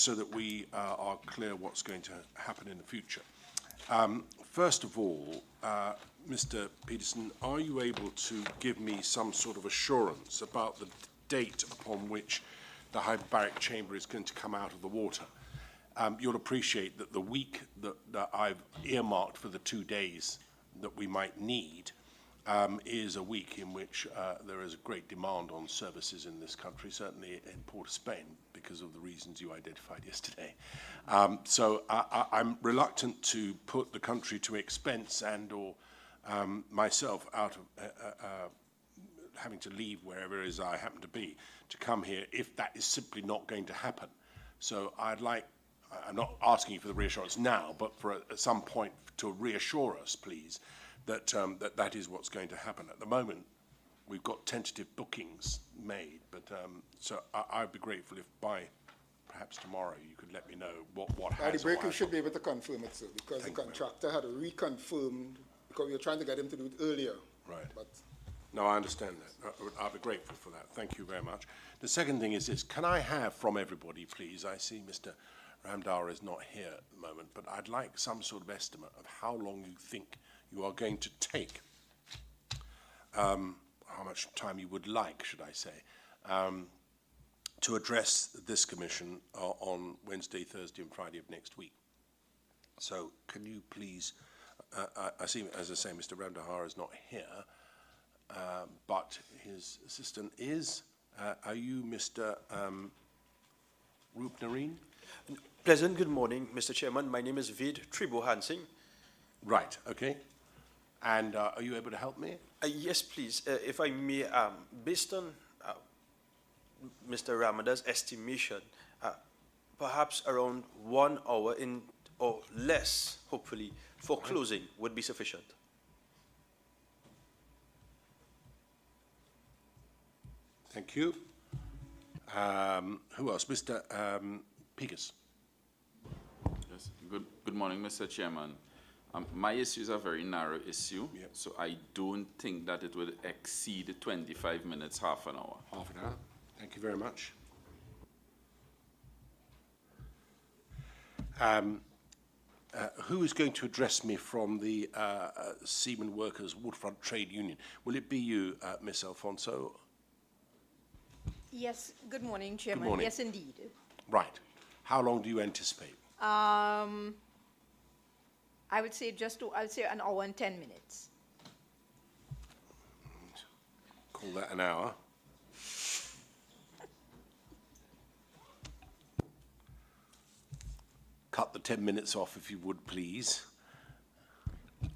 so that we are clear what's going to happen in the future. First of all, Mr. Peterson, are you able to give me some sort of assurance about the date upon which the hyperbaric chamber is going to come out of the water? You'll appreciate that the week that I've earmarked for the 2 days that we might need is a week in which there is a great demand on services in this country, certainly in Port of Spain, because of the reasons you identified yesterday. So I'm reluctant to put the country to expense and or myself out of having to leave wherever it is I happen to be to come here if that is simply not going to happen. So I'd like, I'm not asking you for the reassurance now, but for at some point to reassure us, please, that that is what's going to happen. At the moment, we've got tentative bookings made, but so I'd be grateful if by perhaps tomorrow you could let me know what has. The breaker should be able to confirm it, sir, because the contractor had reconfirmed, because we were trying to get him to do it earlier. Right. But no, I understand that. I'll be grateful for that. Thank you very much. The second thing is this: can I have from everybody, please? I see Mr. Ramdar is not here at the moment, but I'd like some sort of estimate of how long you think you are going to take, how much time you would like, should I say, to address this commission on Wednesday, Thursday and Friday of next week. So can you please, I see, as I say, Mr. Ramdahar is not here, but his assistant is, are you Mr. Roopnarine? Pleasant good morning, Mr. Chairman. My name is Ved Tribohansing. Right, okay. And are you able to help me? Yes, please. If I may, based on Mr. Ramada's estimation, perhaps around 1 hour in or less, hopefully, for closing would be sufficient. Thank you. Who else? Mr. Pigas. Yes. Good morning, Mr. Chairman. My issue is a very narrow issue, so I don't think that it will exceed 25 minutes, half an hour. Half an hour. Thank you very much. Who is going to address me from the Seamen Workers Waterfront Trade Union? Will it be you, Miss Alfonso? Yes, good morning, Chairman. Good morning. Yes, indeed. Right. How long do you anticipate? I would say I'd say an hour and 10 minutes. Call that an hour. Cut the 10 minutes off if you would, please.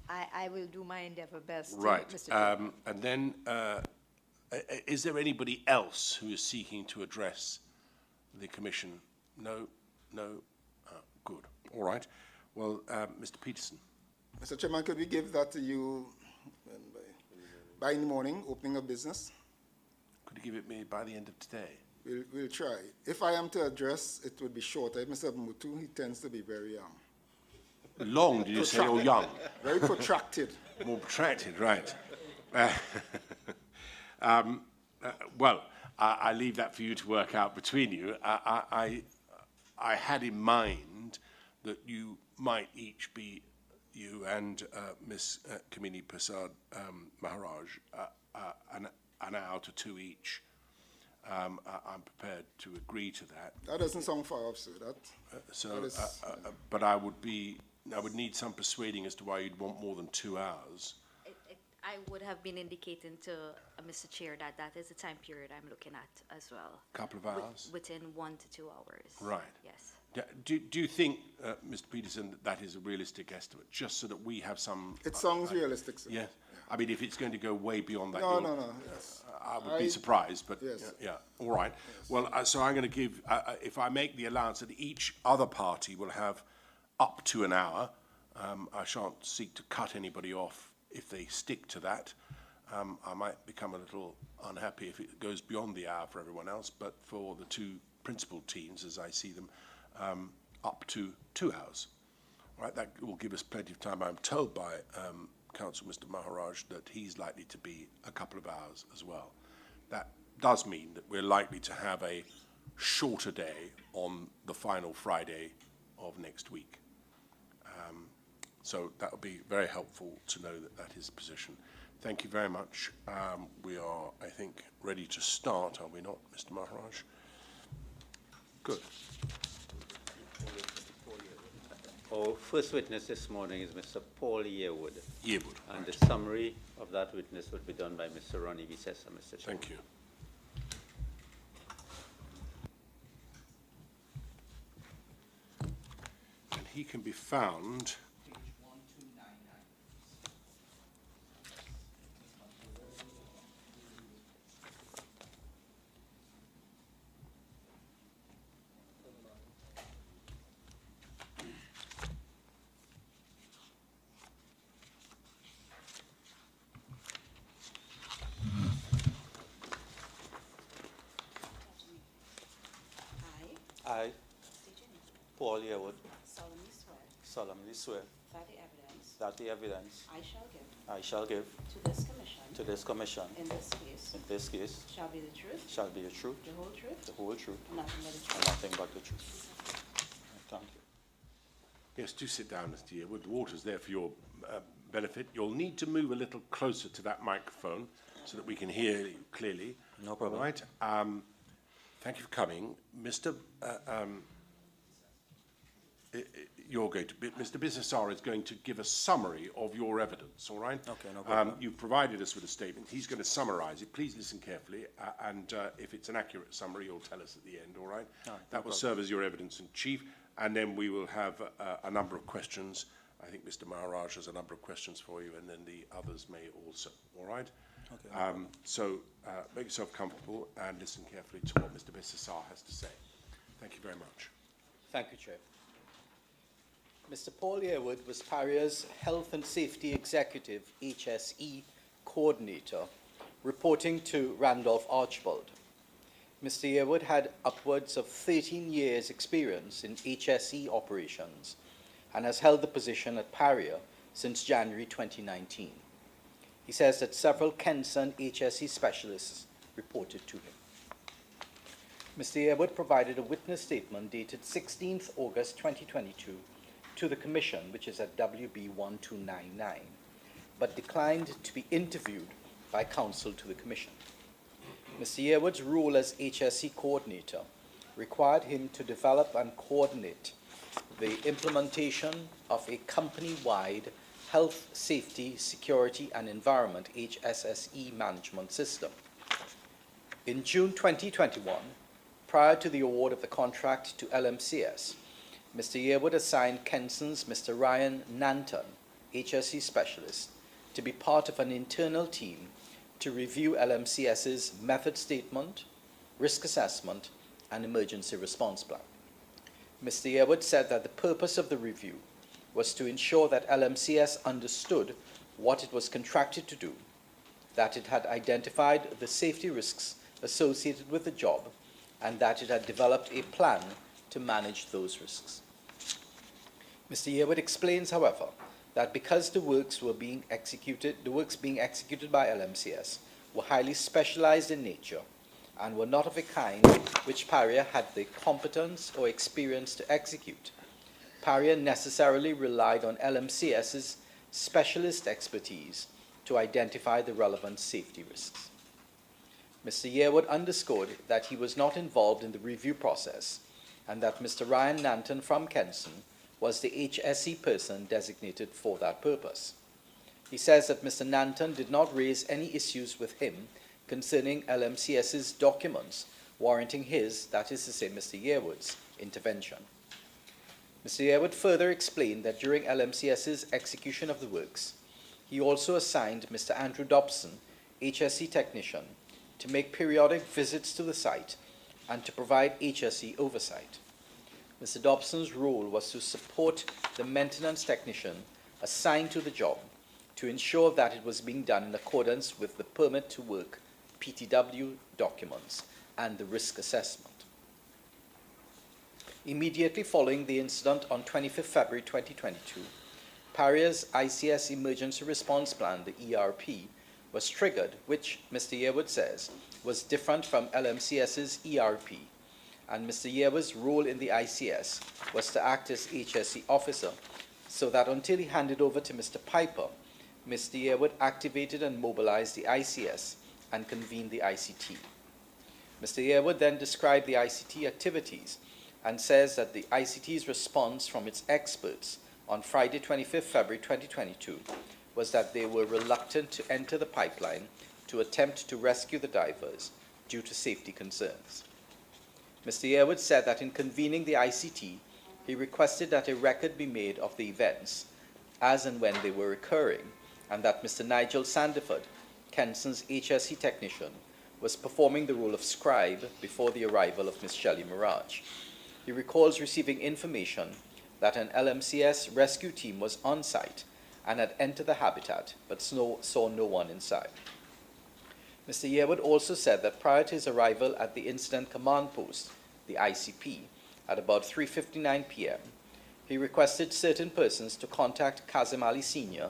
I will do my endeavor best. Right. Mr. Chairman. And then, is there anybody else who is seeking to address the Commission? No? No? Good. All right. Well, Mr. Peterson. Mr. Chairman, could we give that to you by in the morning, opening of business? Could you give it me by the end of today? We'll try. If I am to address, it would be shorter. Mr. Mutu, he tends to be very long, did you say, or young? Very protracted. More protracted, right. Well, I leave that for you to work out between you. I had in mind that you might each be, you and Miss Kamini Prasad Maharaj, an hour to 2 each. I'm prepared to agree to that. That doesn't sound far off, sir. But I would need some persuading as to why you'd want more than 2 hours. I would have been indicating to Mr. Chair that that is the time period I'm looking at as well. Couple of hours? Within 1 to 2 hours. Right. Yes. Do you think, Mr. Peterson, that is a realistic estimate, just so that we have some... It sounds realistic, sir. Yeah. I mean, if it's going to go way beyond that... No. Yes. I would be surprised, but yes. Yeah. All right. Yes. Well, so I'm going to give, if I make the allowance that each other party will have up to an hour, I shan't seek to cut anybody off if they stick to that. I might become a little unhappy if it goes beyond the hour for everyone else, but for the two principal teams, as I see them, up to 2 hours. All right, that will give us plenty of time. I'm told by Council Mr. Maharaj that he's likely to be a couple of hours as well. That does mean that we're likely to have a shorter day on the final Friday of next week. So that would be very helpful to know that that is the position. Thank you very much. We are, I think, ready to start, are we not, Mr. Maharaj? Good. Our first witness this morning is Mr. Paul Yearwood. Yearwood, And right. the summary of that witness would be done by Mr. Ronnie Vicessa, Mr. Chair. Thank you. And he can be found. I, Paul Yearwood, solemnly swear solemnly swear that the evidence that the evidence I shall give to this Commission in this case shall be the truth, shall be the truth, the whole truth, the whole truth, and nothing but the truth. and nothing but the truth. Thank you. Yes, do sit down, Mr. Yearwood. The water's there for your benefit. You'll need to move a little closer to that microphone so that we can hear you clearly. No problem. All right. Thank you for coming. Mr. Mr. Bissessar is going to give a summary of your evidence, all right? Okay, no problem. You've provided us with a statement. He's going to summarize it. Please listen carefully, and if it's an accurate summary, you'll tell us at the end, all right? All right, That will serve as your evidence in chief, and then we will have a number of questions. I think Mr. Maharaj has a number of questions for you, and then the others may also, all right? Okay, So make yourself comfortable and listen carefully to what Mr. Bissessar has to say. Thank you very much. Thank you, Chair. Mr. Paul Yearwood was Paria's Health and Safety Executive, HSE, Coordinator, reporting to Randolph Archibald. Mr. Yearwood had upwards of 13 years' experience in HSE operations and has held the position at Paria since January 2019. He says that several Kenson HSE specialists reported to him. Mr. Yearwood provided a witness statement dated 16th August 2022 to the Commission, which is at WB 1299, but declined to be interviewed by counsel to the Commission. Mr. Yearwood's role as HSE coordinator required him to develop and coordinate the implementation of a company-wide Health, Safety, Security and Environment HSSE management system. In June 2021, prior to the award of the contract to LMCS, Mr. Yearwood assigned Kenson's Mr. Ryan Nanton, HSE specialist, to be part of an internal team to review LMCS's method statement, risk assessment, and emergency response plan. Mr. Yearwood said that the purpose of the review was to ensure that LMCS understood what it was contracted to do, that it had identified the safety risks associated with the job, and that it had developed a plan to manage those risks. Mr. Yearwood explains, however, that because the works being executed by LMCS were highly specialized in nature and were not of a kind which Paria had the competence or experience to execute, Paria necessarily relied on LMCS's specialist expertise to identify the relevant safety risks. Mr. Yearwood underscored that he was not involved in the review process and that Mr. Ryan Nanton from Kenson was the HSE person designated for that purpose. He says that Mr. Nanton did not raise any issues with him concerning LMCS's documents warranting his, that is to say Mr. Yearwood's, intervention. Mr. Yearwood further explained that during LMCS's execution of the works, he also assigned Mr. Andrew Dobson, HSE technician, to make periodic visits to the site and to provide HSE oversight. Mr. Dobson's role was to support the maintenance technician assigned to the job to ensure that it was being done in accordance with the permit to work PTW documents and the risk assessment. Immediately following the incident on 25th February 2022, Paria's ICS Emergency Response Plan, the ERP, was triggered, which Mr. Yearwood says was different from LMCS's ERP, and Mr. Yearwood's role in the ICS was to act as HSE officer, so that until he handed over to Mr. Piper, Mr. Yearwood activated and mobilized the ICS and convened the ICT. Mr. Yearwood then described the ICT activities and says that the ICT's response from its experts on Friday, 25th February 2022, was that they were reluctant to enter the pipeline to attempt to rescue the divers due to safety concerns. Mr. Yearwood said that in convening the ICT, he requested that a record be made of the events as and when they were occurring, and that Mr. Nigel Sandiford, Kenson's HSE technician, was performing the role of scribe before the arrival of Ms. Shelley Mirage. He recalls receiving information that an LMCS rescue team was on site and had entered the habitat, but saw no one inside. Mr. Yearwood also said that prior to his arrival at the Incident Command Post, the ICP, at about 3:59 p.m., he requested certain persons to contact Kazim Ali Sr.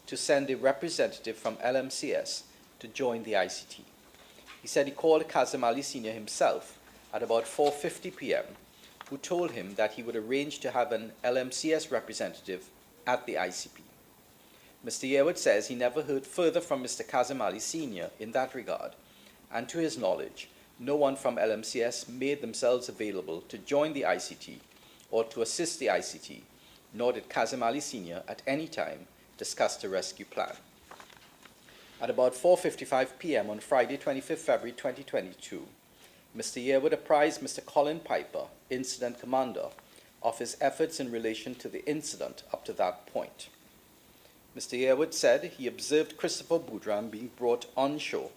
to send a representative from LMCS to join the ICT. He said he called Kazim Ali Sr. himself at about 4:50 p.m., who told him that he would arrange to have an LMCS representative at the ICP. Mr. Yearwood says he never heard further from Mr. Kazim Ali Sr. in that regard, and to his knowledge, no one from LMCS made themselves available to join the ICT or to assist the ICT, nor did Kazim Ali Sr. at any time discuss the rescue plan. At about 4:55 p.m. on Friday, 25th February 2022, Mr. Yearwood apprised Mr. Colin Piper, Incident Commander, of his efforts in relation to the incident up to that point. Mr. Yearwood said he observed Christopher Boudram being brought on shore,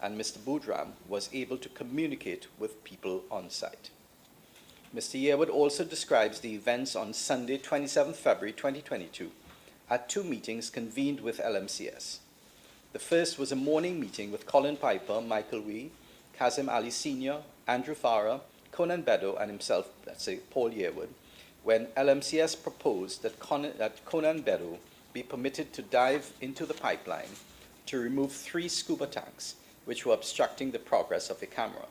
and Mr. Boudram was able to communicate with people on site. Mr. Yearwood also describes the events on Sunday, 27th February 2022, at two meetings convened with LMCS. The first was a morning meeting with Colin Piper, Michael Wee, Kazim Ali Sr., Andrew Farah, Conan Beddoe, and himself, Paul Yearwood, when LMCS proposed that Conan Beddoe be permitted to dive into the pipeline to remove 3 scuba tanks which were obstructing the progress of a camera.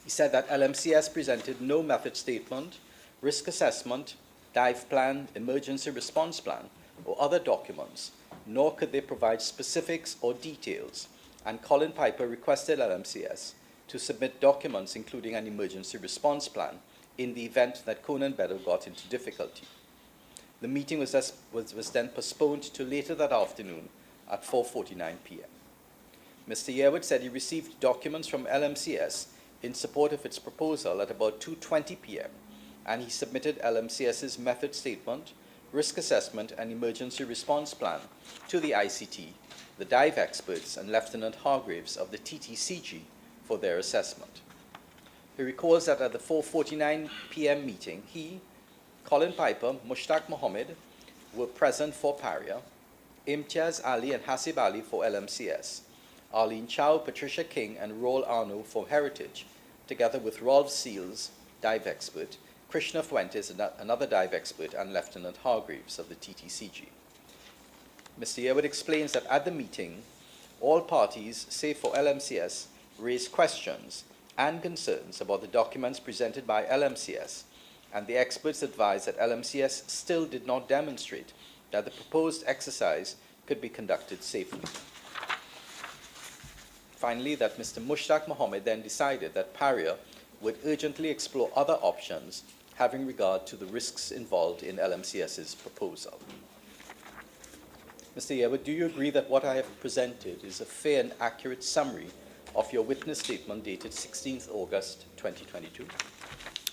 He said that LMCS presented no method statement, risk assessment, dive plan, emergency response plan, or other documents, nor could they provide specifics or details, and Colin Piper requested LMCS to submit documents including an emergency response plan in the event that Conan Beddoe got into difficulty. The meeting was then postponed to later that afternoon at 4:49 p.m. Mr. Yearwood said he received documents from LMCS in support of its proposal at about 2:20 p.m., and he submitted LMCS's method statement, risk assessment, and emergency response plan to the ICT, the dive experts, and Lieutenant Hargraves of the TTCG for their assessment. He recalls that at the 4:49 p.m. meeting, he, Colin Piper, Mushtaq Mohammed were present for Paria, Imtiaz Ali and Hasib Ali for LMCS, Arlene Chow, Patricia King, and Roel Arno for Heritage, together with Rolf Seals, dive expert, Krishna Fuentes, another dive expert, and Lieutenant Hargraves of the TTCG. Mr. Yearwood explains that at the meeting, all parties, save for LMCS, raised questions and concerns about the documents presented by LMCS, and the experts advised that LMCS still did not demonstrate that the proposed exercise could be conducted safely. Finally, that Mr. Mushtaq Mohammed then decided that Paria would urgently explore other options having regard to the risks involved in LMCS's proposal. Mr. Yearwood, do you agree that what I have presented is a fair and accurate summary of your witness statement dated 16th August 2022?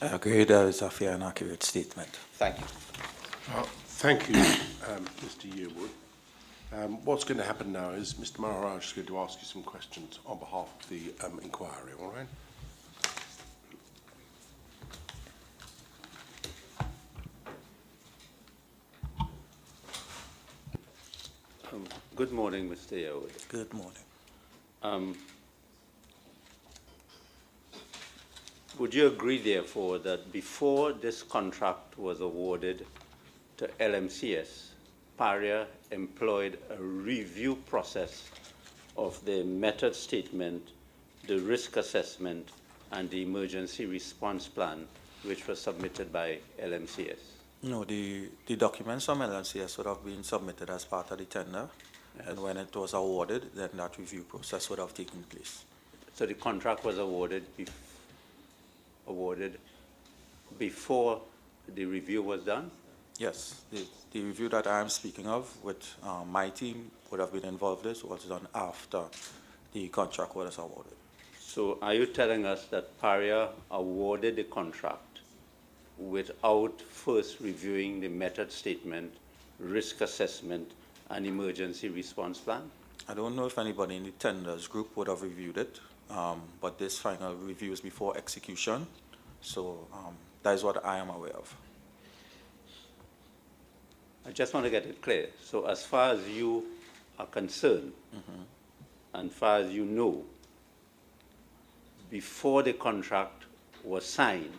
I agree that is a fair and accurate statement. Thank you. Thank you, Mr. Yearwood. What's going to happen now is Mr. Maharaj is going to ask you some questions on behalf of the inquiry, all right? Good morning, Mr. Yearwood. Good morning. Would you agree, therefore, that before this contract was awarded to LMCS, Paria employed a review process of the method statement, the risk assessment, and the emergency response plan, which was submitted by LMCS? No, the documents from LMCS would have been submitted as part of the tender, and when it was awarded, then that review process would have taken place. So the contract was awarded before the review was done? Yes, the review that I am speaking of with my team would have been involved in was done after the contract was awarded. So are you telling us that Paria awarded the contract without first reviewing the method statement, risk assessment, and emergency response plan? I don't know if anybody in the tenders group would have reviewed it, but this final review is before execution, so that is what I am aware of. I just want to get it clear. So as far as you are concerned, and far as you know, before the contract was signed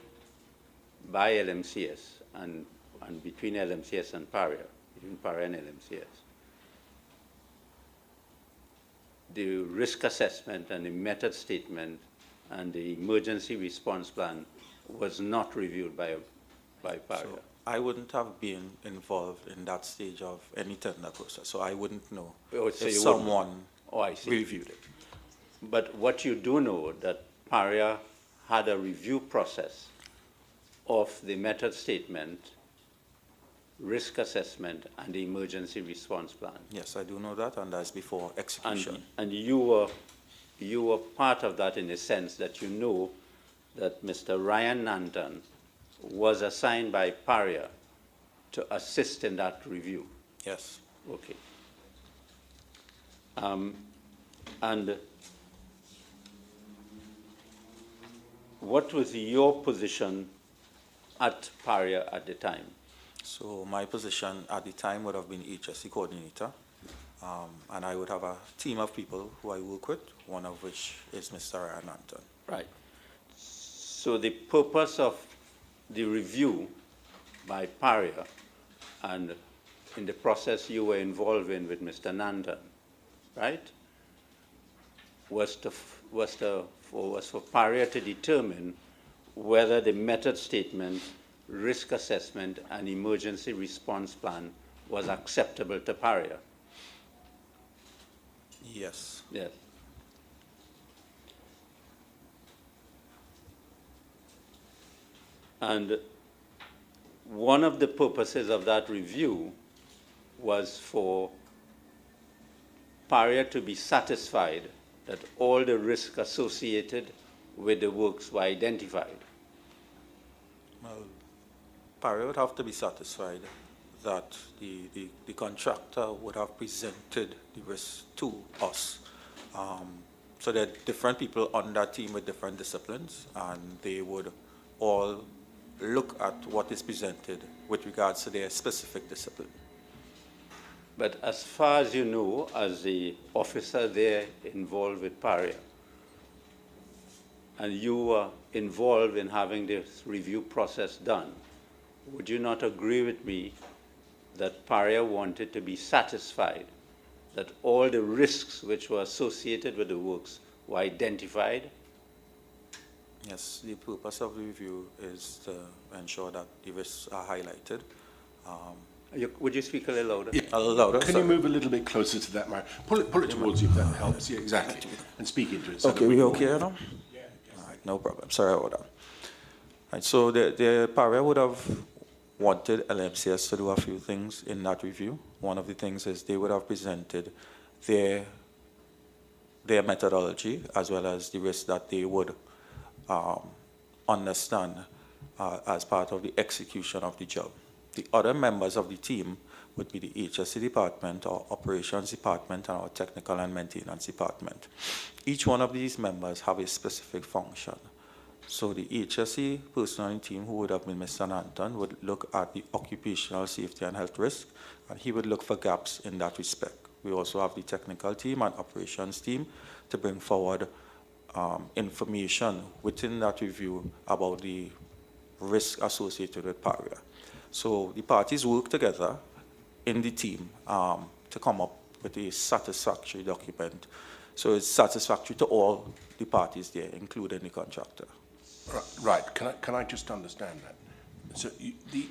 by LMCS and between LMCS and Paria, between Paria and LMCS, the risk assessment and the method statement and the emergency response plan was not reviewed by Paria. So I wouldn't have been involved in that stage of any tender process, so I wouldn't know So if you someone I see. reviewed it. But what you do know that Paria had a review process of the method statement, risk assessment, and the emergency response plan. Yes, I do know that, and that's before execution. And you were part of that in the sense that you know that Mr. Ryan Nanton was assigned by Paria to assist in that review. Yes. Okay. And what was your position at Paria at the time? So my position at the time would have been HSC coordinator, and I would have a team of people who I work with, one of which is Mr. Ryan Nanton. Right. So the purpose of the review by Paria and in the process you were involved in with Mr. Nanton, right, was for Paria to determine whether the method statement, risk assessment, and emergency response plan was acceptable to Paria. Yes. Yes. And one of the purposes of that review was for Paria to be satisfied that all the risks associated with the works were identified. Well, Paria would have to be satisfied that the contractor would have presented the risk to us. So there are different people on that team with different disciplines, and they would all look at what is presented with regards to their specific discipline. But as far as you know, as the officer there involved with Paria, and you were involved in having this review process done, would you not agree with me that Paria wanted to be satisfied that all the risks which were associated with the works were identified? Yes, the purpose of the review is to ensure that the risks are highlighted. Would you speak a little louder? Yeah. A little louder, Can sorry. you move a little bit closer to that, Mario? Pull it towards you if that helps. Yeah, exactly. And speak into it. So Okay, that we can okay now? Yeah. All right, no problem. Sorry about that. Right, so the Paria would have wanted LMCS to do a few things in that review. One of the things is they would have presented their methodology as well as the risks that they would understand as part of the execution of the job. The other members of the team would be the HSC department, our operations department, and our technical and maintenance department. Each one of these members have a specific function. So the HSC personnel team, who would have been Mr. Nanton, would look at the occupational safety and health risk, and he would look for gaps in that respect. We also have the technical team and operations team to bring forward information within that review about the risk associated with Paria. So the parties work together in the team to come up with a satisfactory document So it's satisfactory to all the parties there, including the contractor. Right. Can I just understand that? So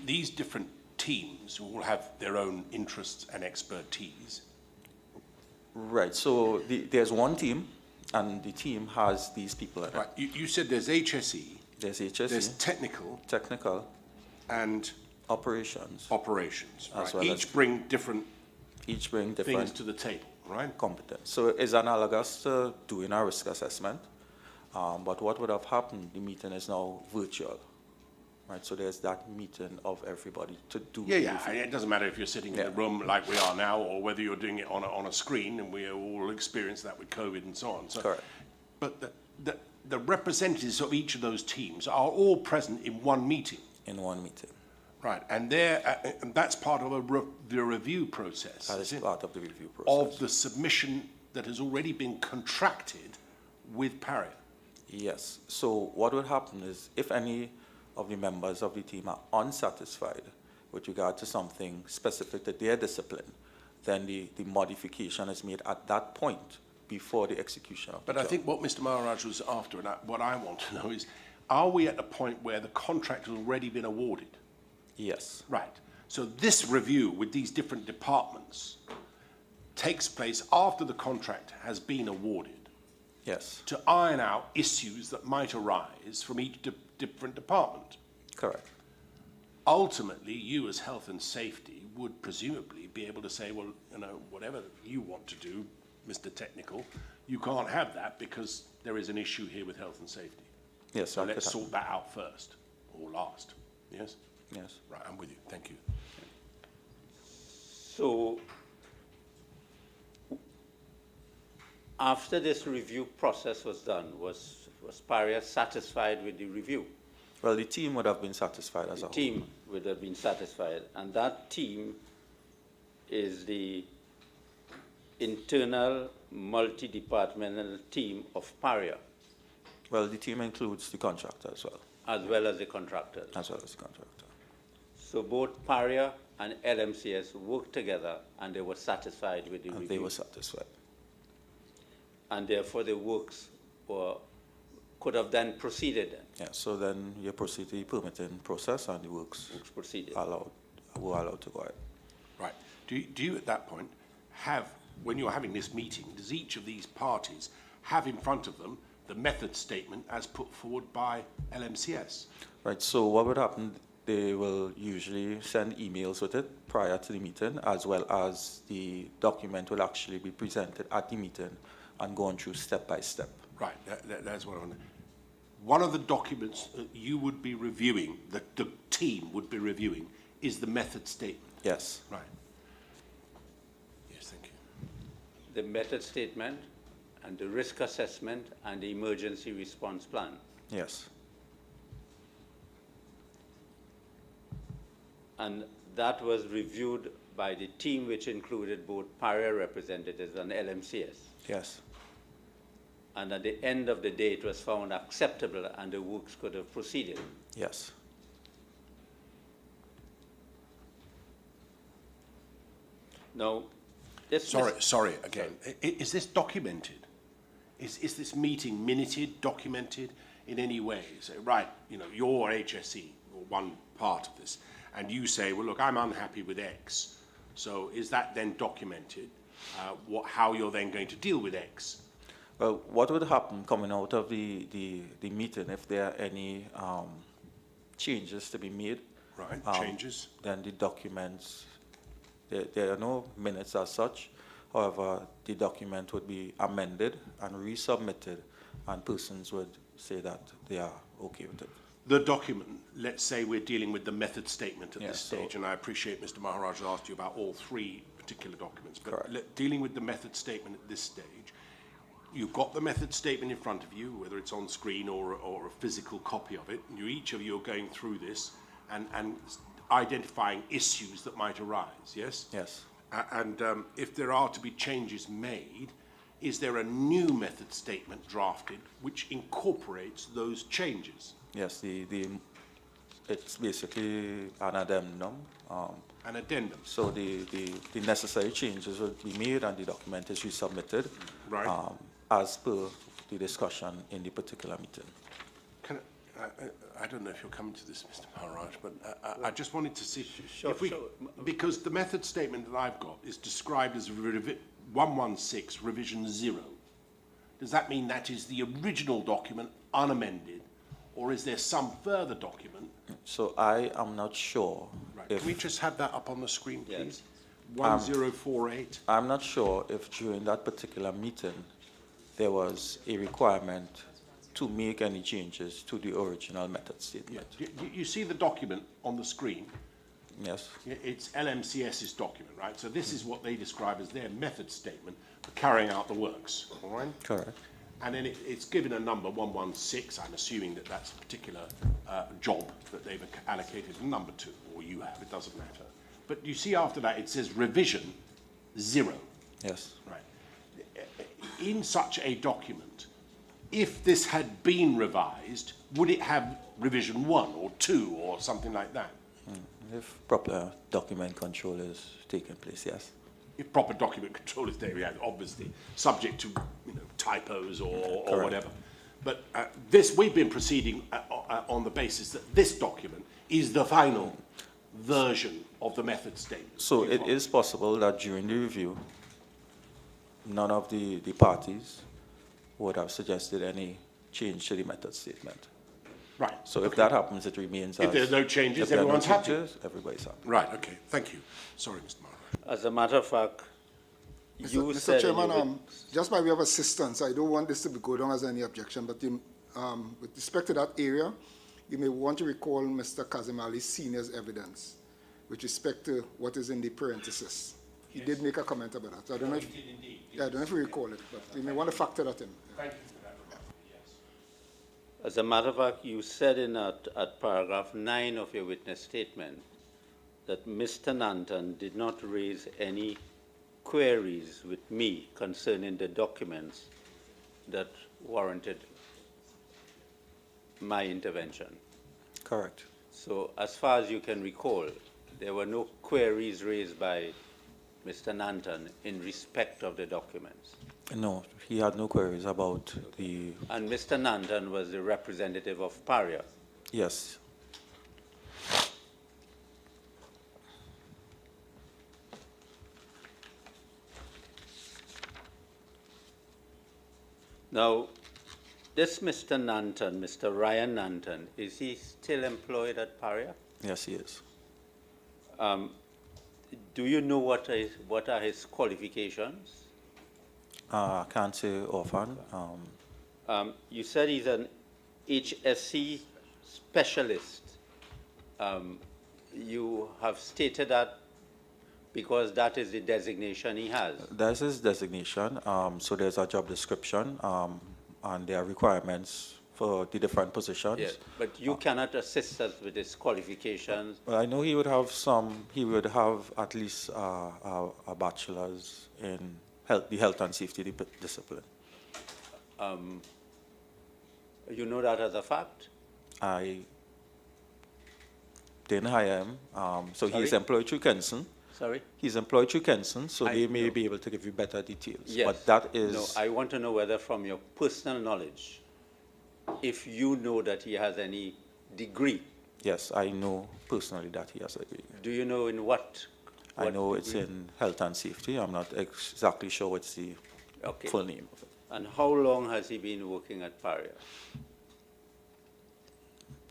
these different teams all have their own interests and expertise. Right. So there's one team, and the team has these people in it. Right. You said there's HSE. There's HSE. There's technical. Technical. And operations. Operations. Right. As well Each bring different different things to the table, right? Competence. So it's analogous to doing a risk assessment. But what would have happened, the meeting is now virtual, right? So there's that meeting of everybody to do. Yeah. And it doesn't matter if you're sitting in the room like we are now, or whether you're doing it on a screen, and we all experienced that with COVID and so on. So, correct. But the representatives of each of those teams are all present in one meeting. In one meeting. Right, and that's part of the review process. That is part of the review process. Of the submission that has already been contracted with Paria. Yes. So what would happen is, if any of the members of the team are unsatisfied with regard to something specific to their discipline, then the modification is made at that point before the execution of the job. But I think what Mr. Maharaj was after, and what I want to know is, are we at a point where the contract has already been awarded? Yes. Right. So this review with these different departments takes place after the contract has been awarded. Yes. To iron out issues that might arise from each different department. Correct. Ultimately, you as health and safety would presumably be able to say, well, whatever you want to do, Mr. Technical, you can't have that because there is an issue here with health and safety. Yes. So let's sort that out first or last. Yes? Yes. Right, I'm with you. Thank you. So, after this review process was done, was Paria satisfied with the review? Well, the team would have been satisfied as a whole. The team would have been satisfied, and that team is the internal multi-departmental team of Paria. Well, the team includes the contractor as well. As well as the contractors. As well as the contractor. So both Paria and LMCS worked together, and they were satisfied with the review. They were satisfied. And therefore the works could have then proceeded then. Yeah, so then you proceed to the permitting process, and the works proceeded. were allowed to go ahead. Right. Do you at that point have, when you're having this meeting, does each of these parties have in front of them the method statement as put forward by LMCS? Right, so what would happen, they will usually send emails with it prior to the meeting, as well as the document will actually be presented at the meeting and gone through step by step. Right, that's what I want to. One of the documents that you would be reviewing, the team would be reviewing, is the method statement. Yes. Right. Yes, thank you. The method statement and the risk assessment and the emergency response plan. Yes. And that was reviewed by the team, which included both Paria representatives and LMCS. Yes. And at the end of the day, it was found acceptable and the works could have proceeded. Yes. Now, Sorry again. Is this documented? Is this meeting minuted, documented in any way? So, right, you're HSE, or one part of this, and you say, well, look, I'm unhappy with X. So is that then documented? How you're then going to deal with X? Well, what would happen coming out of the meeting, if there are any changes to be made? Right, changes. Then the documents, there are no minutes as such. However, the document would be amended and resubmitted, and persons would say that they are okay with it. The document, let's say we're dealing with the method statement at Yes, this stage, and I appreciate Mr. Maharaj asked you about all three particular documents, but Correct. dealing with the method statement at this stage, you've got the method statement in front of you, whether it's on screen or a physical copy of it, and each of you are going through this and identifying issues that might arise, yes? Yes. And if there are to be changes made, is there a new method statement drafted which incorporates those changes? Yes, it's basically an addendum. An addendum. So the necessary changes will be made, and the document is resubmitted. Right. as per the discussion in the particular meeting. I don't know if you're coming to this, Mr. Maharaj, but I just wanted to see Sure, because the method statement that I've got is described as 116 revision 0. Does that mean that is the original document unamended, or is there some further document? So I am not sure. Right. If Can we just have that up on the screen, Yes. please? 1048. I'm not sure if during that particular meeting there was a requirement to make any changes to the original method statement. You see the document on the screen? Yes. It's LMCS's document, right? So this is what they describe as their method statement for carrying out the works, all right? Correct. And then it's given a number, 116. I'm assuming that that's a particular job that they've allocated a number to, or you have, it doesn't matter. But you see after that it says revision 0. Yes. Right. In such a document, if this had been revised, would it have revision 1 or 2 or something like that? If proper document control is taking place, yes. If proper document control is there, yeah, obviously, subject to typos or whatever. But this, we've been proceeding on the basis that this document is the final version of the method statement. So it is possible that during the review, none of the parties would have suggested any change to the method statement. Right. So if that happens, it remains If there's no changes, if there are no everyone's happy. changes, everybody's happy. Right, okay, thank you. Sorry, Mr. Maharaj. As a matter of fact, you Mr. said... Chairman, just by way of assistance, I don't want this to go down as any objection, but with respect to that area, you may want to recall Mr. Kazimali Senior's evidence with respect to what is in the parenthesis. He did make a comment about that. So I don't know if, I don't know if you recall it, but you may want to factor that in. Thank you for that remark, yes. As a matter of fact, you said at paragraph 9 of your witness statement that Mr. Nanton did not raise any queries with me concerning the documents that warranted my intervention. Correct. So as far as you can recall, there were no queries raised by Mr. Nanton in respect of the documents. No, he had no queries about the... And Mr. Nanton was the representative of Paria. Yes. Now, this Mr. Nanton, Mr. Ryan Nanton, is he still employed at Paria? Yes, he is. Do you know what are his qualifications? I can't say offhand. You said he's an HSC specialist. You have stated that because that is the designation he has. That's his designation. So there's a job description, and there are requirements for the different positions. Yes, but you cannot assist us with his qualifications. Well, I know he would have he would have at least a bachelor's in the health and safety discipline. You know that as a fact? I didn't hire him, so he's Sorry? employed through Kenson. Sorry? He's employed through Kenson, so I they may know. be able to give you better details. Yes. But that is... No, I want to know whether from your personal knowledge, if you know that he has any degree. Yes, I know personally that he has a degree. Do you know in what? I know degree? it's in health and safety. I'm not exactly sure what's the Okay. full name of it. And how long has he been working at Paria?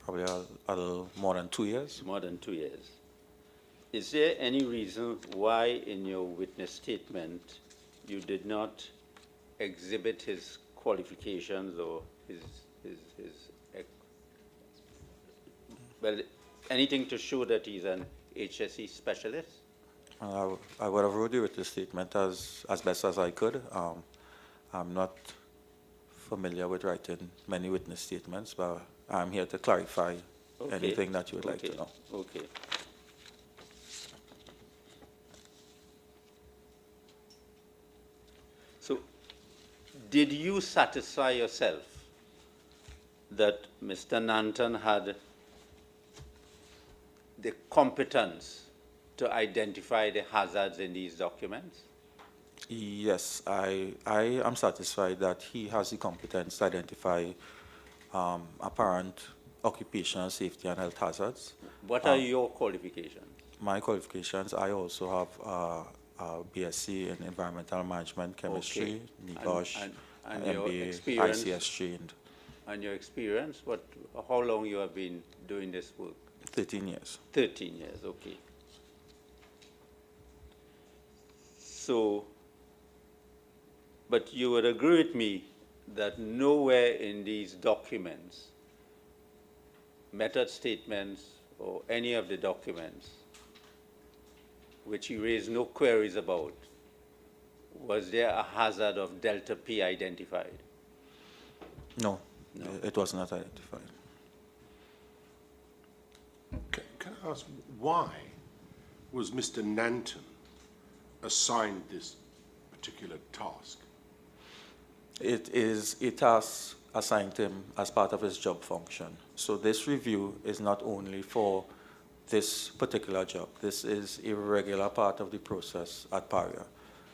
Probably a little more than 2 years. More than 2 years. Is there any reason why in your witness statement you did not exhibit his qualifications or well, anything to show that he's an HSE specialist? I would have wrote the witness statement as best as I could. I'm not familiar with writing many witness statements, but I'm here to clarify anything that you would like to know. Okay. So, did you satisfy yourself that Mr. Nanton had the competence to identify the hazards in these documents? Yes, I am satisfied that he has the competence to identify apparent occupational safety and health hazards. What are your qualifications? My qualifications, I also have a BSc in environmental management, chemistry, NEBOSH, and your MBA, experience? ICS trained. And your experience, how long you have been doing this work? 13 years. 13 years, okay. So, but you would agree with me that nowhere in these documents, method statements, or any of the documents, which you raised no queries about, was there a hazard of delta P identified? No, it was not identified. Can I ask, why was Mr. Nanton assigned this particular task? It is a task assigned to him as part of his job function. So this review is not only for this particular job. This is a regular part of the process at Paria.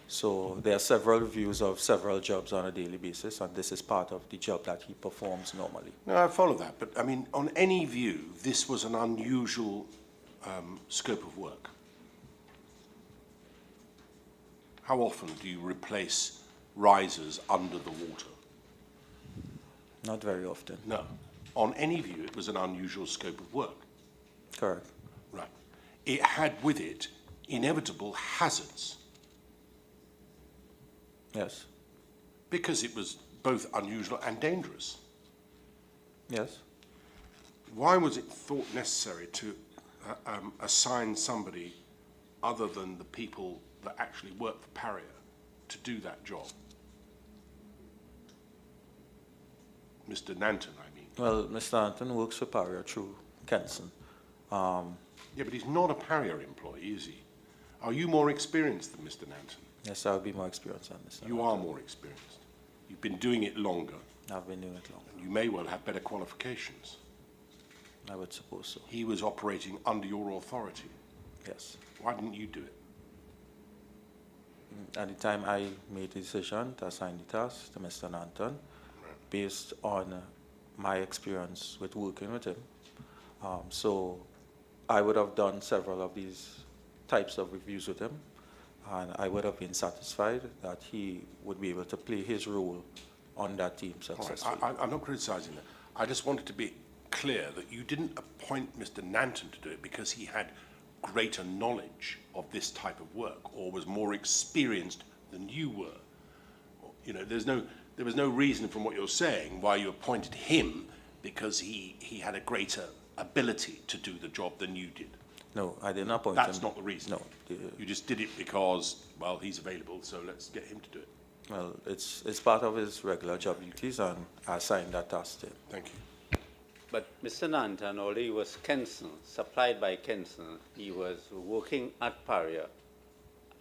So there are several reviews of several jobs on a daily basis, and this is part of the job that he performs normally. No, I follow that, but I mean, on any view, this was an unusual scope of work. How often do you replace risers under the water? Not very often. No. On any view, it was an unusual scope of work. Correct. Right. It had with it inevitable hazards. Yes. Because it was both unusual and dangerous. Yes. Why was it thought necessary to assign somebody other than the people that actually work for Paria to do that job? Mr. Nanton, I mean. Well, Mr. Nanton works for Paria through Kenson. Yeah, but he's not a Paria employee, is he? Are you more experienced than Mr. Nanton? Yes, I'll be more experienced than Mr. You are more experienced. You've been doing it longer. I've been doing it longer. You may well have better qualifications. I would suppose so. He was operating under your authority. Yes. Why didn't you do it? At the time I made the decision to assign the task to Mr. Nanton, based on my experience with working with him. So I would have done several of these types of reviews with him, and I would have been satisfied that he would be able to play his role on that team successfully. All right. I'm not criticizing that. I just wanted to be clear that you didn't appoint Mr. Nanton to do it because he had greater knowledge of this type of work or was more experienced than you were. You know, there was no reason from what you're saying why you appointed him because he had a greater ability to do the job than you did. No, I didn't appoint him. That's not the reason. No. You just did it because, well, he's available, so let's get him to do it. Well, it's part of his regular job duties, and I assigned that task to him. Thank you. But Mr. Nanton, although he was Kenson, supplied by Kenson, he was working at Paria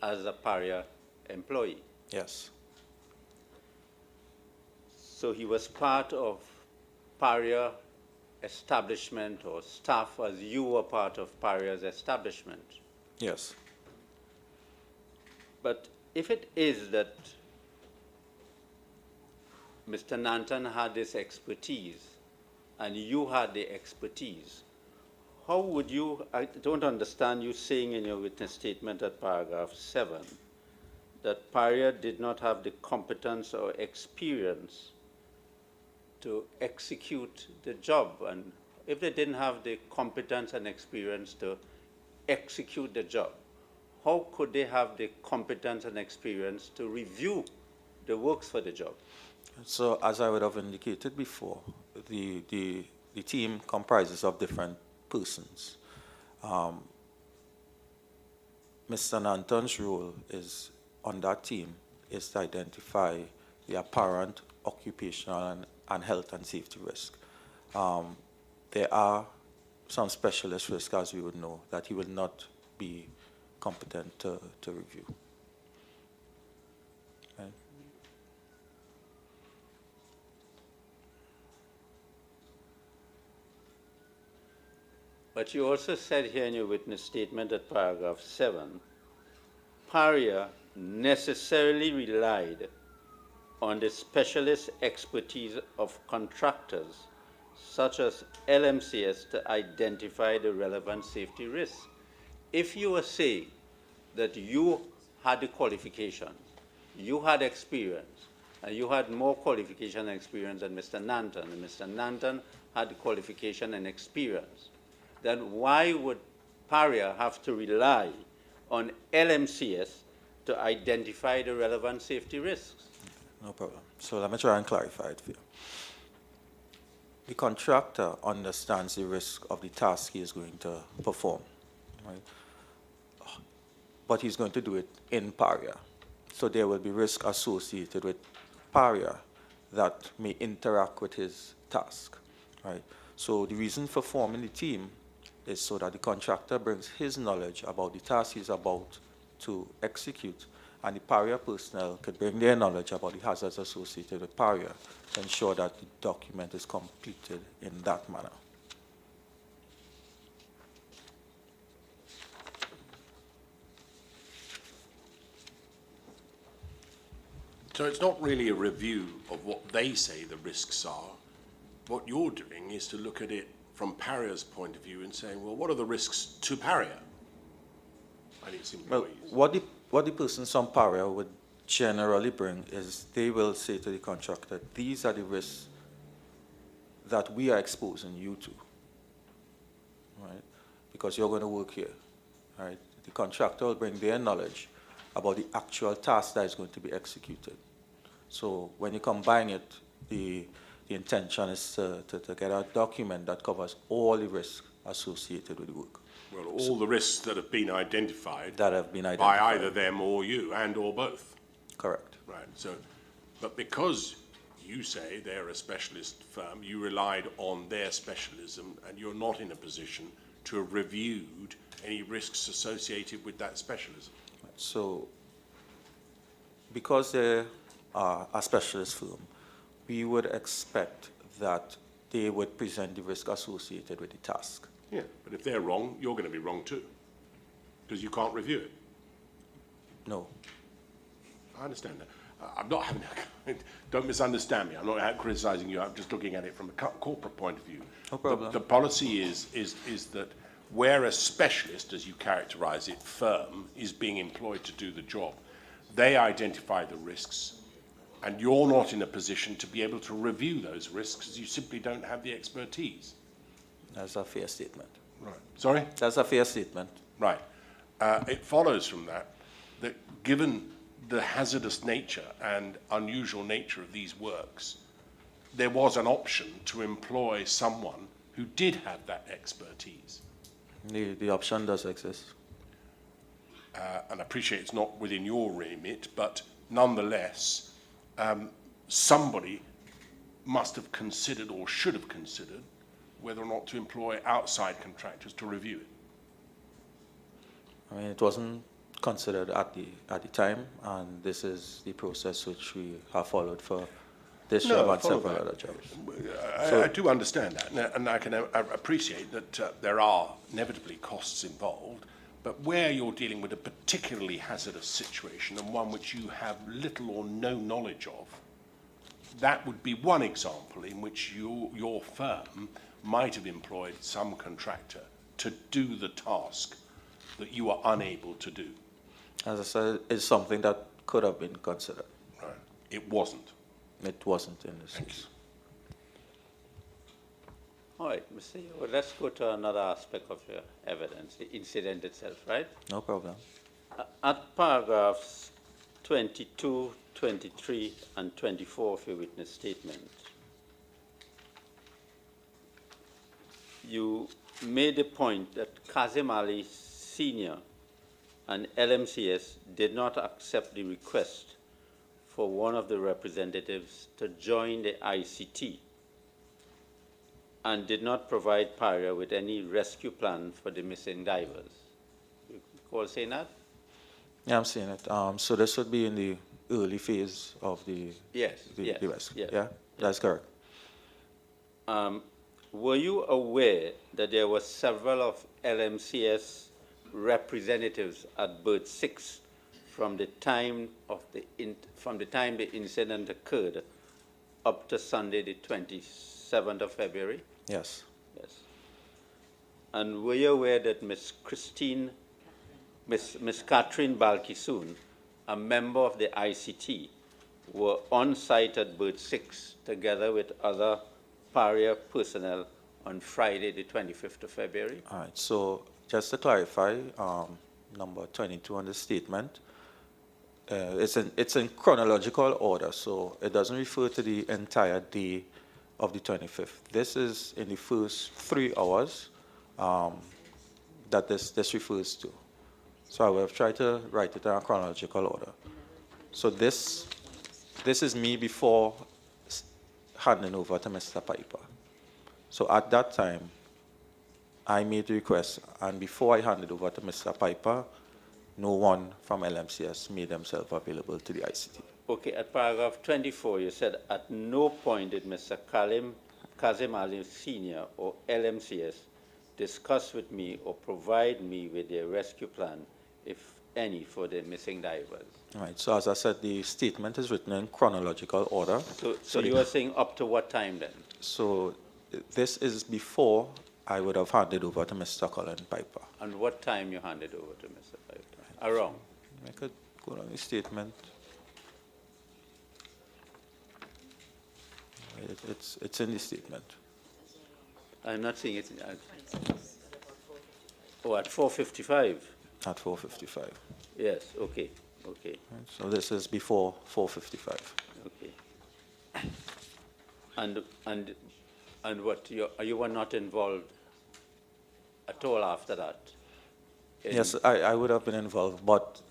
as a Paria employee. Yes. So he was part of Paria establishment or staff as you were part of Paria's establishment. Yes. But if it is that Mr. Nanton had this expertise and you had the expertise, how would you, I don't understand you saying in your witness statement at paragraph 7 that Paria did not have the competence or experience to execute the job. And if they didn't have the competence and experience to execute the job, how could they have the competence and experience to review the works for the job? So as I would have indicated before, the team comprises of different persons. Mr. Nanton's role is on that team is to identify the apparent occupational and health and safety risk. There are some specialist risks, as we would know, that he will not be competent to review. Right? But you also said here in your witness statement at paragraph 7, Paria necessarily relied on the specialist expertise of contractors such as LMCS to identify the relevant safety risks. If you were saying that you had the qualifications, you had experience, and you had more qualification and experience than Mr. Nanton, and Mr. Nanton had the qualification and experience, then why would Paria have to rely on LMCS to identify the relevant safety risks? No problem. So let me try and clarify it for you. The contractor understands the risk of the task he is going to perform, right? But he's going to do it in Paria. So there will be risk associated with Paria that may interact with his task, right? So the reason for forming the team is so that the contractor brings his knowledge about the task he's about to execute, and the Paria personnel could bring their knowledge about the hazards associated with Paria to ensure that the document is completed in that manner. So it's not really a review of what they say the risks are. What you're doing is to look at it from Paria's point of view and saying, well, what are the risks to Paria and its Well, employees? what the persons from Paria would generally bring is they will say to the contractor, these are the risks that we are exposing you to, right? Because you're going to work here, right? The contractor will bring their knowledge about the actual task that is going to be executed. So when you combine it, the intention is to get a document that covers all the risks associated with the work. Well, all the risks that have been identified That have been by identified. either them or you, and or both. Correct. Right. So, but because you say they're a specialist firm, you relied on their specialism, and you're not in a position to have reviewed any risks associated with that specialism. So, because they are a specialist firm, we would expect that they would present the risk associated with the task. Yeah, but if they're wrong, you're going to be wrong too, because you can't review it. No. I understand that. I'm not having don't misunderstand me. I'm not out criticizing you. I'm just looking at it from a corporate point of view. No problem. The policy is that where a specialist, as you characterize it, firm, is being employed to do the job, they identify the risks, and you're not in a position to be able to review those risks because you simply don't have the expertise. That's a fair statement. Right. Sorry? That's a fair statement. Right. It follows from that given the hazardous nature and unusual nature of these works, there was an option to employ someone who did have that expertise. The option does exist. And I appreciate it's not within your remit, but nonetheless, somebody must have considered or should have considered whether or not to employ outside contractors to review it. I mean, it wasn't considered at the time, and this is the process which we have followed for this job and several other jobs. I do understand that, and I can appreciate that there are inevitably costs involved, but where you're dealing with a particularly hazardous situation and one which you have little or no knowledge of, that would be one example in which your firm might have employed some contractor to do the task that you are unable to do. As I said, it's something that could have been considered. Right. It wasn't. It wasn't in this Thank case. All right, Mr. Yeo, let's go to another aspect of your evidence, the incident itself, right? No problem. At paragraphs 22, 23, and 24 of your witness statement, you made the point that Kazim Ali Sr. and LMCS did not accept the request for one of the representatives to join the ICT and did not provide Paria with any rescue plan for the missing divers. You recall saying that? Yeah, I'm seeing it. So this would be in the early phase of the rescue. Yes. Yeah, that's correct. Were you aware that there were several of LMCS representatives at berth 6 from the time the incident occurred up to Sunday, the 27th of February? Yes. Yes. And were you aware that Miss Catherine Balkisoon, a member of the ICT, were on site at Bird 6 together with other Paria personnel on Friday, the 25th of February? All right, so just to clarify, number 22 on the statement, it's in chronological order, so it doesn't refer to the entire day of the 25th. This is in the first 3 hours that this refers to. So I will have tried to write it in a chronological order. So this is me before handing over to Mr. Piper. So at that time, I made the request, and before I handed over to Mr. Piper, no one from LMCS made themselves available to the ICT. Okay, at paragraph 24, you said, at no point did Mr. Kazim Ali Sr. or LMCS discuss with me or provide me with a rescue plan, if any, for the missing divers. All right, so as I said, the statement is written in chronological order. So you are saying up to what time then? So this is before I would have handed over to Mr. Colin Piper. And what time you handed over to Mr. Piper? Around? I could go on the statement. It's in the statement. I'm not seeing it. Oh, at 4:55? At 4:55. Yes, okay, okay. So this is before 4:55. Okay. And what, you were not involved at all after that? Yes, I would have been involved, but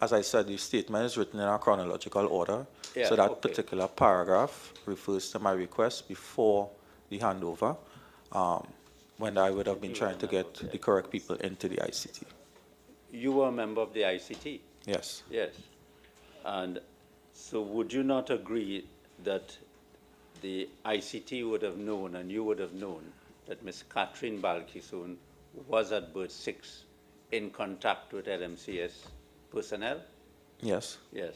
as I said, the statement is written in a chronological order. Yeah, so that okay. particular paragraph refers to my request before the handover, when I would have been trying to get the correct people into the ICT. You were a member of the ICT? Yes. Yes. And so would you not agree that the ICT would have known, and you would have known, that Ms. Catherine Balkisoon was at Bird 6 in contact with LMCS personnel? Yes. Yes.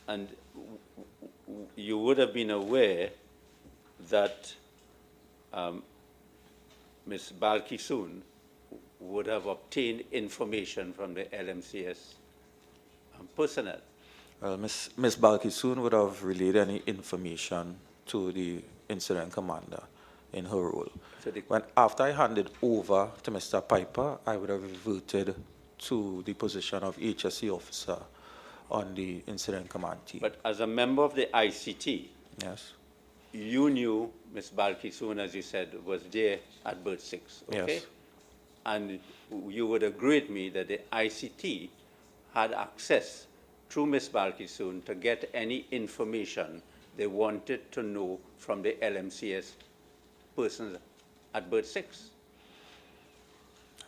And you would have been aware that Ms. Balkisoon would have obtained information from the LMCS personnel. Well, Ms. Balkisoon would have relayed any information to the incident commander in her role. So After I handed over to Mr. Piper, I would have reverted to the position of HSE officer on the incident command team. But as a member of the ICT, yes, you knew Ms. Balkisoon, as you said, was there at Bird 6, okay? Yes. And you would agree with me that the ICT had access through Ms. Balkisoon to get any information they wanted to know from the LMCS persons at Bird 6.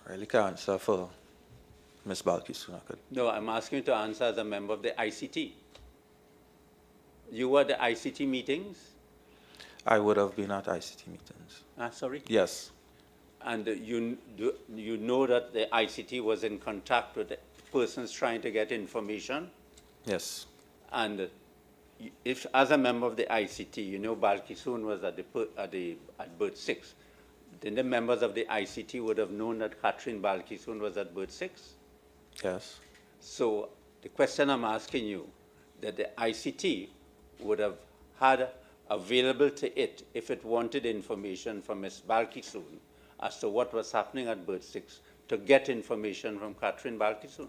I really can't answer for Ms. Balkisoon. No, I'm asking you to answer as a member of the ICT. You were at the ICT meetings? I would have been at ICT meetings. Sorry? Yes. And you know that the ICT was in contact with the persons trying to get information? Yes. And if, as a member of the ICT, you know Balkisoon was at Bird 6, then the members of the ICT would have known that Catherine Balkisoon was at Bird 6? Yes. So the question I'm asking you, that the ICT would have had available to it, if it wanted information from Ms. Balkisoon as to what was happening at Bird 6, to get information from Catherine Balkisoon?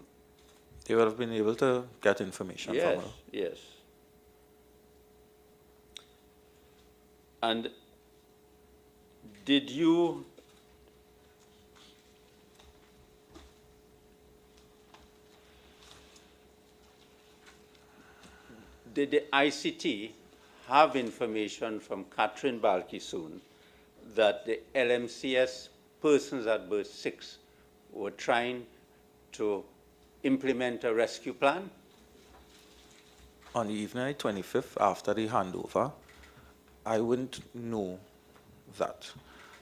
They would have been able to get information from her. Yes. And did the ICT have information from Catherine Balkisoon that the LMCS persons at Bird 6 were trying to implement a rescue plan? On the evening of the 25th, after the handover, I wouldn't know that.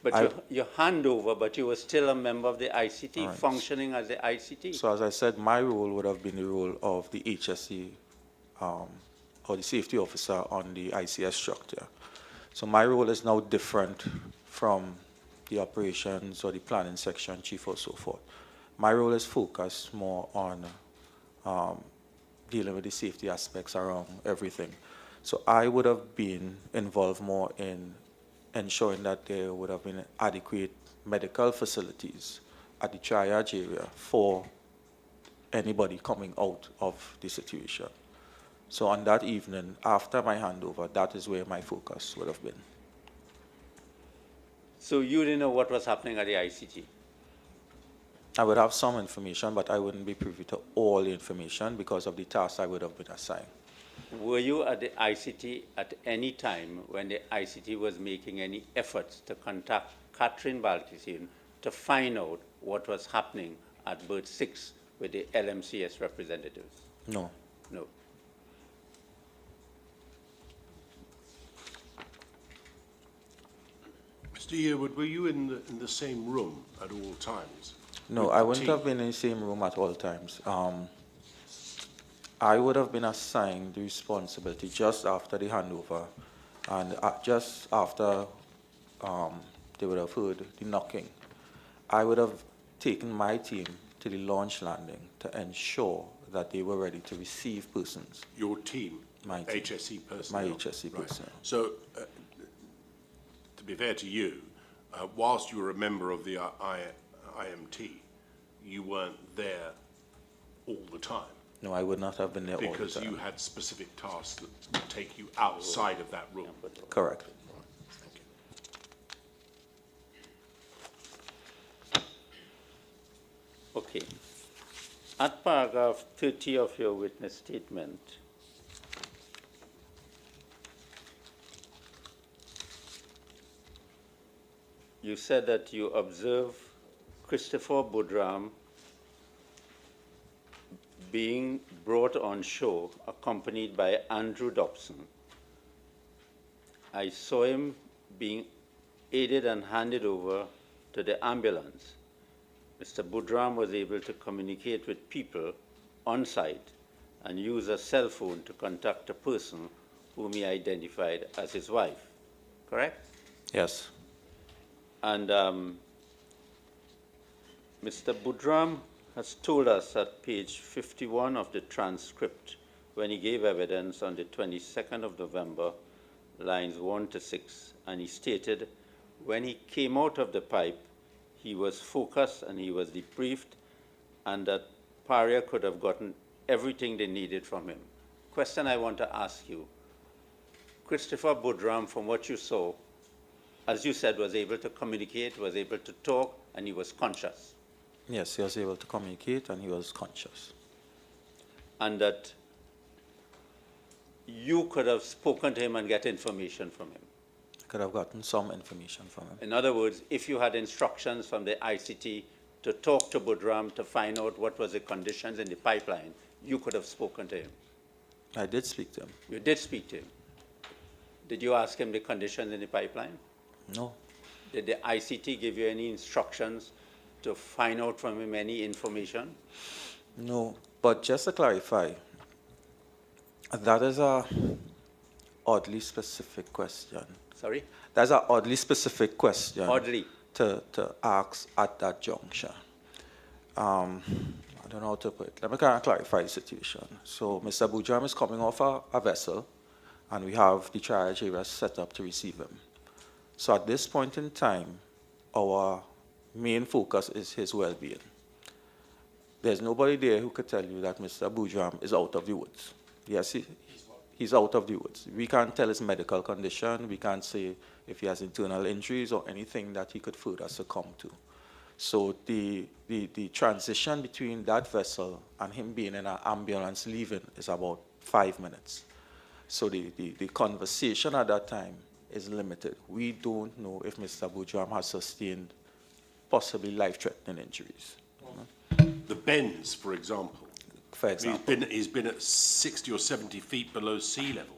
But your handover, but you were still a member of the ICT, Right. functioning as the ICT. So as I said, my role would have been the role of the HSE or the safety officer on the ICS structure. So my role is now different from the operations or the planning section chief or so forth. My role is focused more on dealing with the safety aspects around everything. So I would have been involved more in ensuring that there would have been adequate medical facilities at the triage area for anybody coming out of the situation. So on that evening, after my handover, that is where my focus would have been. So you didn't know what was happening at the ICT? I would have some information, but I wouldn't be privy to all the information because of the tasks I would have been assigned. Were you at the ICT at any time when the ICT was making any efforts to contact Catherine Balkisian to find out what was happening at Berth 6 with the LMCS representatives? No. No. Mr. Yearwood, were you in the same room at all times? No, with I the wouldn't team? have been in the same room at all times. I would have been assigned the responsibility just after the handover and just after they would have heard the knocking. I would have taken my team to the launch landing to ensure that they were ready to receive persons. Your team? My team. HSE personnel? My HSE Right. personnel. So, to be fair to you, whilst you were a member of the IMT, you weren't there all the time No, I would not have been there all the because time. you had specific tasks that would take you outside of that room. Correct. Thank you. Okay. At paragraph 30 of your witness statement, you said that you observed Christopher Boudram being brought on shore accompanied by Andrew Dobson. I saw him being aided and handed over to the ambulance. Mr. Boudram was able to communicate with people on site and use a cell phone to contact a person whom he identified as his wife, correct? Yes. And Mr. Boudram has told us at page 51 of the transcript when he gave evidence on the 22nd of November, lines 1 to 6, and he stated when he came out of the pipe, he was focused and he was debriefed, and that Paria could have gotten everything they needed from him. Question I want to ask you, Christopher Boudram, from what you saw, as you said, was able to communicate, was able to talk, and he was conscious. Yes, he was able to communicate and he was conscious. And that you could have spoken to him and get information from him. Could have gotten some information from him. In other words, if you had instructions from the ICT to talk to Boudram to find out what was the conditions in the pipeline, you could have spoken to him. I did speak to him. You did speak to him. Did you ask him the conditions in the pipeline? No. Did the ICT give you any instructions to find out from him any information? No, but just to clarify, that is a oddly specific question. Sorry? That's an oddly specific question. Oddly. To ask at that juncture. I don't know how to put it. Let me kind of clarify the situation. So Mr. Boudram is coming off a vessel, and we have the triage area set up to receive him. So at this point in time, our main focus is his well-being. There's nobody there who could tell you that Mr. Boudram is out of the woods. Yes, he's out of the woods. We can't tell his medical condition. We can't say if he has internal injuries or anything that he could further succumb to. So the transition between that vessel and him being in an ambulance leaving is about 5 minutes. So the conversation at that time is limited. We don't know if Mr. Boudram has sustained possibly life-threatening injuries. The bends, for example. For example. He's been at 60 or 70 feet below sea level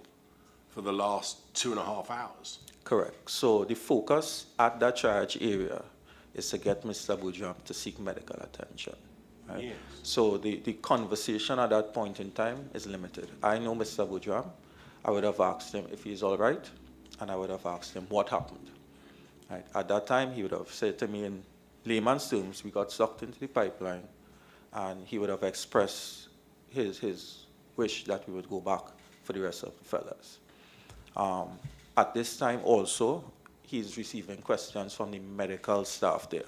for the last 2.5 hours. Correct. So the focus at that triage area is to get Mr. Boudram to seek medical attention. Right? Yes. So the conversation at that point in time is limited. I know Mr. Boudram. I would have asked him if he's all right, and I would have asked him what happened. Right? At that time, he would have said to me in layman's terms, we got sucked into the pipeline, and he would have expressed his wish that we would go back for the rest of the fellas. At this time also, he's receiving questions from the medical staff there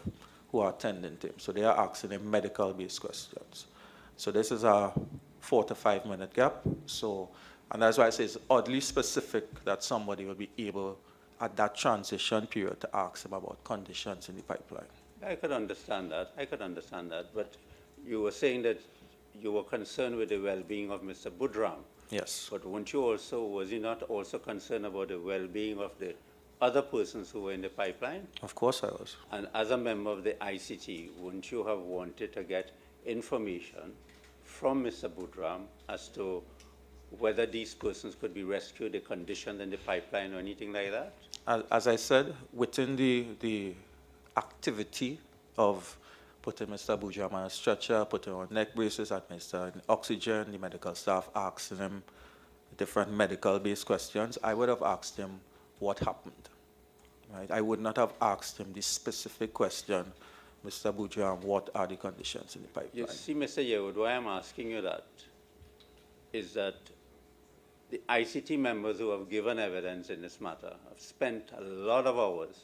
who are attending to him. So they are asking him medical-based questions. So this is a 4 to 5 minute gap. So, and that's why I say it's oddly specific that somebody will be able at that transition period to ask him about conditions in the pipeline. I could understand that. I could understand that. But you were saying that you were concerned with the well-being of Mr. Boudram. Yes. But weren't you also, was he not also concerned about the well-being of the other persons who were in the pipeline? Of course I was. And as a member of the ICT, wouldn't you have wanted to get information from Mr. Boudram as to whether these persons could be rescued, the conditions in the pipeline or anything like that? As I said, within the activity of putting Mr. Boudram on a stretcher, putting on neck braces, administering oxygen, the medical staff asking him different medical-based questions, I would have asked him what happened. Right? I would not have asked him the specific question, Mr. Boudram, what are the conditions in the pipeline? You see, Mr. Yewood, why I'm asking you that is that the ICT members who have given evidence in this matter have spent a lot of hours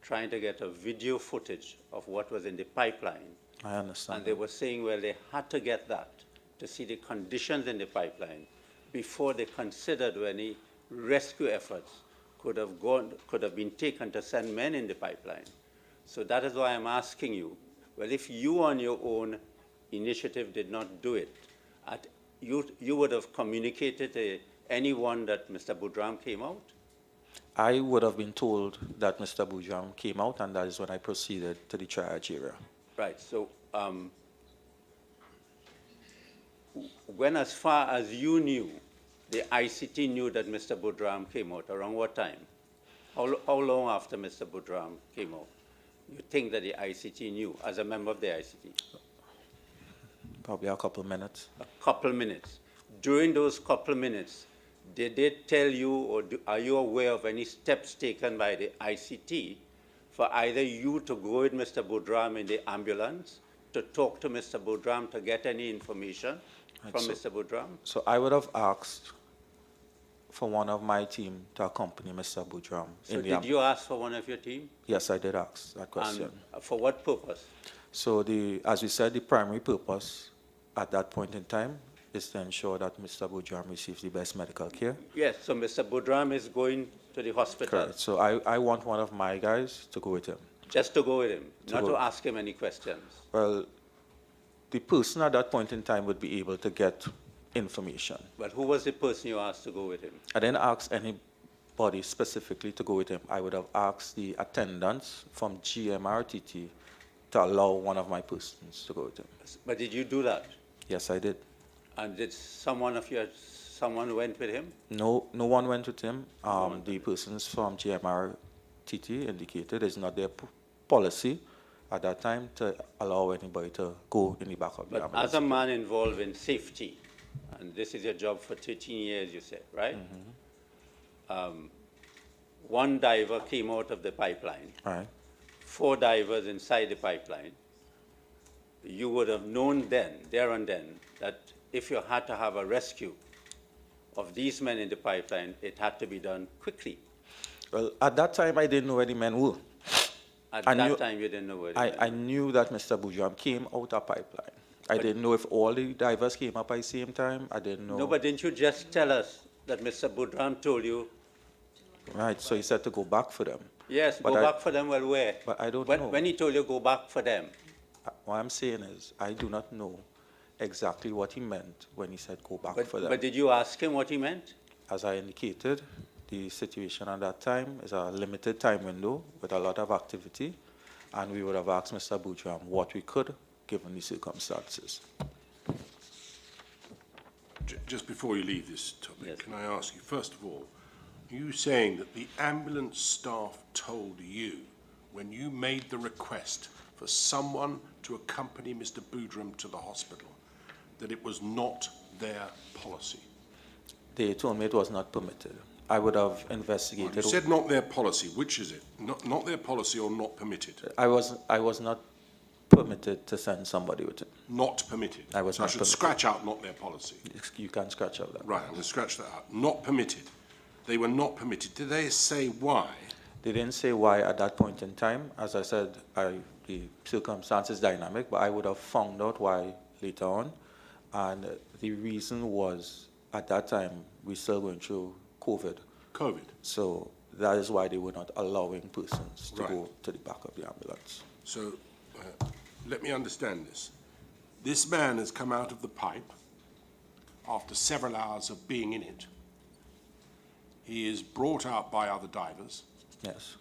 trying to get a video footage of what was in the pipeline. I understand. And they were saying, well, they had to get that to see the conditions in the pipeline before they considered any rescue efforts could have been taken to send men in the pipeline. So that is why I'm asking you, well, if you on your own initiative did not do it, you would have communicated to anyone that Mr. Boudram came out? I would have been told that Mr. Boudram came out, and that is when I proceeded to the triage area. Right. So when, as far as you knew, the ICT knew that Mr. Boudram came out, around what time? How long after Mr. Boudram came out? You think that the ICT knew, as a member of the ICT? Probably a couple of minutes. A couple minutes. During those couple minutes, did they tell you, or are you aware of any steps taken by the ICT for either you to go with Mr. Boudram in the ambulance, to talk to Mr. Boudram, to get any information from Mr. Boudram? So I would have asked for one of my team to accompany Mr. Boudram. So did you ask for one of your team? Yes, I did ask that question. And for what purpose? So as we said, the primary purpose at that point in time is to ensure that Mr. Boudram receives the best medical care. Yes, so Mr. Boudram is going to the hospital. Correct. So I want one of my guys to go with him. Just to go with him, not to ask him any questions. Well, the person at that point in time would be able to get information. But who was the person you asked to go with him? I didn't ask anybody specifically to go with him. I would have asked the attendants from GMRTT to allow one of my persons to go with him. But did you do that? Yes, I did. And did someone went with him? No one went with him. The persons from GMRTT indicated it's not their policy at that time to allow anybody to go in the back of the But ambulance. as a man involved in safety, and this is your job for 13 years, you said, right? Mm-hmm. One diver came out of the pipeline. Right. 4 divers inside the pipeline. You would have known then, there and then, that if you had to have a rescue of these men in the pipeline, it had to be done quickly. Well, at that time, I didn't know where the men were. At that time, you didn't know where the men were. I knew that Mr. Boudram came out of pipeline. I didn't know if all the divers came up at the same time. I didn't know. No, but didn't you just tell us that Mr. Boudram told you? Right, so he said to go back for them. Yes, go back for them, well, where? But I don't know. When he told you go back for them? What I'm saying is, I do not know exactly what he meant when he said go back for them. But did you ask him what he meant? As I indicated, the situation at that time is a limited time window with a lot of activity, and we would have asked Mr. Boudram what we could, given the circumstances. Just before you leave this topic, Yes. can I ask you, first of all, You saying that the ambulance staff told you, when you made the request for someone to accompany Mr. Boodram to the hospital, that it was not their policy? They told me it was not permitted. I would have investigated. You said not their policy. Which is it? Not their policy or not permitted? I was not permitted to send somebody with it. Not permitted. I was so not I should permitted. scratch out not their policy. You can scratch out that. Right, I'm going to scratch that out. Not permitted. They were not permitted. Did they say why? They didn't say why at that point in time. As I said, the circumstances dynamic, but I would have found out why later on. And the reason was, at that time, we're still going through COVID. COVID. So that is why they were not allowing persons to Right. go to the back of the ambulance. So let me understand this. This man has come out of the pipe after several hours of being in it. He is brought out by other divers, Yes,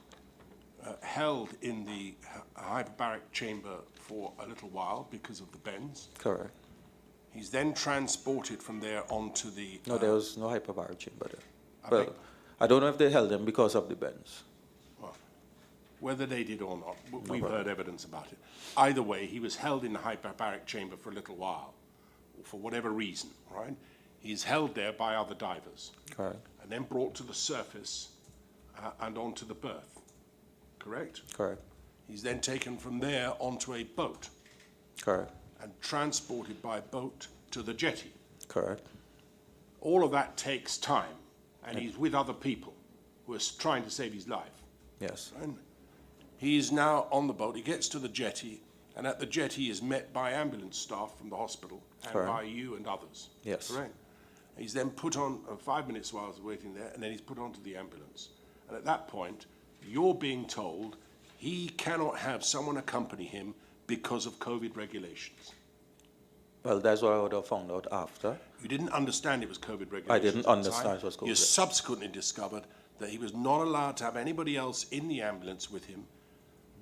held in the hyperbaric chamber for a little while because of the bends. correct. He's then transported from there onto the... No, there was no hyperbaric chamber there. I Well, beg- I don't know if they held him because of the bends. Well, whether they did or not, we've heard evidence about it. Either way, he was held in the hyperbaric chamber for a little while, for whatever reason, right? He's held there by other divers, Correct, and then brought to the surface and onto the berth, correct? correct, He's then taken from there onto a boat correct, and transported by boat to the jetty. correct. All of that takes time, and he's with other people who are trying to save his life. Yes, And he is now on the boat. He gets to the jetty, and at the jetty he is met by ambulance staff from the hospital and Correct. by you and others. Yes. Correct. He's then put on 5 minutes while I was waiting there, and then he's put onto the ambulance. And at that point, you're being told he cannot have someone accompany him because of COVID regulations. well, that's what I would have found out after. You didn't understand it was COVID regulations. I didn't at the understand time. it was You COVID. subsequently discovered that he was not allowed to have anybody else in the ambulance with him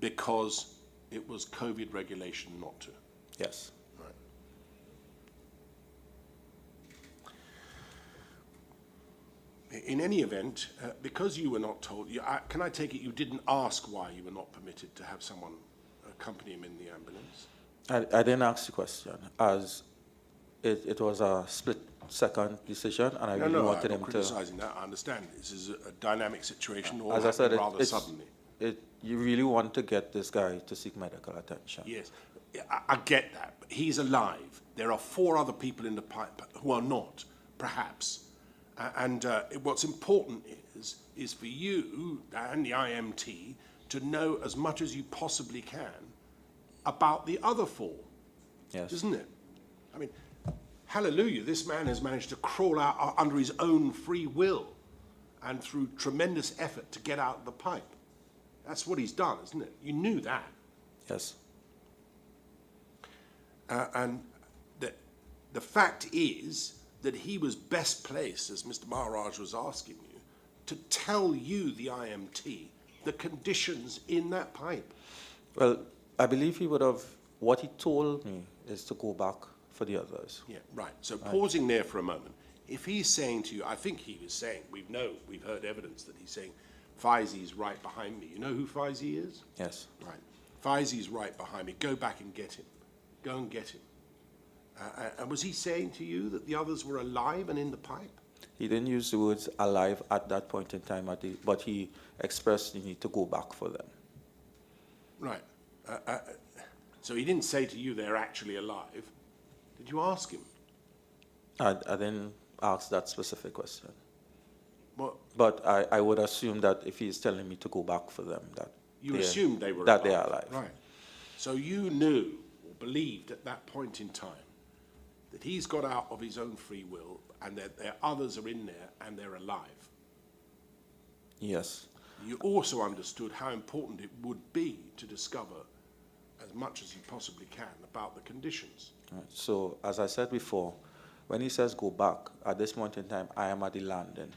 because it was COVID regulation not to. Yes, Right. In any event, because you were not told, can I take it you didn't ask why you were not permitted to have someone accompany him in the ambulance? I didn't ask the question, as it was a split-second decision, and I really I'm wanted not him to... criticizing that. I understand this is a dynamic situation, all As I said, happened rather it's, suddenly. you really want to get this guy to seek medical attention. Yes, I get that, but he's alive. There are 4 other people in the pipe who are not, perhaps. And what's important is for you and the IMT to know as much as you possibly can about the other 4, Yes. isn't it? I mean, hallelujah, this man has managed to crawl out under his own free will and through tremendous effort to get out of the pipe. That's what he's done, isn't it? You knew that. Yes, And the fact is that he was best placed, as Mr. Maharaj was asking you, to tell you, the IMT, the conditions in that pipe. well, I believe he would have... What he told me is to go back for the others. Yeah, right. So pausing there for a moment, if he's saying to you, I think he was saying, we've heard evidence that he's saying, Faizi's right behind me. You know who Faizi is? Yes, Right. Faizi's right behind me. Go back and get him. Go and get him. And was he saying to you that the others were alive and in the pipe? he didn't use the words alive at that point in time, but he expressed the need to go back for them. Right. So he didn't say to you they're actually alive. Did you ask him? I didn't ask that specific question. Well, But I would assume that if he's telling me to go back for them, that you assumed they were that alive. they are alive. Right. So you knew or believed at that point in time that he's got out of his own free will and that there others are in there and they're alive. Yes, You also understood how important it would be to discover as much as you possibly can about the conditions. Right. So as I said before, when he says go back, at this point in time, I am at the landing.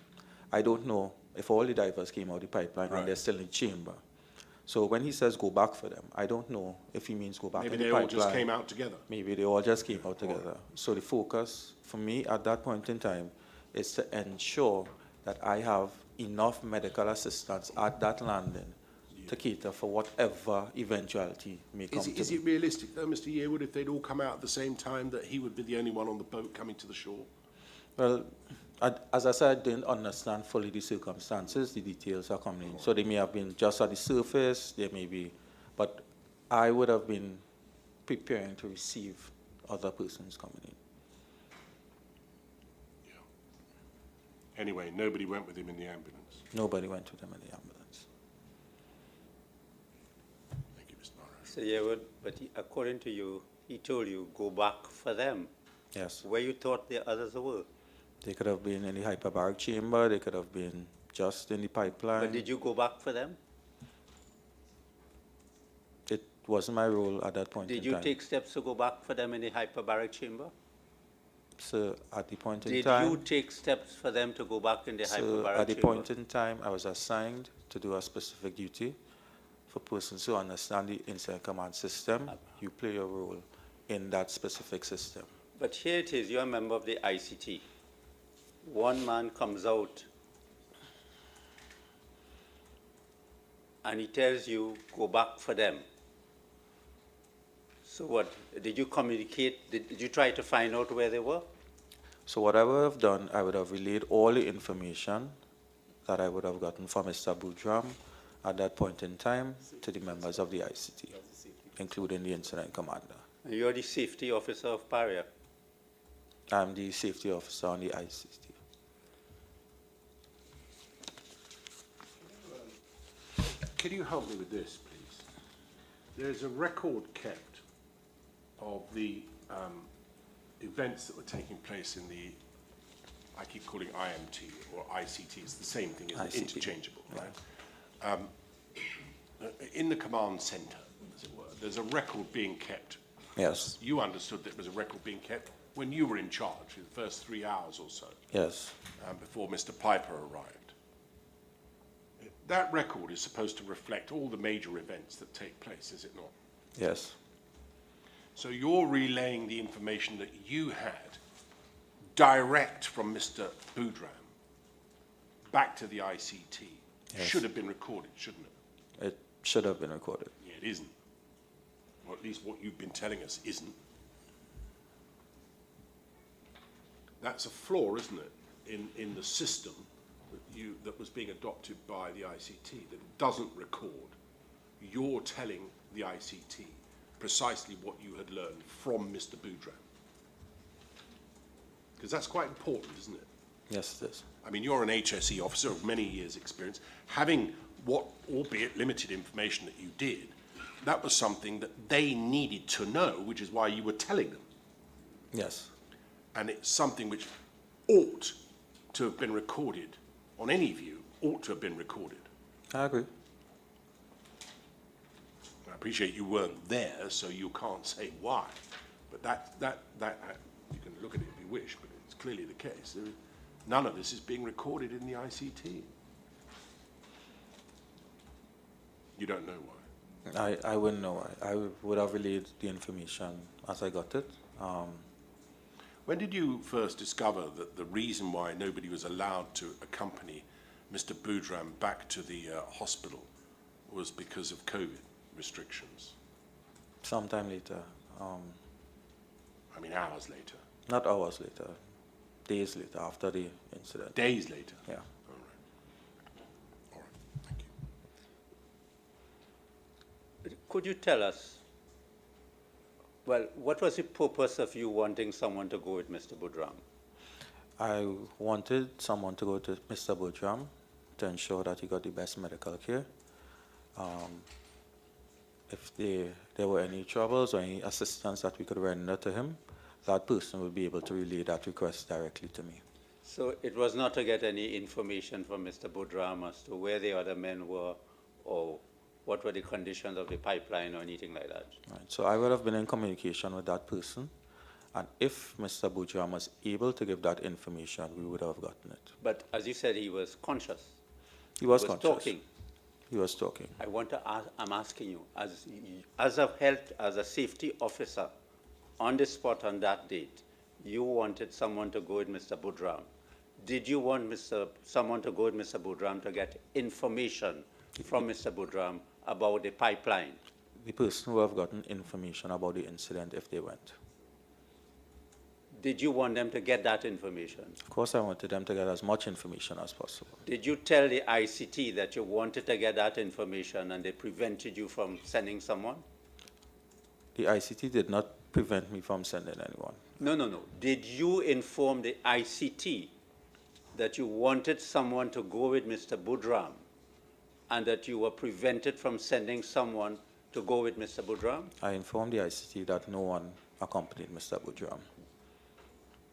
I don't know if all the divers came out the pipeline Right. and they're still in the chamber. So when he says go back for them, I don't know if he means go back Maybe in the they pipeline. all just came out together. Maybe they all just came out together. So the focus for me at that point in time is to ensure that I have enough medical assistance at that landing to cater for whatever eventuality may come to Is me. it realistic, though, Mr. Yearwood, if they'd all come out at the same time, that he would be the only one on the boat coming to the shore? Well, as I said, I didn't understand fully the circumstances. The details are coming in. So they may have been just at the surface, they may be, but I would have been preparing to receive other persons coming in. Anyway, nobody went with him in the ambulance. Nobody went with them in the ambulance. Thank you, Mr. Morrow. So Yearwood, but according to you, he told you go back for them. Yes. Where you thought the others were. They could have been in the hyperbaric chamber, they could have been just in the pipeline. But did you go back for them? It wasn't my role at that point Did in you time. take steps to go back for them in the hyperbaric chamber? So at the point in Did time, you take steps for them to go back in the so hyperbaric at the chamber? point in time, I was assigned to do a specific duty. For persons who understand the incident command system, you play a role in that specific system. But here it is, you're a member of the ICT. One man comes out and he tells you, go back for them. So what, did you communicate, did you try to find out where they were? So what I would have done, I would have relayed all the information that I would have gotten from Mr. Boudram at that point in time to the members of the ICT, including the incident commander. And you're the safety officer of Paria. I'm the safety officer on the ICT. Can you help me with this, please? There's a record kept of the events that were taking place in the, I keep calling IMT or ICT, it's the same thing, it's ICT. interchangeable, right? In the command center, as it were, there's a record being kept. Yes, You understood that there was a record being kept when you were in charge for the first 3 hours or so, yes, before Mr. Piper arrived. That record is supposed to reflect all the major events that take place, is it not? yes, So you're relaying the information that you had direct from Mr. Boudram back to the ICT. Yes. Should have been recorded, shouldn't it? it should have been recorded. Yeah, it isn't. Or at least what you've been telling us isn't. That's a flaw, isn't it, in the system that was being adopted by the ICT, that it doesn't record. You're telling the ICT precisely what you had learned from Mr. Boudram. Because that's quite important, isn't it? Yes, it is. I mean, you're an HSE officer of many years' experience. Having what, albeit limited information that you did, that was something that they needed to know, which is why you were telling them. Yes, And it's something which ought to have been recorded, on any view, ought to have been recorded. I agree. I appreciate you weren't there, so you can't say why. But that you can look at it if you wish, but it's clearly the case. None of this is being recorded in the ICT. You don't know why. I wouldn't know why. I would have relayed the information as I got it. When did you first discover that the reason why nobody was allowed to accompany Mr. Boudram back to the hospital was because of COVID restrictions? Sometime later, I mean, hours later. not hours later, days later after the incident. Days later? Yeah. All right. All right, thank you. Could you tell us, well, what was the purpose of you wanting someone to go with Mr. Boudram? I wanted someone to go to Mr. Boudram to ensure that he got the best medical care. If there were any troubles or any assistance that we could render to him, that person would be able to relay that request directly to me. So it was not to get any information from Mr. Boudram as to where the other men were or what were the conditions of the pipeline or anything like that? Right. So I would have been in communication with that person, and if Mr. Boudram was able to give that information, we would have gotten it. But as you said, he was conscious. He was He was conscious. talking. He was talking. I want to ask, I'm asking you, as a health, as a safety officer, on the spot on that date, you wanted someone to go with Mr. Boudram. did you want someone to go with Mr. Budram to get information from Mr. Budram about the pipeline? The person who have gotten information about the incident if they went. Did you want them to get that information? Of course, I wanted them to get as much information as possible. Did you tell the ICT that you wanted to get that information and they prevented you from sending someone? The ICT did not prevent me from sending anyone. No, no, no. Did you inform the ICT that you wanted someone to go with Mr. Budram and that you were prevented from sending someone to go with Mr. Budram? I informed the ICT that no one accompanied Mr. Budram.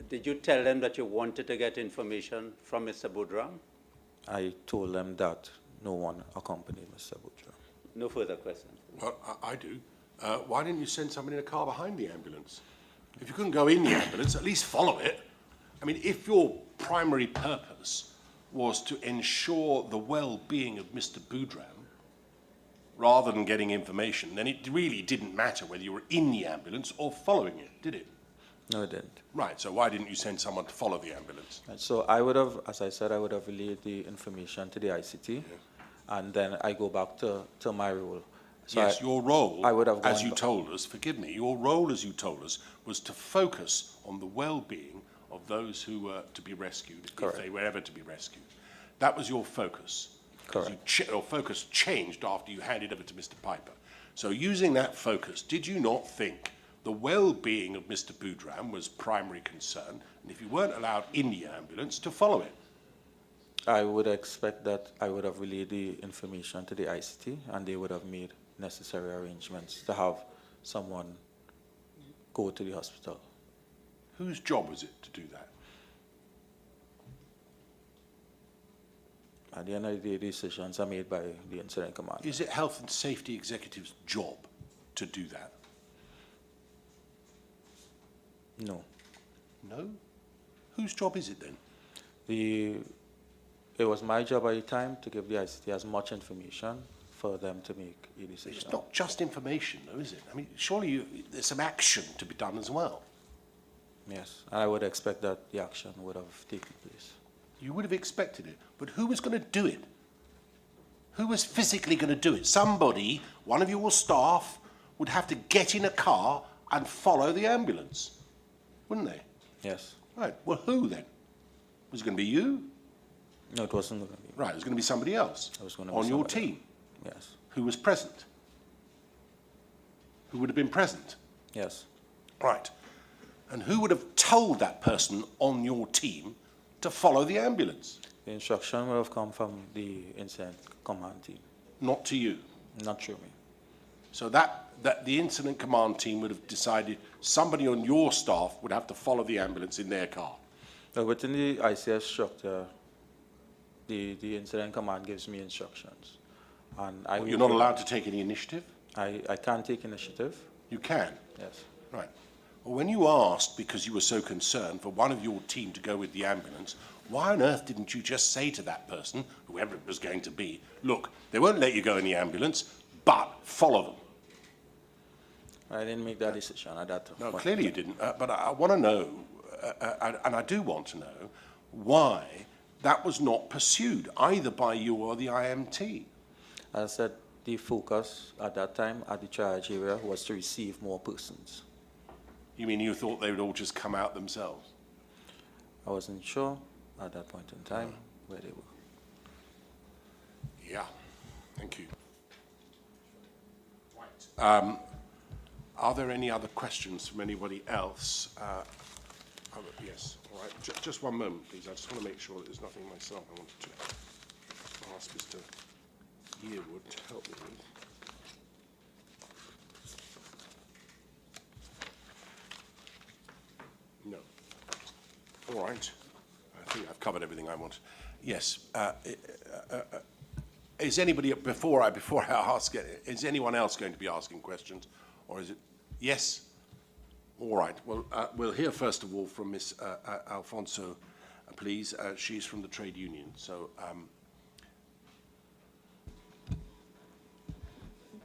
Did you tell them that you wanted to get information from Mr. Budram? I told them that no one accompanied Mr. Budram. No further questions. Well, I do. Why didn't you send somebody in a car behind the ambulance? If you couldn't go in the ambulance, at least follow it. I mean, if your primary purpose was to ensure the well-being of Mr. Budram, rather than getting information, then it really didn't matter whether you were in the ambulance or following it, did it? No, it didn't. Right, so why didn't you send someone to follow the ambulance? And so I would have, as I said, I would have relayed the information to the ICT, and then I go back to my role. So Yes, your role, I would have as gone you back- told us, forgive me, your role, as you told us, was to focus on the well-being of those who were to be rescued, Correct. if they were ever to be rescued. That was your focus. 'Cause your focus changed after you handed over to Mr. Piper. So using that focus, did you not think the well-being of Mr. Budram was primary concern, and if you weren't allowed in the ambulance, to follow it? I would expect that I would have relayed the information to the ICT, and they would have made necessary arrangements to have someone go to the hospital. Whose job was it to do that? At the end of the day, decisions are made by the incident commander. Is it Health and Safety Executive's job to do that? No. No? Whose job is it then? It was my job at the time to give the ICT as much information for them to make a decision. It's not just information, though, is it? I mean, surely there's some action to be done as well. Yes, and I would expect that the action would have taken place. You would have expected it, but who was going to do it? Who was physically going to do it? Somebody, one of your staff, would have to get in a car and follow the ambulance, wouldn't they? Yes. Right, well, who then? Was it going to be you? No, it wasn't going to be. Right, it was going to be somebody else It was going to be on your somebody team. Yes. Who was present? Who would have been present? Yes. Right. And who would have told that person on your team to follow the ambulance? The instruction would have come from the incident command team, Not to you. not through me. So that the incident command team would have decided somebody on your staff would have to follow the ambulance in their car. Within the ICS structure, the incident command gives me instructions. And I You're not allowed to take any initiative? I can't take initiative. You can. Yes. Right. Well, when you asked, because you were so concerned, for one of your team to go with the ambulance, why on earth didn't you just say to that person, whoever it was going to be, look, they won't let you go in the ambulance, but follow them? I didn't make that decision at that No, point. clearly you didn't. But I want to know, and I do want to know, why that was not pursued, either by you or the IMT. As I said, the focus at that time at the triage area was to receive more persons. You mean you thought they would all just come out themselves? I wasn't sure at that point in time where they were. Yeah, thank you. Right. Are there any other questions from anybody else? Yes, all right. Just one moment, please. I just want to make sure that there's nothing myself I wanted to ask Mr. Yearwood to help me with. No. All right. I think I've covered everything I want. Yes. Is anybody, before I ask it, is anyone else going to be asking questions? Or is it, yes? All right. Well, we'll hear first of all from Miss Alfonso, please. She's from the trade union. So,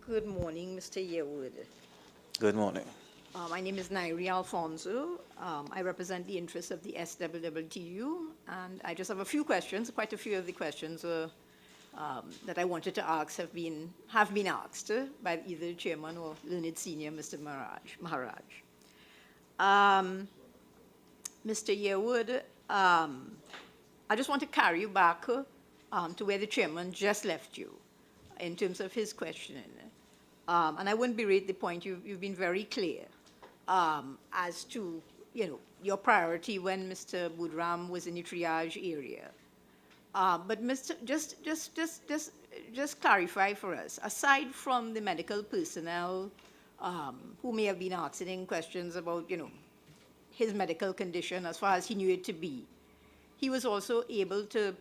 Good morning, Mr. Yearwood. Good morning. My name is Enquiry Alfonso. I represent the interests of the SWWTU And I just have a few questions. Quite a few of the questions that I wanted to ask have been asked by either the chairman or learned senior, Mr. Maharaj. Mr. Yearwood, I just want to carry you back to where the chairman just left you in terms of his questioning. And I wouldn't berate the point. You've been very clear as to, your priority when Mr. Budram was in the triage area. But just clarify for us, aside from the medical personnel who may have been asking questions about, his medical condition as far as he knew it to be, he was also able to,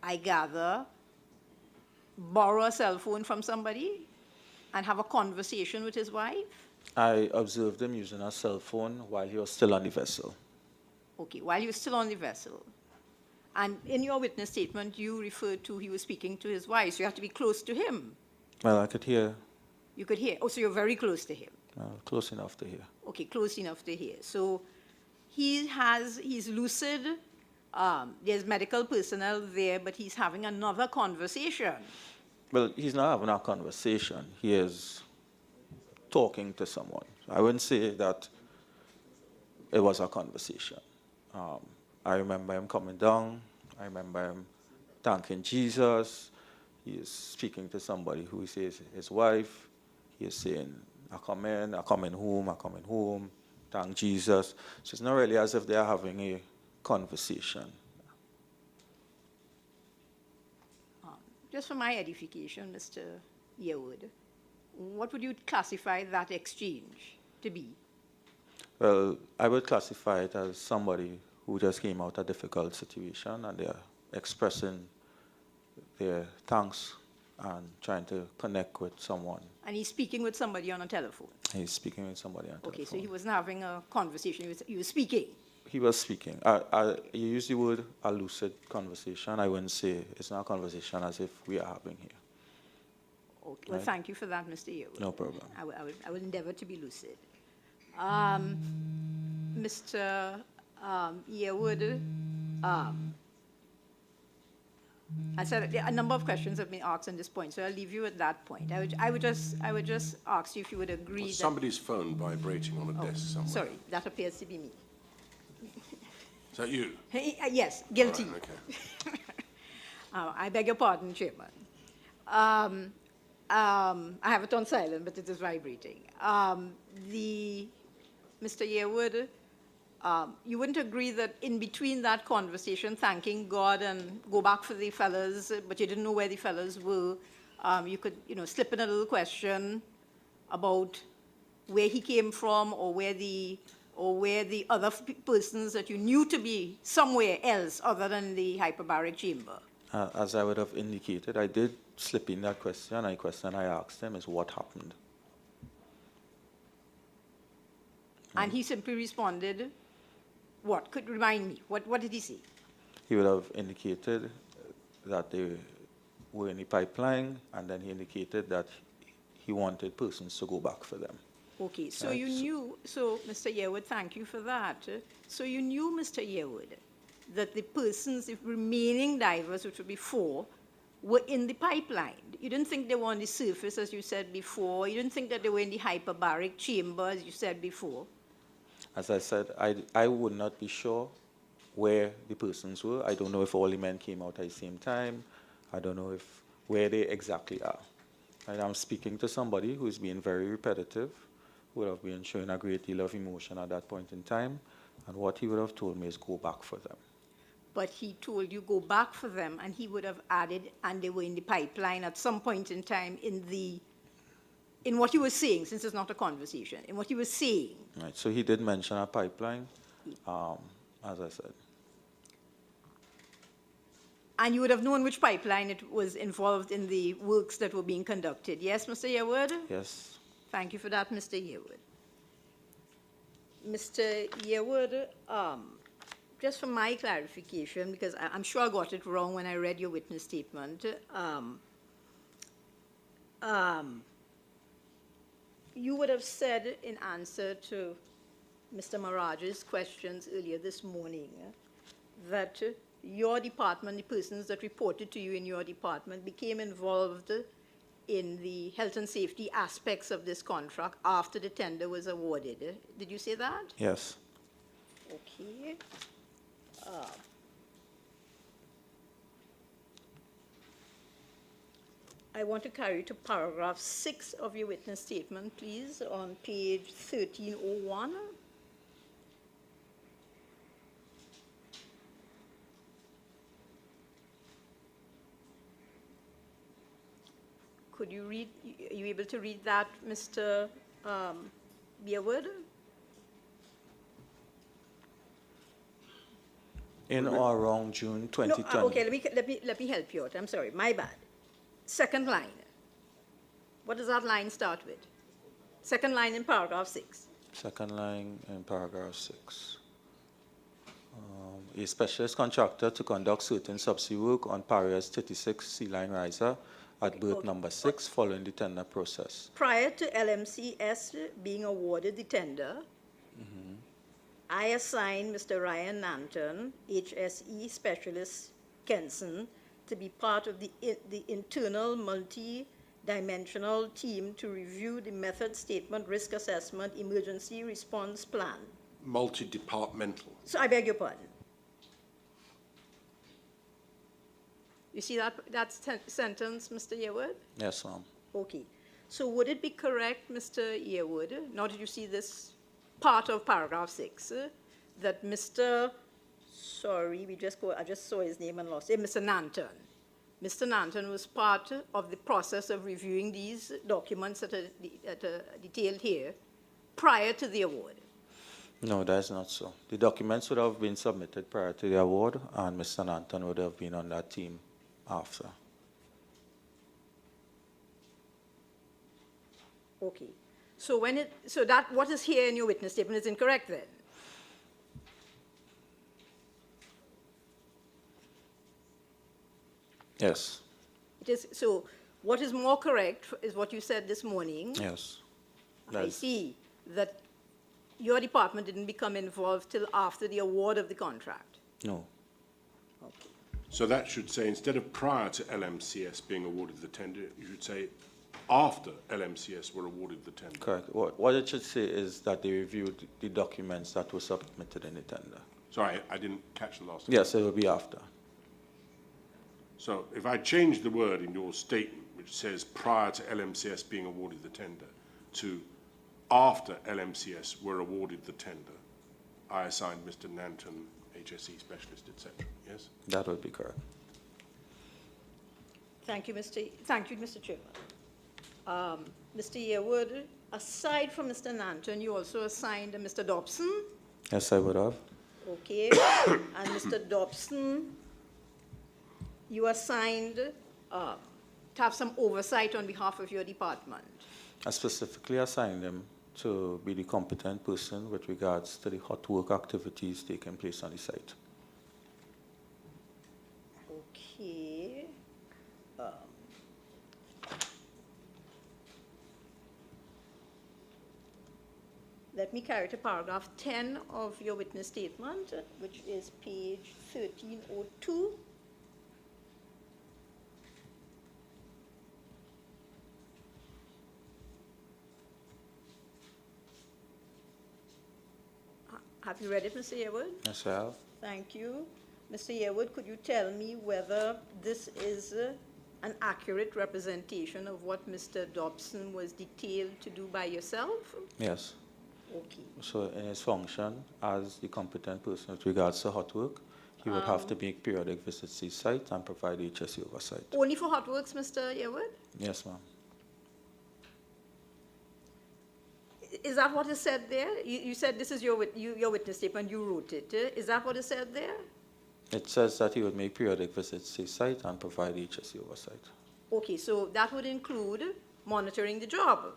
I gather, borrow a cell phone from somebody and have a conversation with his wife? I observed him using a cell phone while he was still on the vessel. Okay, while he was still on the vessel. And in your witness statement, you referred to he was speaking to his wife, so you have to be close to him. Well, I could hear. You could hear. Oh, so you're very close to him. Close enough to hear. Okay, close enough to hear. So he's lucid. There's medical personnel there, but he's having another conversation. Well, he's not having a conversation. He is talking to someone. I wouldn't say that it was a conversation. I remember him coming down. I remember him thanking Jesus. He is speaking to somebody who is his wife. He is saying, I'm coming home, thank Jesus. So it's not really as if they are having a conversation. Just for my edification, Mr. Yearwood, what would you classify that exchange to be? Well, I would classify it as somebody who just came out of a difficult situation and they're expressing their thanks and trying to connect with someone. And he's speaking with somebody on a telephone? He's speaking with somebody on a telephone. Okay, so he wasn't having a conversation, he was speaking? He was speaking. You use the word a lucid conversation. I wouldn't say it's not a conversation as if we are having here. Okay. Well, thank you for that, Mr. Yearwood. No problem. I will endeavor to be lucid. Mr. Yearwood, I said a number of questions have been asked on this point, so I'll leave you at that point. I would just ask you if you would agree that somebody's phone vibrating on a desk somewhere. Sorry, that appears to be me. Is that you? Yes, guilty. All right, okay. I beg your pardon, Chairman. I have it on silent, but it is vibrating. Mr. Yearwood, you wouldn't agree that in between that conversation, thanking God and go back for the fellas, but you didn't know where the fellas were, you could, slip in a little question about where he came from or where the other persons that you knew to be somewhere else other than the hyperbaric chamber? As I would have indicated, I did slip in that question. The question I asked him is what happened. And he simply responded, what? Could remind me, what did he say? He would have indicated that they were in the pipeline, and then he indicated that he wanted persons to go back for them. Okay, so you knew, Mr. Yearwood, thank you for that. So you knew, Mr. Yearwood, that the persons, the remaining divers, which would be 4, were in the pipeline. You didn't think they were on the surface, as you said before. You didn't think that they were in the hyperbaric chamber, as you said before. As I said, I would not be sure where the persons were. I don't know if all the men came out at the same time. I don't know where they exactly are. And I'm speaking to somebody who is being very repetitive, who would have been showing a great deal of emotion at that point in time, and what he would have told me is go back for them. But he told you go back for them, and he would have added, and they were in the pipeline at some point in time in what you were saying, since it's not a conversation, in what you were saying. Right, so he did mention a pipeline, as I said. And you would have known which pipeline it was involved in the works that were being conducted. Yes, Mr. Yearwood? Yes. Thank you for that, Mr. Yearwood. Mr. Yearwood, just for my clarification, because I'm sure I got it wrong when I read your witness statement, you would have said in answer to Mr. Maharaj's questions earlier this morning that your department, the persons that reported to you in your department, became involved in the health and safety aspects of this contract after the tender was awarded. Did you say that? Yes. Okay. I want to carry to paragraph 6 of your witness statement, please, on page 1301. Could you read, are you able to read that, Mr. Beerwood? In or around June 2020. No, okay, let me help you out. I'm sorry, my bad. Second line. What does that line start with? Second line in paragraph 6. Second line in paragraph 6. A specialist contractor to conduct certain subsea work on Paria's 36 sea line riser at berth number 6 following the tender process. Prior to LMCS being awarded the tender, I assigned Mr. Ryan Nanton, HSE Specialist Kenson, to be part of the internal multi-dimensional team to review the method statement, risk assessment, emergency response plan. Multi-departmental. So I beg your pardon. You see that sentence, Mr. Yearwood? Yes, ma'am. Okay. So would it be correct, Mr. Yearwood, now that you see this part of paragraph 6, that Mr. Sorry, I just saw his name and lost it, Mr. Nanton. Mr. Nanton was part of the process of reviewing these documents that are detailed here prior to the award. No, that is not so. The documents would have been submitted prior to the award, and Mr. Nanton would have been on that team after. Okay. So what is here in your witness statement is incorrect then? Yes. It is, so what is more correct is what you said this morning. Yes. I see that your department didn't become involved till after the award of the contract. No. Okay. So that should say, instead of prior to LMCS being awarded the tender, you should say after LMCS were awarded the tender. Correct. What it should say is that they reviewed the documents that were submitted in the tender. Sorry, I didn't catch the last. Yes, it will be after. So if I change the word in your statement, which says prior to LMCS being awarded the tender, to after LMCS were awarded the tender, I assigned Mr. Nanton, HSE specialist, etc. Yes? That would be correct. Thank you, Mr. Chairman. Mr. Yearwood, aside from Mr. Nanton, you also assigned Mr. Dobson. Yes, I would have. Okay. And Mr. Dobson, you assigned to have some oversight on behalf of your department. I specifically assigned him to be the competent person with regards to the hot work activities taking place on the site. Okay. Let me carry to paragraph 10 of your witness statement, which is page 1302. Have you read it, Mr. Yearwood? Yes, I have. Thank you. Mr. Yearwood, could you tell me whether this is an accurate representation of what Mr. Dobson was detailed to do by yourself? Yes. Okay. So in his function as the competent person with regards to hot work, he would have to make periodic visits to the site and provide HSE oversight. Only for hot works, Mr. Yearwood? Yes, ma'am. Is that what is said there? You said this is your witness statement, you wrote it. Is that what is said there? It says that he would make periodic visits to the site and provide HSE oversight. Okay, so that would include monitoring the job.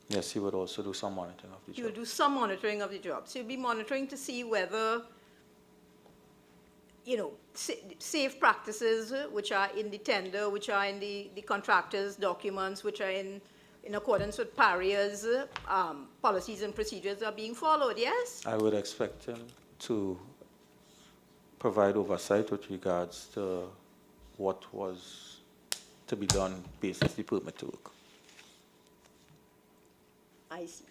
Yes, he would also do some monitoring of the He job. will do some monitoring of the job. So you'll be monitoring to see whether, safe practices which are in the tender, which are in the contractor's documents, which are in accordance with Paria's policies and procedures are being followed, yes? I would expect him to provide oversight with regards to what was to be done based on the permit to work. I see.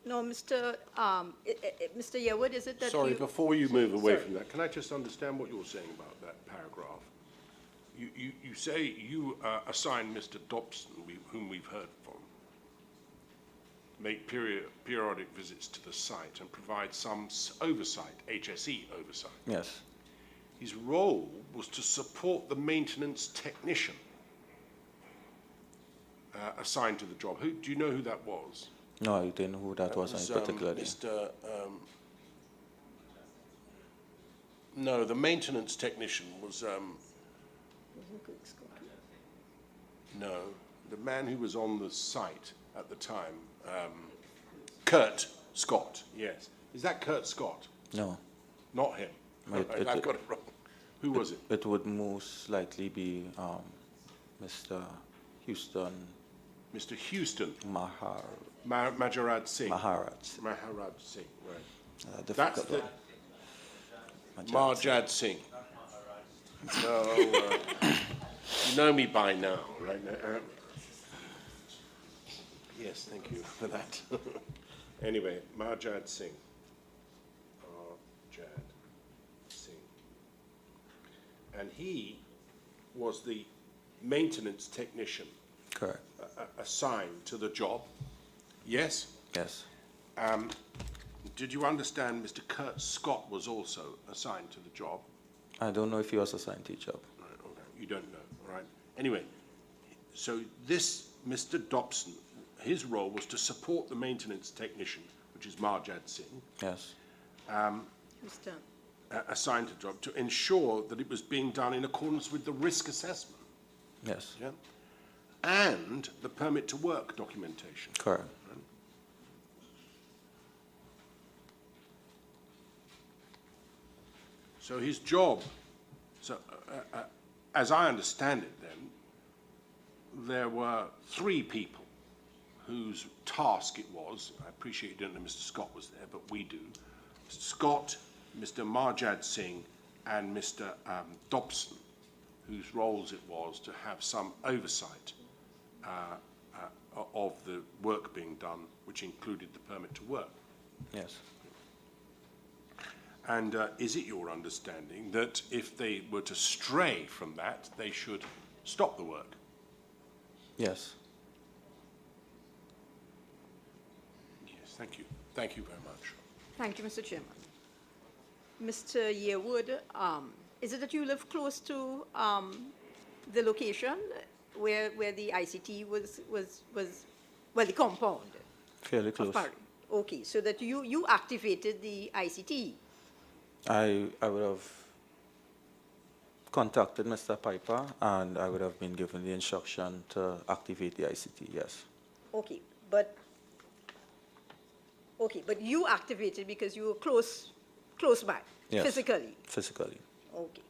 No, Mr. Mr. Yearwood, is it that Sorry, you... before you move away Sorry. from that, can I just understand what you're saying about that paragraph? You say you assign Mr. Dobson, whom we've heard from, make periodic visits to the site and provide some oversight, HSE oversight. Yes. His role was to support the maintenance technician assigned to the job. Do you know who that was? No, I didn't know who that was in particular. Mr. No, the maintenance technician was, no, the man who was on the site at the time, Kurt Scott, yes. Is that Kurt Scott? No. Not him. I've got it wrong. Who was it? It would most likely be Mr. Houston. Mr. Houston. Maharaj Singh. Maharaj. Maharaj Singh, right. That's Difficult the one. Marjad Singh. No, you know me by now, right? Yes, thank you for that. Anyway, Marjad Singh. Marjad Singh. And he was the maintenance technician Correct. assigned to the job. Yes? Yes. Did you understand Mr. Kurt Scott was also assigned to the job? I don't know if he was assigned to a job. Right, okay. You don't know, all right? Anyway, so this Mr. Dobson, his role was to support the maintenance technician, which is Marjad Singh, Yes. Mr. Assigned to the job to ensure that it was being done in accordance with the risk assessment, Yes. yeah? And the permit to work documentation. Correct. So his job, as I understand it then, there were 3 people whose task it was, I appreciate you don't know Mr. Scott was there, but we do, Mr. Scott, Mr. Marjad Singh, and Mr. Dobson, whose roles it was to have some oversight of the work being done, which included the permit to work. Yes. And is it your understanding that if they were to stray from that, they should stop the work? Yes. Yes, thank you. Thank you very much. Thank you, Mr. Chairman. Mr. Yearwood, is it that you live close to the location where the ICT was well, the compound? Fairly close. Of Paria? Okay, so that you activated the ICT. I would have contacted Mr. Piper and I would have been given the instruction to activate the ICT, yes. Okay, but you activated because you were close by, Yes. physically. Physically. Okay.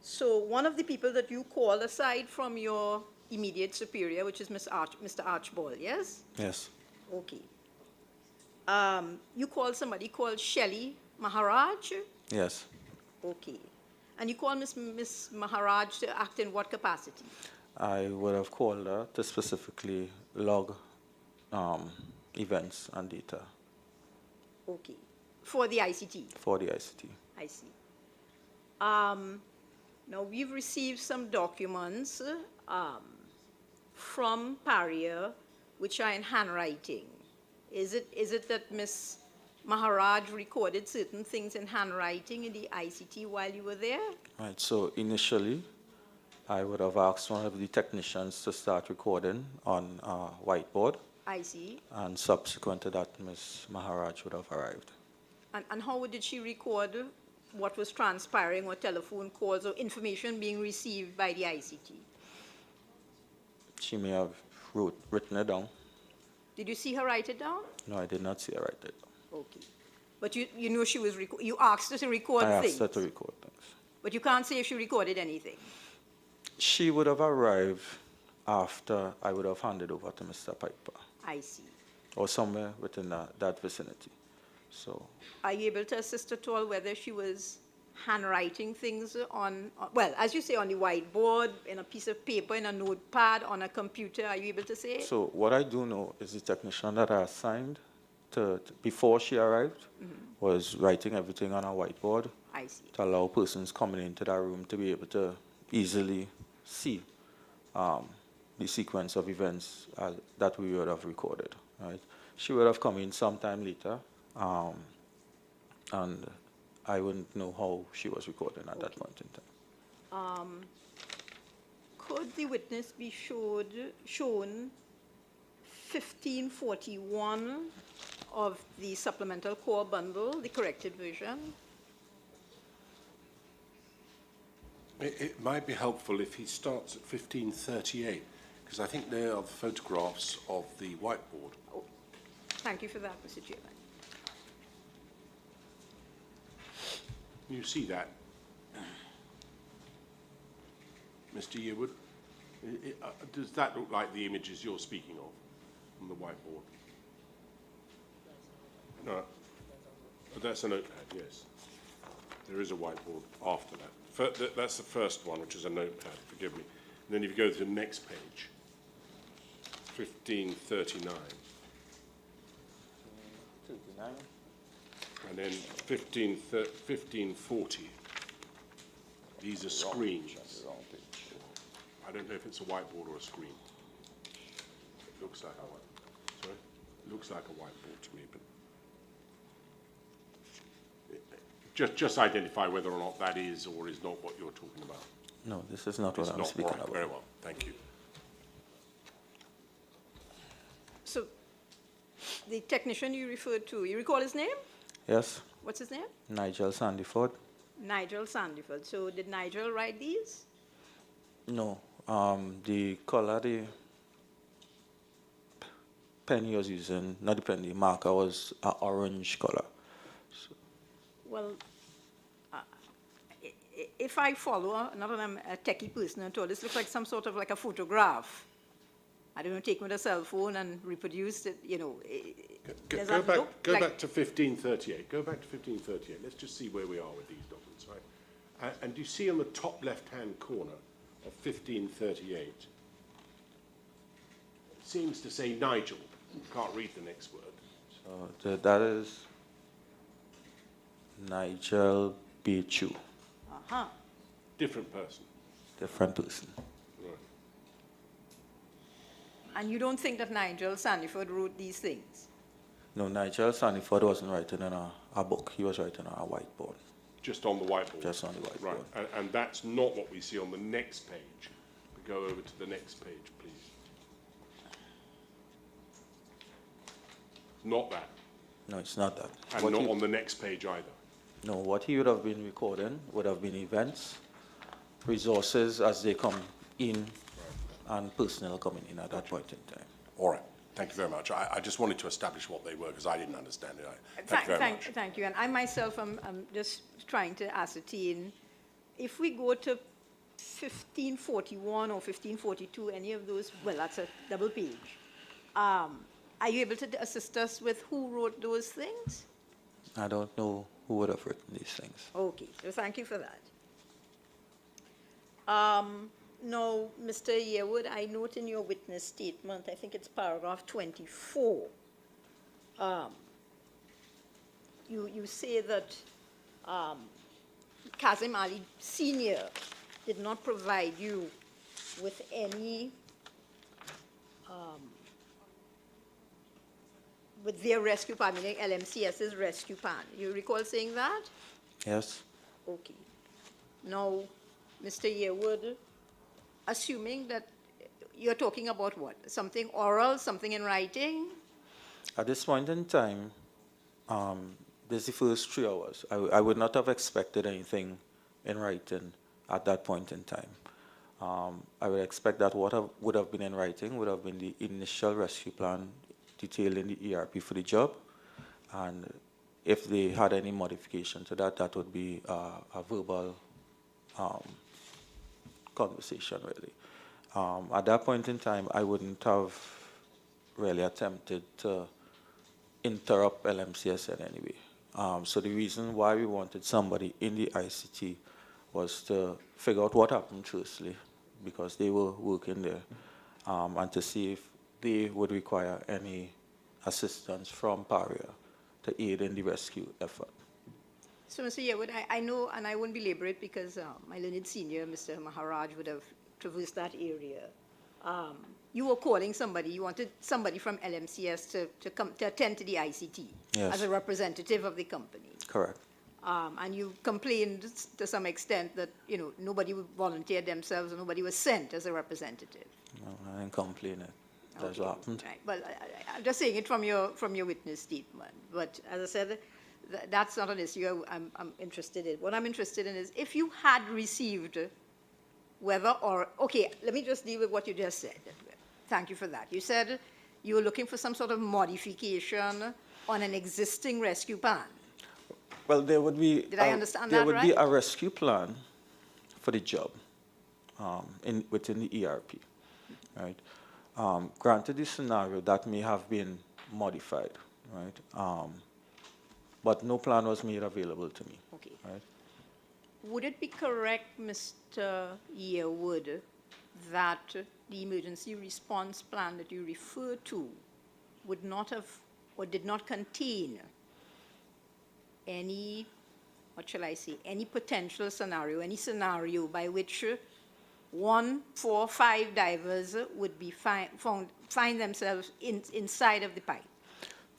So one of the people that you called aside from your immediate superior, which is Mr. Archibald, yes? Yes. Okay. You called somebody called Shelley Maharaj? Yes. Okay. And you called Miss Maharaj to act in what capacity? I would have called her to specifically log events and data Okay. For the ICT? for the ICT. I see. Now, we've received some documents from Paria which are in handwriting. Is it that Ms. Maharaj recorded certain things in handwriting in the ICT while you were there? Right, so initially, I would have asked one of the technicians to start recording on a whiteboard, I see. and subsequent to that, Ms. Maharaj would have arrived. And how did she record what was transpiring, or telephone calls, or information being received by the ICT? She may have written it down. Did you see her write it down? No, I did not see her write it down. Okay. But you know she was, you asked her to record I things? asked her to record things. But you can't say if she recorded anything? She would have arrived after I would have handed over to Mr. Piper, I see. or somewhere within that vicinity. So Are you able to assist at all whether she was handwriting things on, well, as you say, on the whiteboard, in a piece of paper, in a notepad, on a computer? Are you able to say? So what I do know is the technician that I assigned before she arrived was writing everything on a whiteboard I see. to allow persons coming into that room to be able to easily see the sequence of events that we would have recorded. Right? She would have come in sometime later, and I wouldn't know how she was recording at that point in time. Could the witness be shown 1541 of the supplemental core bundle, the corrected version? It might be helpful if he starts at 1538, because I think they are the photographs of the whiteboard. Oh, thank you for that, Mr. Chairman. You see that, Mr. Yearwood? Does that look like the images you're speaking of on the whiteboard? No, but that's a notepad, yes. There is a whiteboard after that. That's the first one, which is a notepad, forgive me. And then if you go to the next page, 1539. And then 1540. These are screens. I don't know if it's a whiteboard or a screen. It looks like a whiteboard. Sorry? It looks like a whiteboard to me, but just identify whether or not that is or is not what you're talking about. No, this is not what I'm speaking about. Very well, thank you. So the technician you referred to, you recall his name? Yes, What's his name? Nigel Sandyford. Nigel Sandyford. So did Nigel write these? No, the color, the pen he was using, not the pen, the marker was an orange color. So, Well, if I follow, not that I'm a techie person at all, this looks like some sort of like a photograph. I don't know, take with a cell phone and reproduce it, you know. Does Go that look like- back to 1538. Go back to 1538. Let's just see where we are with these documents, right? And do you see on the top left-hand corner of 1538, it seems to say Nigel. Can't read the next word. so that is Nigel Bechu, Uh-huh. Different person. different person. Right. And you don't think that Nigel Sandyford wrote these things? No, Nigel Sandyford wasn't writing in a book. He was writing on a whiteboard. Just on the whiteboard. Just on the whiteboard. Right. And that's not what we see on the next page. We go over to the next page, please. Not that. No, it's not that. And What not he- on the next page either. No, what he would have been recording would have been events, resources as they come in, and personnel coming in at that point in time. All right. Thank you very much. I just wanted to establish what they were because I didn't understand it. Thank you very much. Thank you. And I myself am just trying to ascertain, if we go to 1541 or 1542, any of those, well, that's a double page. Are you able to assist us with who wrote those things? I don't know who would have written these things. Okay, so thank you for that. Now, Mr. Yearwood, I note in your witness statement, I think it's paragraph 24, you say that Kazim Ali Sr. did not provide you with any, with their rescue plan, meaning LMCS's rescue plan. You recall saying that? Yes? Okay. Now, Mr. Yearwood, assuming that you're talking about what? Something oral, something in writing? At this point in time, this is the first 3 hours. I would not have expected anything in writing at that point in time. I would expect that what would have been in writing would have been the initial rescue plan detailing the ERP for the job. And if they had any modification to that, that would be a verbal conversation, really. At that point in time, I wouldn't have really attempted to interrupt LMCS in any way. So the reason why we wanted somebody in the ICT was to figure out what happened firstly, because they were working there, and to see if they would require any assistance from Paria to aid in the rescue effort. So, Mr. Yearwood, I know, and I won't belabor it because my learned senior, Mr. Maharaj, would have traversed that area. You were calling somebody, you wanted somebody from LMCS to come to attend to the ICT Yes. as a representative of the company. Correct. And you complained to some extent that, you know, nobody would volunteer themselves and nobody was sent as a representative. No, I didn't complain it. That's what happened. Right. Well, I'm just saying it from your witness statement. But as I said, that's not an issue I'm interested in. What I'm interested in is if you had received whether or, okay, let me just deal with what you just said. Thank you for that. You said you were looking for some sort of modification on an existing rescue plan. Well, there would be. Did I understand there that would right? be a rescue plan for the job within the ERP, right? Granted, the scenario that may have been modified, right? But no plan was made available to me. Okay. Right? Would it be correct, Mr. Yearwood, that the emergency response plan that you refer to would not have or did not contain any, what shall I say, any potential scenario, any scenario by which 1, 4, 5 divers would be find themselves inside of the pipe?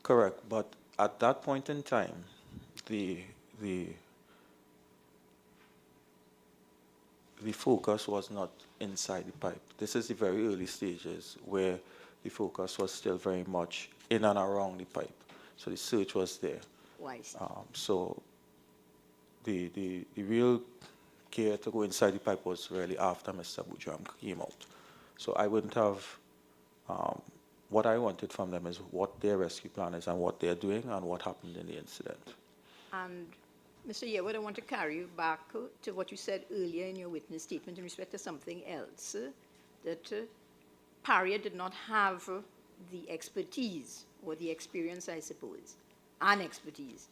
Correct, but at that point in time, the focus was not inside the pipe. This is the very early stages where the focus was still very much in and around the pipe. So the search was there. Wise. So the real care to go inside the pipe was really after Mr. Bujram came out. So I wouldn't have, what I wanted from them is what their rescue plan is and what they're doing and what happened in the incident. And Mr. Yearwood, I want to carry you back to what you said earlier in your witness statement in respect to something else, that Paria did not have the expertise or the experience, I suppose, and expertise,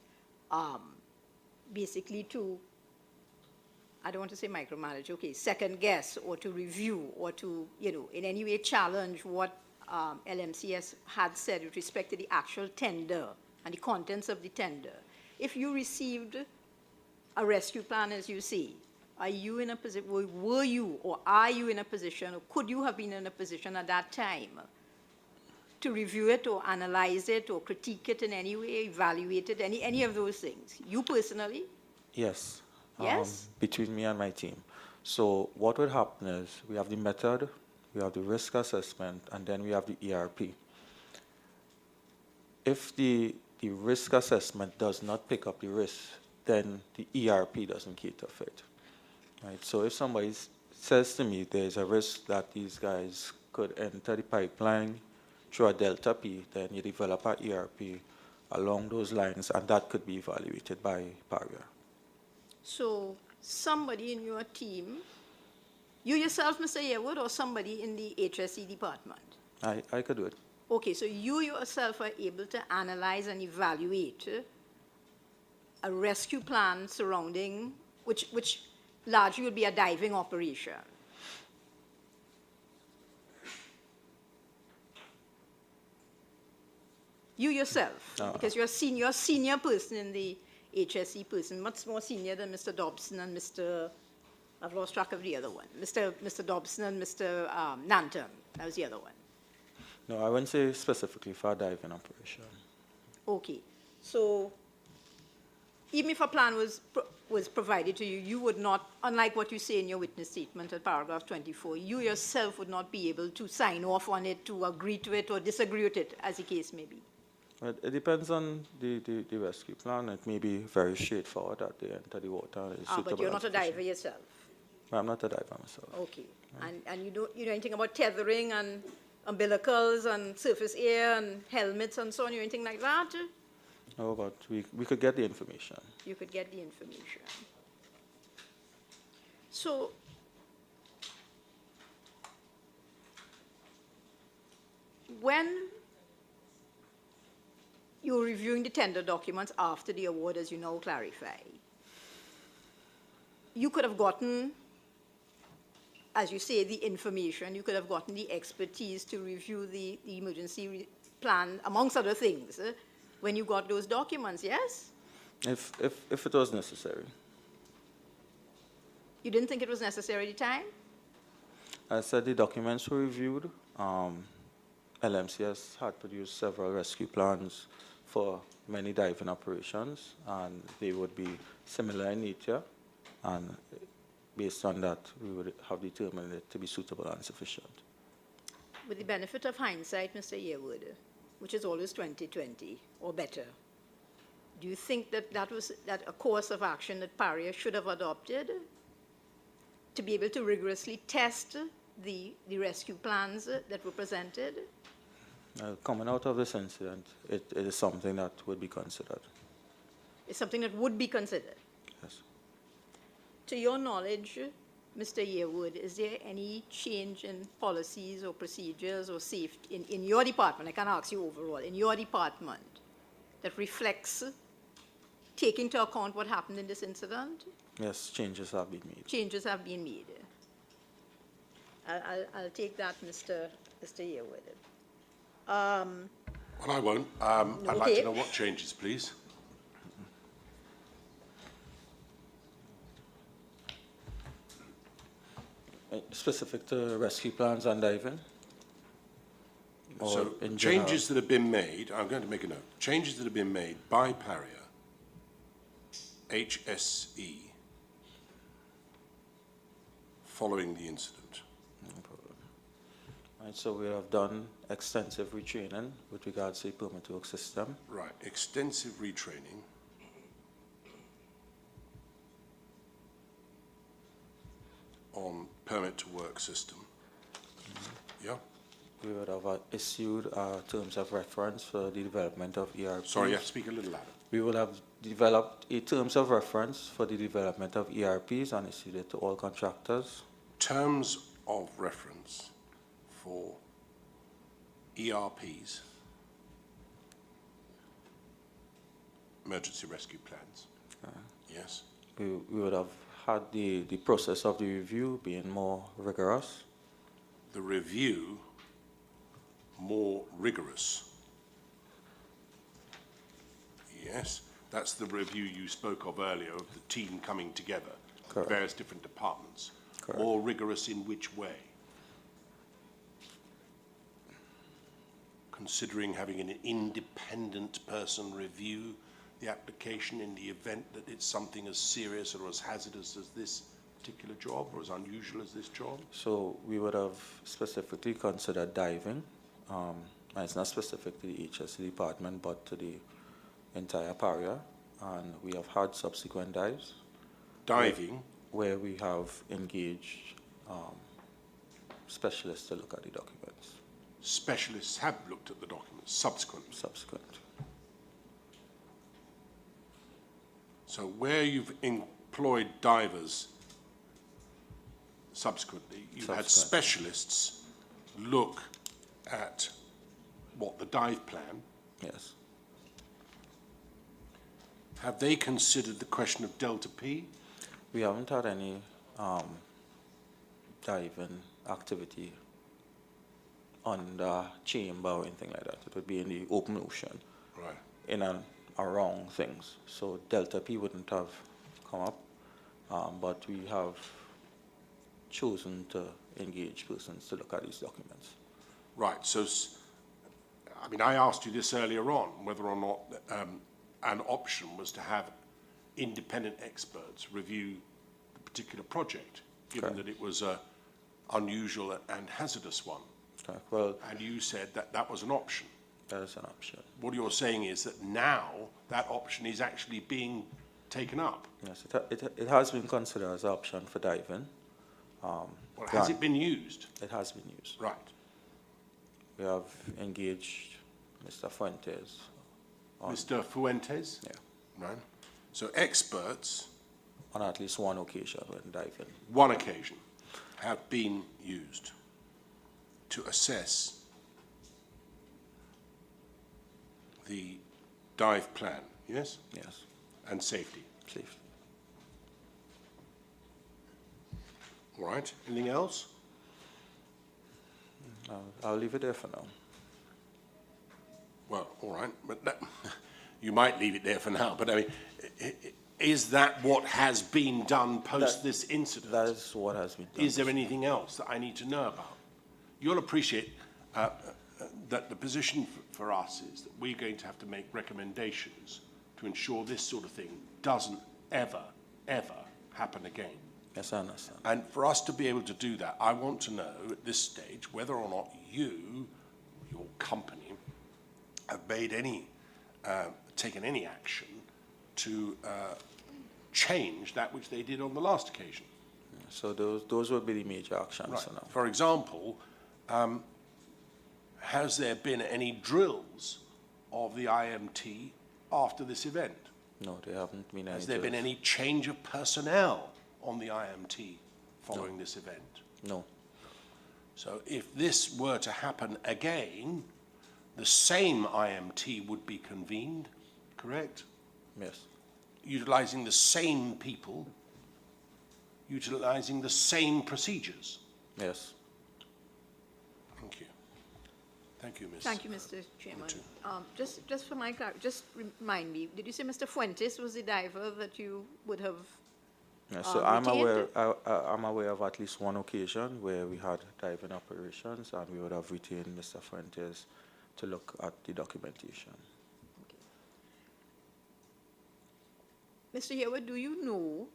basically to, I don't want to say micromanage, okay, second guess or to review or to, you know, in any way challenge what LMCS had said with respect to the actual tender and the contents of the tender. If you received a rescue plan, as you say, are you in a position, were you or are you in a position, or could you have been in a position at that time to review it or analyze it or critique it in any way, evaluate it, any of those things? You personally? Yes. Yes? Between me and my team. So what would happen is we have the method, we have the risk assessment, and then we have the ERP. If the risk assessment does not pick up the risk, then the ERP doesn't cater for it. Right? So if somebody says to me there's a risk that these guys could enter the pipeline through a Delta P, then you develop an ERP along those lines, and that could be evaluated by Paria. So somebody in your team, you yourself, Mr. Yearwood, or somebody in the HSE department? I could do it. Okay, so you yourself are able to analyze and evaluate a rescue plan surrounding, which largely would be a diving operation. You yourself, because you're a senior person in the HSE person, much more senior than Mr. Dobson and Mr. I've lost track of the other one. Mr. Dobson and Mr. Nanton, that was the other one. No, I wouldn't say specifically for a diving operation. Okay, so even if a plan was provided to you, you would not, unlike what you say in your witness statement at paragraph 24, you yourself would not be able to sign off on it, to agree to it, or disagree with it, as the case may be. Well, it depends on the rescue plan. It may be very straightforward that they enter the water. But you're not a diver yourself. Well, I'm not a diver myself. Okay, and you know anything about tethering and umbilicals and surface air and helmets and so on, or anything like that? No, but we could get the information. You could get the information. So, you were reviewing the tender documents after the award, as you now clarify. You could have gotten, as you say, the information, you could have gotten the expertise to review the emergency plan, amongst other things, when you got those documents, yes? If it was necessary. You didn't think it was necessary at the time? I said the documents were reviewed. LMCS had produced several rescue plans for many diving operations, and they would be similar in nature, and based on that, we would have determined it to be suitable and sufficient. With the benefit of hindsight, Mr. Yearwood, which is always 20/20 or better, do you think that that a course of action that Paria should have adopted to be able to rigorously test the rescue plans that were presented? Coming out of this incident, it is something that would be considered. It's something that would be considered. Yes. To your knowledge, Mr. Yearwood, is there any change in policies or procedures or safety in your department? I can't ask you overall, in your department, that reflects taking into account what happened in this incident? Yes, changes have been made. Changes have been made. I'll take that, Mr. Yearwood. Well, I won't. I'd like to know what changes, please. Specific to rescue plans and diving? So changes that have been made, I'm going to make a note, changes that have been made by Paria, HSE, following the incident. No problem. Right, so we have done extensive retraining with regards to the permit to work system. Right, extensive retraining. On permit to work system. Yeah. We would have issued terms of reference for the development of ERPs. Sorry, you have to speak a little louder. We would have developed terms of reference for the development of ERPs and issued it to all contractors. Terms of reference for ERPs, emergency rescue plans. Yes. We would have had the process of the review being more rigorous. The review more rigorous. Yes, that's the review you spoke of earlier of the team coming together, Correct. Various different departments. Correct. More rigorous in which way? Considering having an independent person review the application in the event that it's something as serious or as hazardous as this particular job or as unusual as this job? So we would have specifically considered diving. And it's not specific to the HSC department, but to the entire Paria. And we have had subsequent dives. Diving? Where we have engaged specialists to look at the documents. Specialists have looked at the documents, subsequent. So where you've employed divers subsequently, you've had specialists look at what, the dive plan? Yes. Have they considered the question of Delta P? We haven't had any diving activity on the chamber or anything like that. It would be in the open ocean. Right. In and around things. So Delta P wouldn't have come up, but we have chosen to engage persons to look at these documents. Right, so, I mean, I asked you this earlier on, whether or not an option was to have independent experts review the particular project, given that it was an unusual and hazardous one. Well, and you said that that was an option. That is an option. What you're saying is that now that option is actually being taken up. Yes, it has been considered as an option for diving. Well, has it been used? It has been used. Right. We have engaged Mr. Fuentes. Mr. Fuentes? Yeah. Right. So experts? On at least one occasion when diving. One occasion have been used to assess the dive plan, yes? Yes, And safety. safe. All right. Anything else? I'll leave it there for now. Well, all right, but that, you might leave it there for now, but I mean, is that what has been done post this incident? That is what has been done. Is there anything else that I need to know about? You'll appreciate that the position for us is that we're going to have to make recommendations to ensure this sort of thing doesn't ever, ever happen again. Yes, I understand. And for us to be able to do that, I want to know at this stage whether or not you, your company, have made any, taken any action to change that which they did on the last occasion. So those would be the major actions Right. for now. For example, has there been any drills of the IMT after this event? No, there haven't been any. Has there been drills. any change of personnel on the IMT following this event? No. So if this were to happen again, the same IMT would be convened, correct? Yes. Utilizing the same people, utilizing the same procedures. Yes. Thank you. Thank you, Ms. Thank you, Mr. Chairman. Mutu. Just for my just remind me, did you say Mr. Fuentes was the diver that you would have Yes, so I'm retained? I'm aware of at least one occasion where we had diving operations and we would have retained Mr. Fuentes to look at the documentation. Mr. Hayward, do you know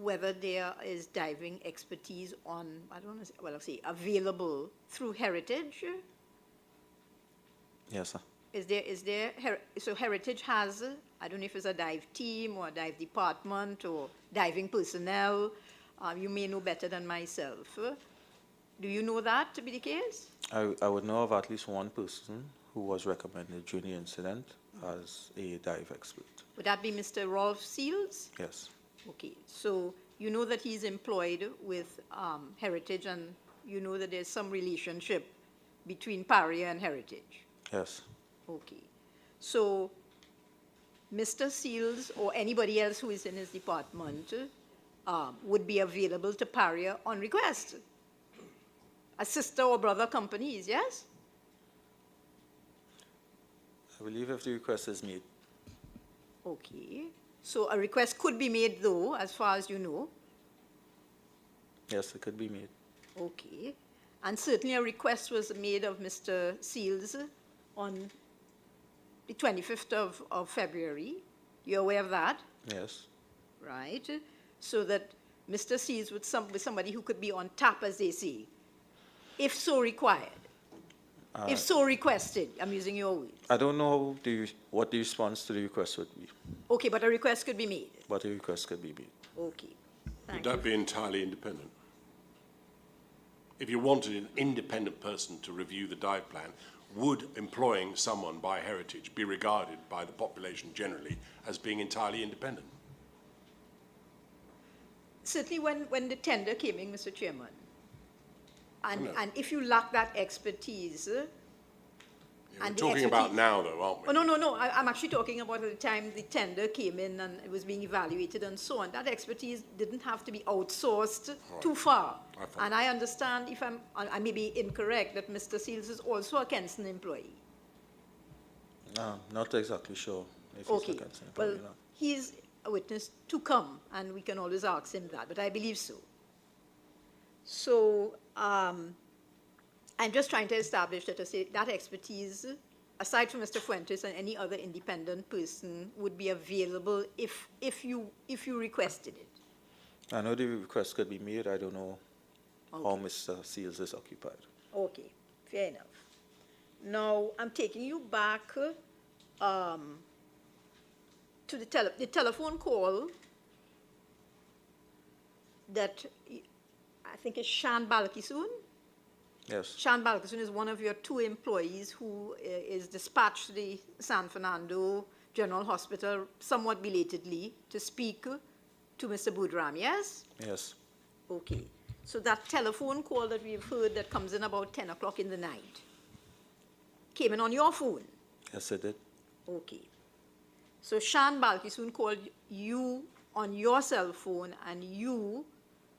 whether there is diving expertise on, I don't know, well, I'll say available through Heritage? Yes, sir. So Heritage has, I don't know if it's a dive team or a dive department or diving personnel. You may know better than myself. Do you know that to be the case? I would know of at least one person who was recommended during the incident as a dive expert. Would that be Mr. Rolf Seals? Yes. Okay, so you know that he's employed with Heritage and you know that there's some relationship between Paria and Heritage? Yes. Okay, so Mr. Seals or anybody else who is in his department would be available to Paria on request? A sister or brother companies, yes? I believe if the request is made. Okay, so a request could be made though, as far as you know? Yes, it could be made. Okay, and certainly a request was made of Mr. Seals on the 25th of February. You're aware of that? Yes. Right, so that Mr. Seals with somebody who could be on tap, as they say, if so required, if so requested. I'm using your words. I don't know what the response to the request would be, Okay, but a request could be made. but a request could be made. Okay, Would thank that you. be entirely independent? If you wanted an independent person to review the dive plan, would employing someone by Heritage be regarded by the population generally as being entirely independent? Certainly when the tender came in, Mr. Chairman, and, No. and if you lack that expertise, Yeah, we're And the talking about expertise- now, though, aren't we? oh, no, I'm actually talking about at the time the tender came in and it was being evaluated and so on. That expertise didn't have to be outsourced too far. I follow. And I understand, if I may be incorrect, that Mr. Seals is also a Kensington employee. Not exactly sure if he's Okay, a concern, well, probably not. he's a witness to come, and we can always ask him that, but I believe so. So, I'm just trying to establish that that expertise, aside from Mr. Fuentes and any other independent person, would be available if you requested it. I know the request could be made. I don't know how Okay. Mr. Seals is occupied. Okay, fair enough. Now, I'm taking you back to the telephone call that I think is Shan Balkisoon. Yes. Shan Balkisoon is one of your two employees who is dispatched to the San Fernando General Hospital somewhat belatedly to speak to Mr. Budram, yes? Yes. Okay. So that telephone call that we've heard that comes in about 10 o'clock in the night, came in on your phone. Yes, it did. Okay. So Shan Balkisoon called you on your cell phone, and you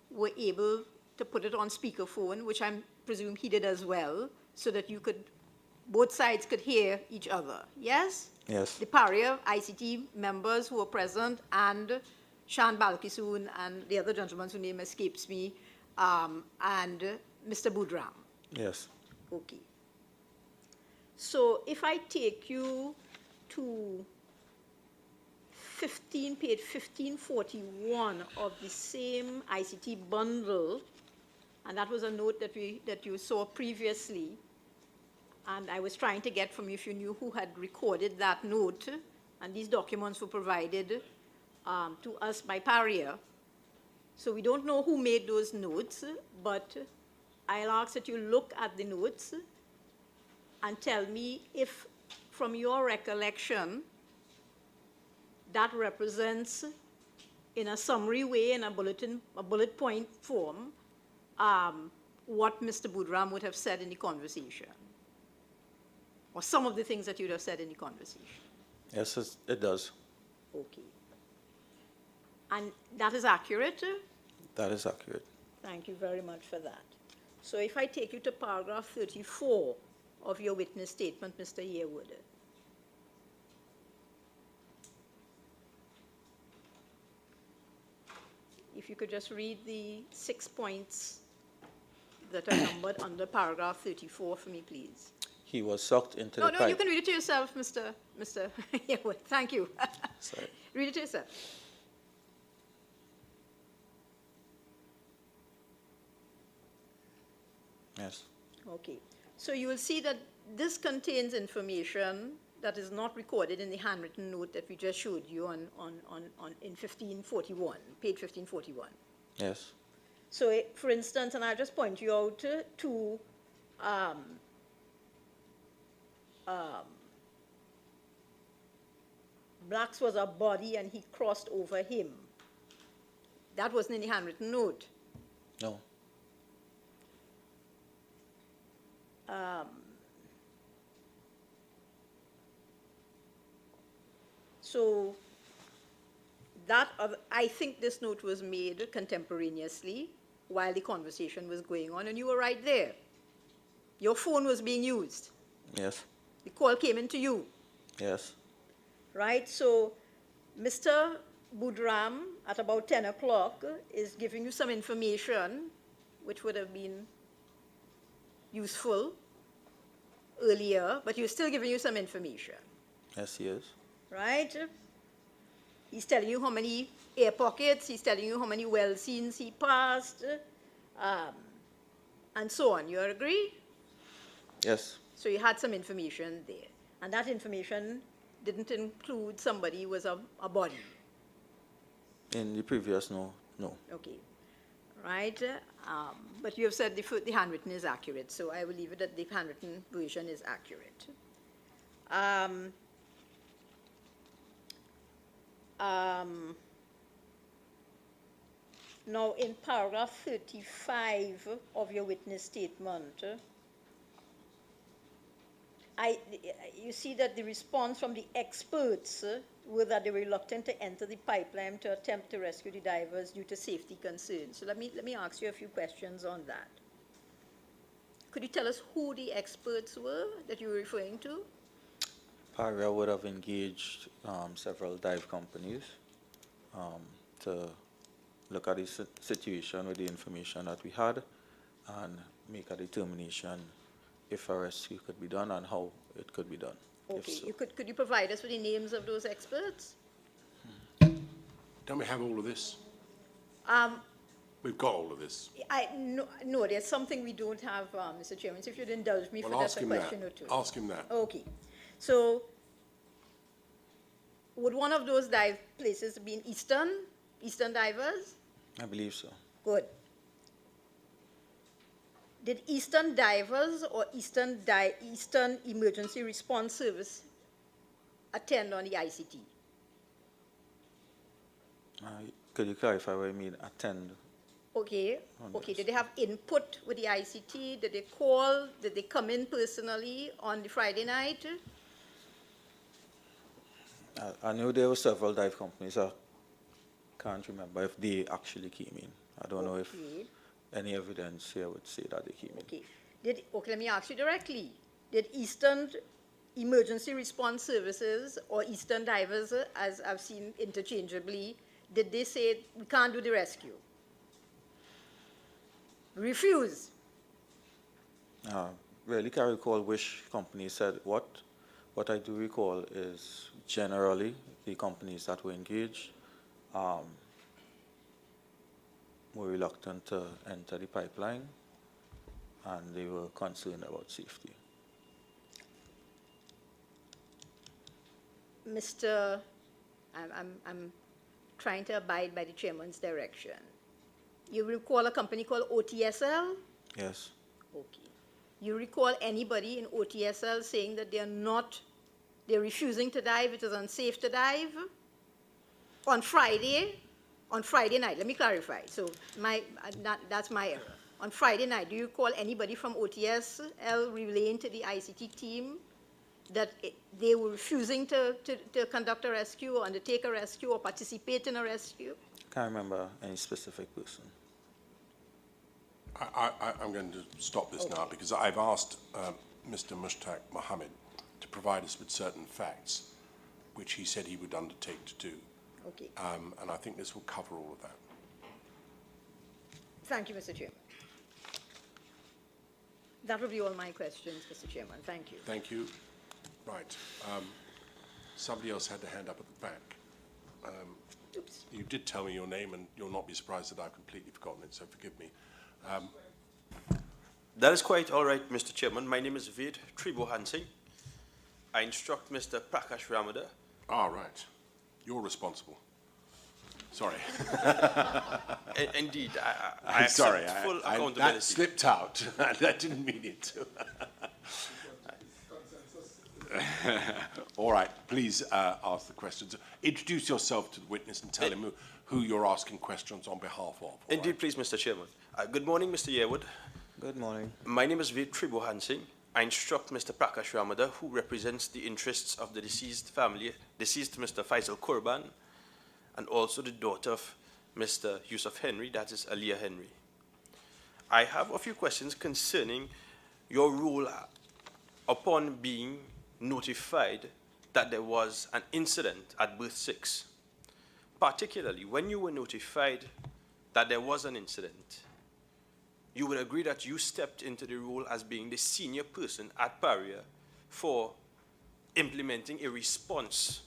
were able to put it on speakerphone, which I presume he did as well, so that you could, both sides could hear each other. Yes? Yes. The Paria ICT members who were present, and Shan Balkisoon and the other gentleman's name escapes me, and Mr. Budram. Yes. Okay. So if I take you to page 1541 of the same ICT bundle, and that was a note that you saw previously, and I was trying to get from you if you knew who had recorded that note, and these documents were provided to us by Paria. So we don't know who made those notes, but I'll ask that you look at the notes and tell me if, from your recollection, that represents, in a summary way, in a bullet point form, what Mr. Budram would have said in the conversation, or some of the things that you'd have said in the conversation. Yes, it does. Okay. And that is accurate? That is accurate. Thank you very much for that. So if I take you to paragraph 34 of your witness statement, Mr. Yearwood. If you could just read the 6 points that are numbered under paragraph 34 for me, please. He was sucked into the pipe. No, you can read it to yourself, Mr. Yearwood. Thank you. Sorry. Read it to yourself. Yes. Okay. So you will see that this contains information that is not recorded in the handwritten note that we just showed you in 1541, page 1541. Yes. So, for instance, and I'll just point you out to Blacks was a body and he crossed over him. That wasn't in the handwritten note. No. So that, I think this note was made contemporaneously while the conversation was going on, and you were right there. Your phone was being used. Yes. The call came into you. Yes. Right? So Mr. Budram, at about 10 o'clock, is giving you some information which would have been useful earlier, but he's still giving you some information. Yes, he is. Right? He's telling you how many air pockets, he's telling you how many well scenes he passed, and so on. You agree? Yes. So you had some information there. And that information didn't include somebody who was a body. In the previous, no. Okay. Right? But you have said the handwritten is accurate, so I will leave it that the handwritten version is accurate. Now, in paragraph 35 of your witness statement, you see that the response from the experts were that they were reluctant to enter the pipeline to attempt to rescue the divers due to safety concerns. So let me ask you a few questions on that. Could you tell us who the experts were that you were referring to? Paria would have engaged several dive companies to look at the situation with the information that we had and make a determination if a rescue could be done and how it could be done. Okay, so. Could you provide us with the names of those experts? Don't we have all of this? We've got all of this. No, there's something we don't have, Mr. Chairman, so if you'd indulge me for just a question or two. Ask him that. Okay. So, would one of those dive places be in Eastern Divers? I believe so. Good. Did Eastern Divers or Eastern Emergency Response Service attend on the ICT? Could you clarify what you mean, attend? Okay, On okay. this. Did they have input with the ICT? Did they call? Did they come in personally on the Friday night? I know there were several dive companies. I can't remember if they actually came in. I don't know if Okay. any evidence here would say that they came in. Okay. Okay, let me ask you directly. Did Eastern Emergency Response Services or Eastern Divers, as I've seen interchangeably, did they say we can't do the rescue? Refuse. Really can't recall which company said what. What I do recall is generally the companies that were engaged were reluctant to enter the pipeline, and they were concerned about safety. Mr. I'm trying to abide by the chairman's direction. You recall a company called OTSL? Yes. Okay. You recall anybody in OTSL saying that they're refusing to dive, it is unsafe to dive? On Friday night, let me clarify. So that's my error. On Friday night, do you recall anybody from OTSL relaying to the ICT team that they were refusing to conduct a rescue or undertake a rescue or participate in a rescue? Can't remember any specific person. I'm going to stop this now because I've asked Mr. Mushtaq Mohammed to provide us with certain facts, which he said he would undertake to do. Okay. And I think this will cover all of that. Thank you, Mr. Chairman. That will be all my questions, Mr. Chairman. Thank you. Thank you. Right. Somebody else had their hand up at the back. Oops. You did tell me your name, and you'll not be surprised that I've completely forgotten it, so forgive me. That is quite all right, Mr. Chairman. My name is Ved Tribohansing. I instruct Mr. Prakash Ramada. Ah, right. You're responsible. Sorry. Indeed, I I'm accept sorry. full That accountability. slipped out. I didn't mean it to. All right. Please ask the questions. Introduce yourself to the witness and tell him who you're asking questions on behalf of. Indeed, please, Mr. Chairman. Good morning, Mr. Yearwood. Good morning. My name is Ved Tribohansing. I instruct Mr. Prakash Ramada, who represents the interests of the deceased family, deceased Mr. Faisal Kurban, and also the daughter of Mr. Yusuf Henry, that is Aliyah Henry. I have a few questions concerning your role upon being notified that there was an incident at Berth 6. Particularly, when you were notified that there was an incident, you would agree that you stepped into the role as being the senior person at Paria for implementing a response,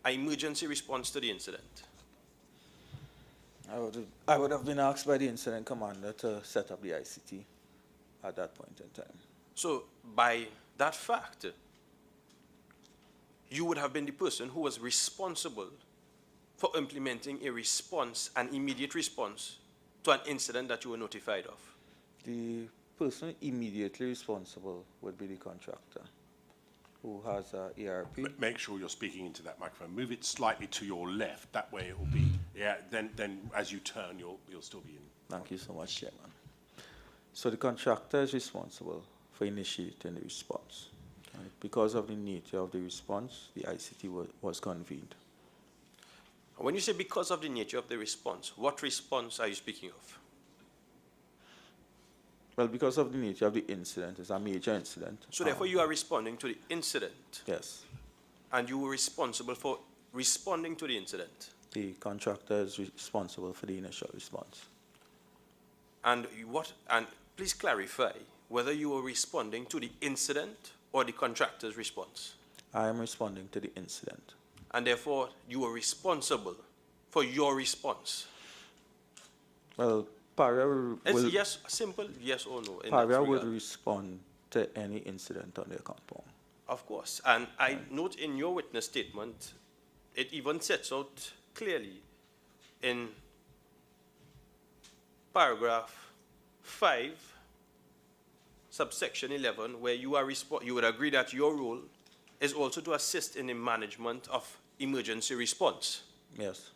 an emergency response to the incident. I would have been asked by the incident commander to set up the ICT at that point in time. So by that fact, you would have been the person who was responsible for implementing a response, an immediate response to an incident that you were notified of. The person immediately responsible would be the contractor, who has a ERP. Make sure you're speaking into that microphone. Move it slightly to your left. That way it will be, yeah, then as you turn, you'll still be in. Thank you so much, Chairman. So the contractor is responsible for initiating the response. Right? Because of the nature of the response, the ICT was convened. When you say because of the nature of the response, what response are you speaking of? Well, because of the nature of the incident, it's a major incident. So therefore you are responding to the incident. Yes. And you were responsible for responding to the incident. The contractor is responsible for the initial response. And please clarify whether you were responding to the incident or the contractor's response. I am responding to the incident. And therefore, you were responsible for your response. Well, Paria will, yes, simple yes or no. Paria would respond to any incident on their compound. Of course. And I note in your witness statement, it even sets out clearly in paragraph 5, subsection 11, where you would agree that your role is also to assist in the management of emergency response. Yes.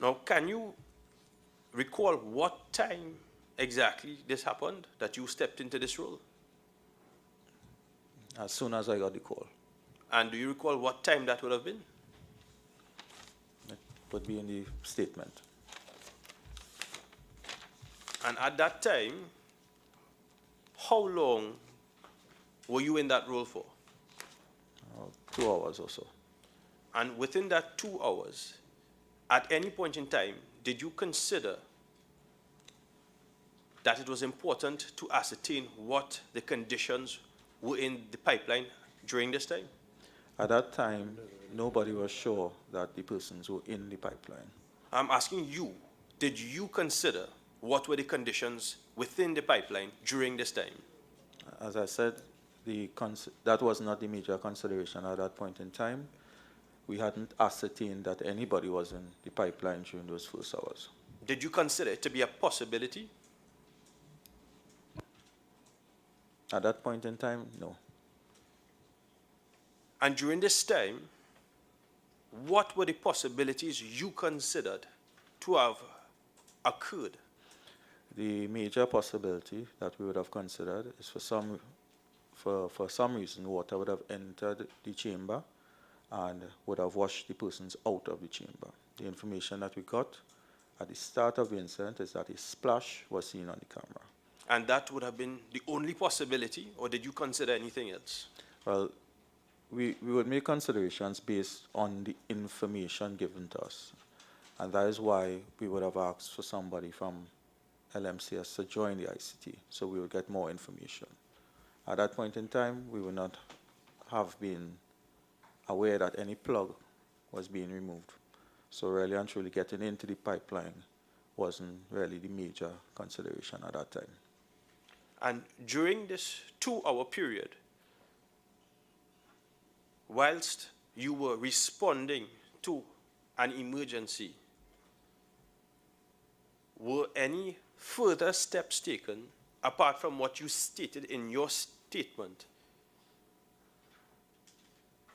Now, can you recall what time exactly this happened, that you stepped into this role? As soon as I got the call. And do you recall what time that would have been? It would be in the statement. And at that time, how long were you in that role for? 2 hours or so. And within that 2 hours, at any point in time, did you consider that it was important to ascertain what the conditions were in the pipeline during this time? At that time, nobody was sure that the persons were in the pipeline. I'm asking you, did you consider what were the conditions within the pipeline during this time? As I said, that was not the major consideration at that point in time. We hadn't ascertained that anybody was in the pipeline during those first hours. Did you consider it to be a possibility? At that point in time, no. And during this time, what were the possibilities you considered to have occurred? The major possibility that we would have considered is for some reason water would have entered the chamber and would have washed the persons out of the chamber. The information that we got at the start of the incident is that a splash was seen on the camera. And that would have been the only possibility, or did you consider anything else? Well, we would make considerations based on the information given to us. And that is why we would have asked for somebody from LMCS to join the ICT, so we would get more information. At that point in time, we would not have been aware that any plug was being removed. So really and truly getting into the pipeline wasn't really the major consideration at that time. And during this 2-hour period, whilst you were responding to an emergency, were any further steps taken apart from what you stated in your statement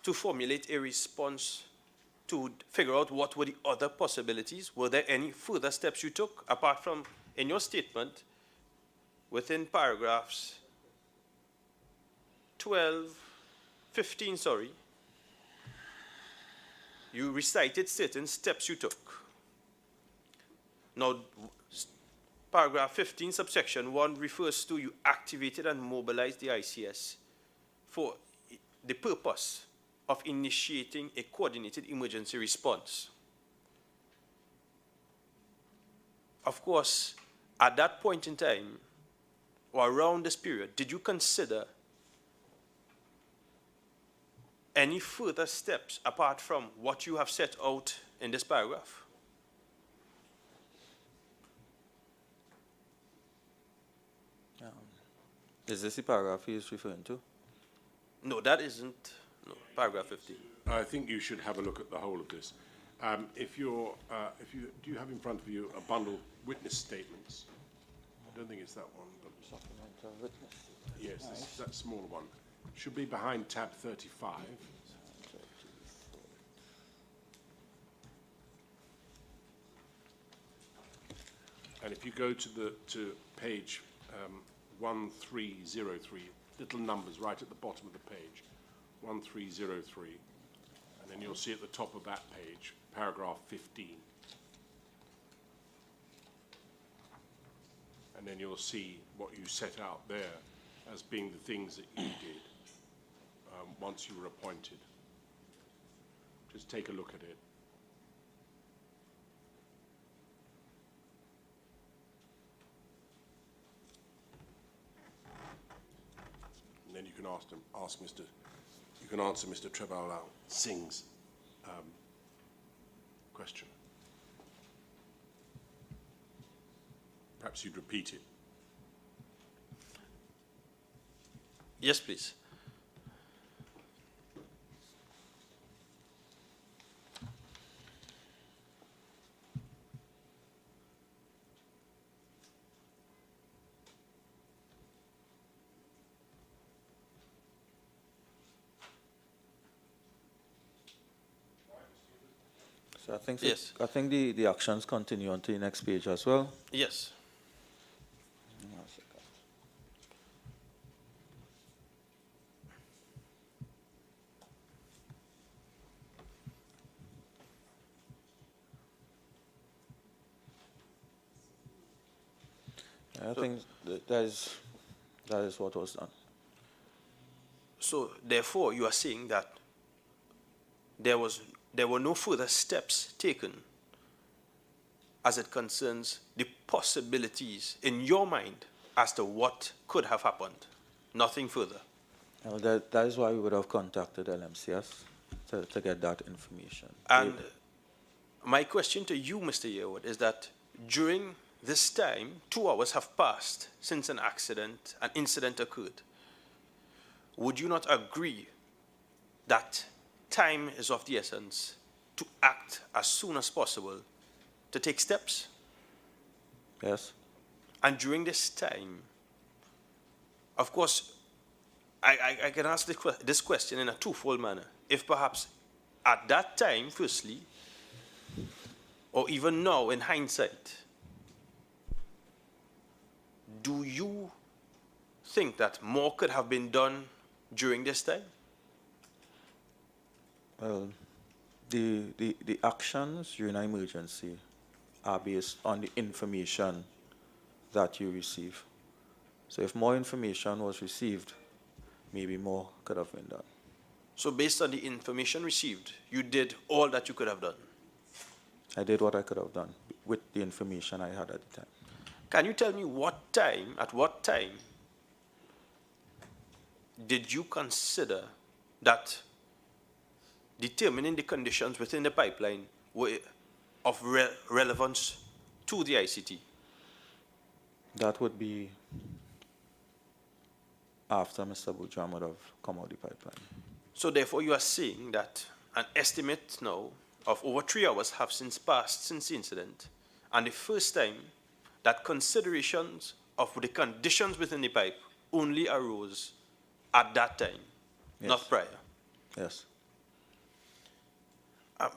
to formulate a response to figure out what were the other possibilities? Were there any further steps you took apart from in your statement within paragraphs 15, you recited certain steps you took. Now, paragraph 15, subsection 1 refers to you activated and mobilized the ICS for the purpose of initiating a coordinated emergency response. Of course, at that point in time, or around this period, did you consider any further steps apart from what you have set out in this paragraph? Is this the paragraph he is referring to? No, that isn't. No, paragraph 15. I think you should have a look at the whole of this. Do you have in front of you a bundle of witness statements? I don't think it's that one, but Supplemental witness. yes, that smaller one. Should be behind tab 35. And if you go to page 1303, little numbers right at the bottom of the page, 1303, and then you'll see at the top of that page, paragraph 15. And then you'll see what you set out there as being the things that you did once you were appointed. Just take a look at it. And then you can answer Mr. Trebal Singh's question. Perhaps you'd repeat it. Yes, please. So I think, Yes. I think the actions continue on to the next page as well. Yes. I think that is what was done. So therefore, you are saying that there were no further steps taken as it concerns the possibilities in your mind as to what could have happened. Nothing further. Well, that is why we would have contacted LMCS to get that information. And my question to you, Mr. Yearwood, is that during this time, 2 hours have passed since an incident occurred. Would you not agree that time is of the essence to act as soon as possible, to take steps? Yes. And during this time, of course, I can ask this question in a twofold manner. If perhaps at that time, firstly, or even now in hindsight, do you think that more could have been done during this time? Well, the actions during an emergency are based on the information that you receive. So if more information was received, maybe more could have been done. So based on the information received, you did all that you could have done? I did what I could have done with the information I had at the time. Can you tell me at what time did you consider that determining the conditions within the pipeline were of relevance to the ICT? That would be after Mr. Boudram would have come out the pipeline. So therefore you are saying that an estimate now of over 3 hours have since passed since the incident, and the first time that considerations of the conditions within the pipe only arose at that time, Yes. not prior. Yes.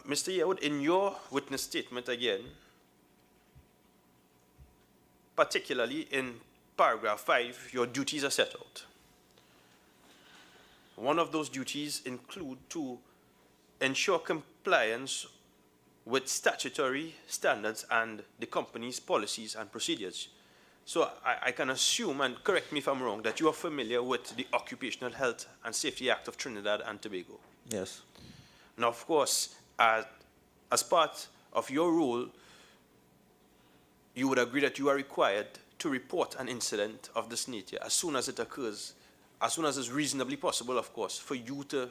Mr. Yearwood, in your witness statement again, particularly in paragraph 5, your duties are set out. One of those duties include to ensure compliance with statutory standards and the company's policies and procedures. So I can assume, and correct me if I'm wrong, that you are familiar with the Occupational Health and Safety Act of Trinidad and Tobago. Yes. Now, of course, as part of your role, you would agree that you are required to report an incident of this nature as soon as it occurs, as soon as it's reasonably possible, of course, for you to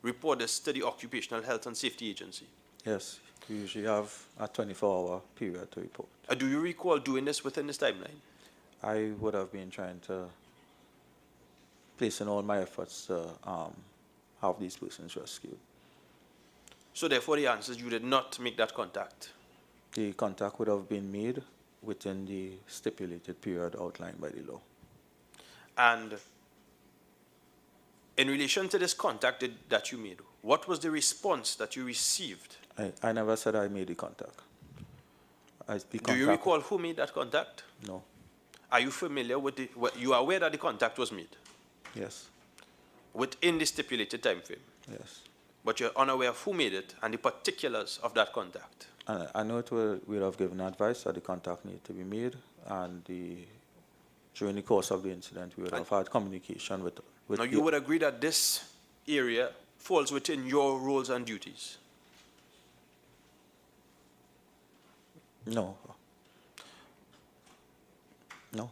report this to the Occupational Health and Safety Agency. Yes. We usually have a 24-hour period to report. Do you recall doing this within this timeline? I would have been trying to place in all my efforts to have these persons rescued. So therefore the answer is you did not make that contact. The contact would have been made within the stipulated period outlined by the law. And in relation to this contact that you made, what was the response that you received? I never said I made the contact. Do you recall who made that contact? No. Are you familiar with you are aware that the contact was made? Yes. Within the stipulated time frame? Yes. But you're unaware of who made it and the particulars of that contact? I know it would have given advice that the contact needed to be made, and during the course of the incident, we would have had communication with now, you would agree that this area falls within your roles and duties? No. No.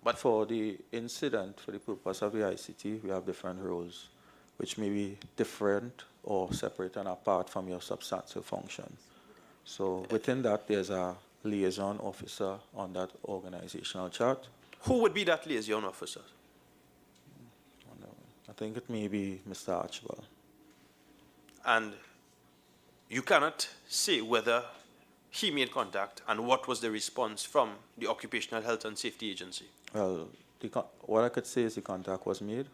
But for the incident, for the purpose of the ICT, we have different roles, which may be different or separate and apart from your substantive function. So within that, there's a liaison officer on that organizational chart. Who would be that liaison officer? I think it may be Mr. Archibald. And you cannot say whether he made contact and what was the response from the Occupational Health and Safety Agency? Well, what I could say is the contact was made,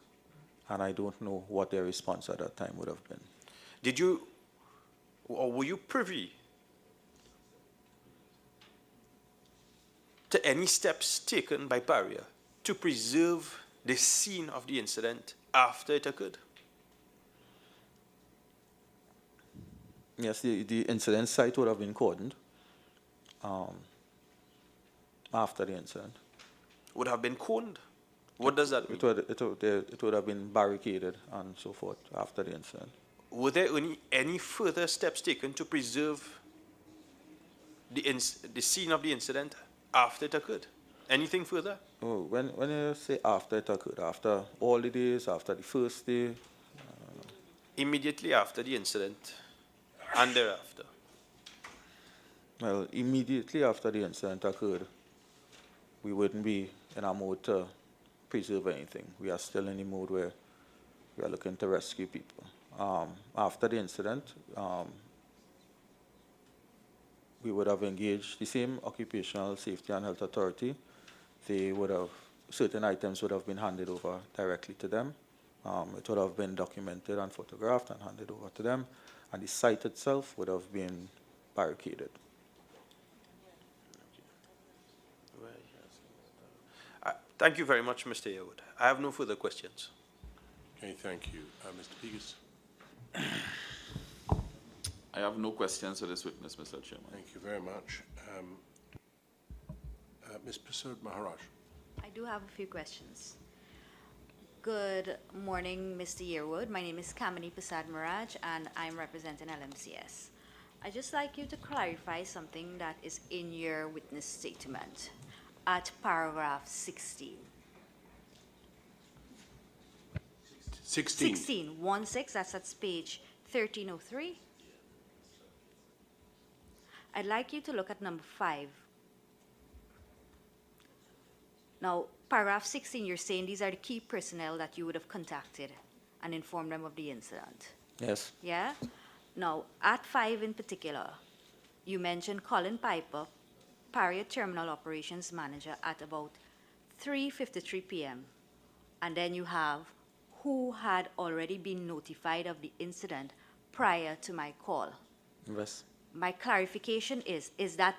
and I don't know what their response at that time would have been. or were you privy to any steps taken by Paria to preserve the scene of the incident after it occurred? Yes, the incident site would have been cordoned after the incident. Would have been cordoned? What does that mean? It would have been barricaded and so forth after the incident. Were there any further steps taken to preserve the scene of the incident after it occurred? Anything further? Oh, when you say after it occurred, after all the days, after the first day? Immediately after the incident and thereafter. Well, immediately after the incident occurred, we wouldn't be in a mode to preserve anything. We are still in the mode where we are looking to rescue people. After the incident, we would have engaged the same Occupational Safety and Health Authority. They would have, certain items would have been handed over directly to them. It would have been documented and photographed and handed over to them, and the site itself would have been barricaded. Thank you very much, Mr. Yearwood. I have no further questions. Okay, thank you. Mr. Pegas? I have no questions for this witness, Mr. Chairman. Thank you very much. Ms. Prasad Maharaj? I do have a few questions. Good morning, Mr. Yearwood. My name is Kamini Prasad Maharaj, and I'm representing LMCS. I'd just like you to clarify something that is in your witness statement at paragraph 16. 16. 16, that's at page 1303. I'd like you to look at number 5. Now, paragraph 16, you're saying these are the key personnel that you would have contacted and informed them of the incident. Yes. Yeah? Now, at 5 in particular, you mentioned Colin Piper, Paria Terminal Operations Manager, at about 3:53 p.m. And then you have who had already been notified of the incident prior to my call. Yes. My clarification is that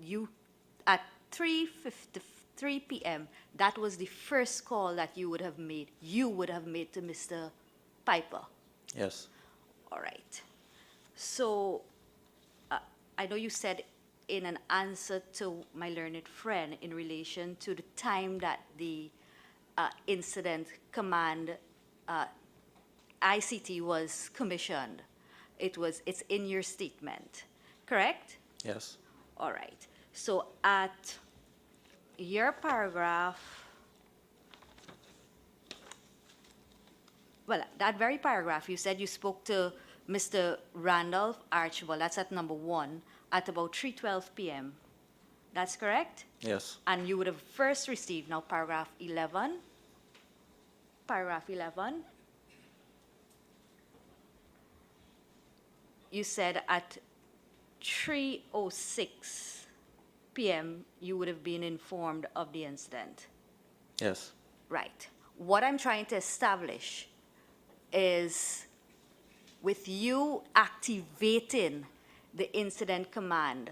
you at 3:53 p.m., that was the first call that you would have made to Mr. Piper? Yes. All right. So I know you said in an answer to my learned friend in relation to the time that the incident command ICT was commissioned. It's in your statement, correct? Yes. All right. So at your paragraph, well, that very paragraph, you said you spoke to Mr. Randolph Archibald, that's at number 1, at about 3:12 p.m. That's correct? Yes. And you would have first received, now paragraph 11, you said at 3:06 p.m. you would have been informed of the incident. Yes. Right. What I'm trying to establish is with you activating the incident command,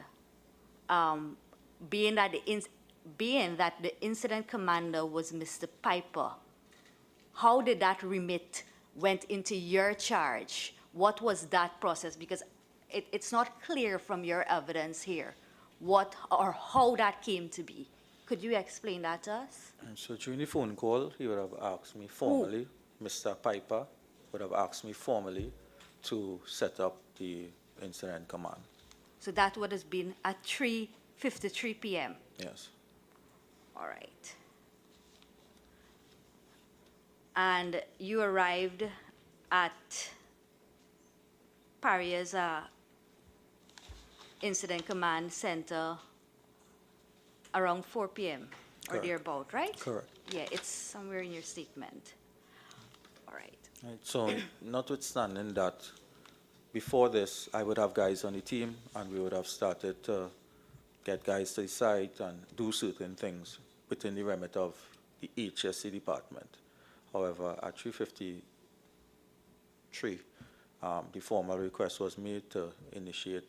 being that the incident commander was Mr. Piper, how did that remit went into your charge? What was that process? Because it's not clear from your evidence here what or how that came to be. Could you explain that to us? So during the phone call, he would have asked me formally, Mr. Piper would have asked me formally to set up the incident command. So that would have been at 3:53 p.m. Yes. All right. And you arrived at Paria's Incident Command Center around 4 p.m. or Correct. thereabout, right? Correct. Yeah, it's somewhere in your statement. All right. Right. So notwithstanding that, before this, I would have guys on the team, and we would have started to get guys to the site and do certain things within the remit of the HSC department. However, at 3:53, the formal request was made to initiate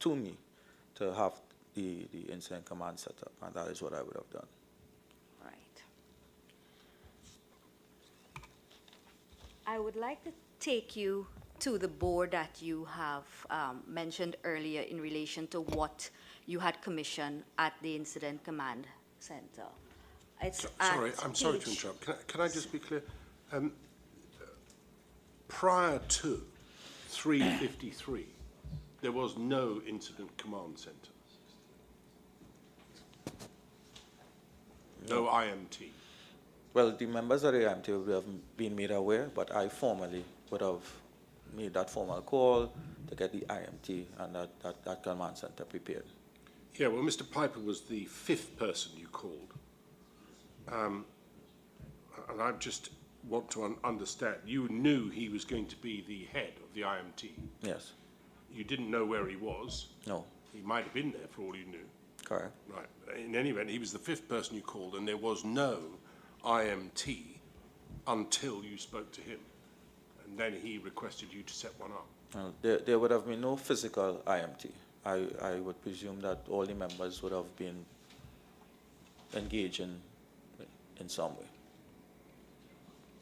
to me to have the incident command set up, and that is what I would have done. Right. I would like to take you to the board that you have mentioned earlier in relation to what you had commissioned at the Incident Command Center. It's Sorry, at I'm sorry to page- interrupt. Can I just be clear? Prior to 353, there was no incident command center. No IMT. Well, the members of the IMT would have been made aware, but I formally would have made that formal call to get the IMT and that command center prepared. Yeah, well, Mr. Piper was the 5th person you called. And I just want to understand, you knew he was going to be the head of the IMT. Yes. You didn't know where he was. No. He might have been there for all you knew. Correct. Right. In any event, he was the 5th person you called, and there was no IMT until you spoke to him. And then he requested you to set one up. Well, there would have been no physical IMT. I would presume that all the members would have been engaged in some way.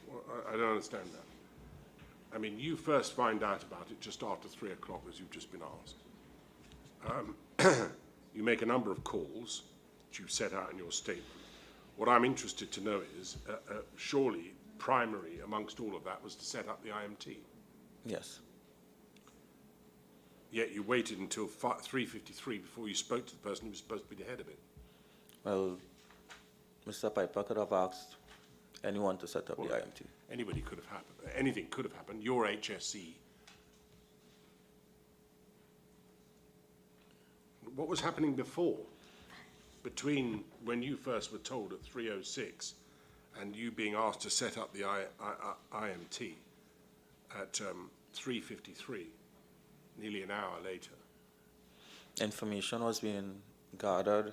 Well, I don't understand that. I mean, you first find out about it just after 3 o'clock, as you've just been asked. You make a number of calls, which you've set out in your statement. What I'm interested to know is, surely primary amongst all of that was to set up the IMT. Yes. Yet you waited until 3:53 before you spoke to the person who was supposed to be the head of it. Well, Mr. Piper could have asked anyone to set up the IMT. Anybody could have happened. Anything could have happened. Your HSE. What was happening before? Between when you first were told at 3:06 and you being asked to set up the IMT at 3:53, nearly an hour later. Information was being gathered.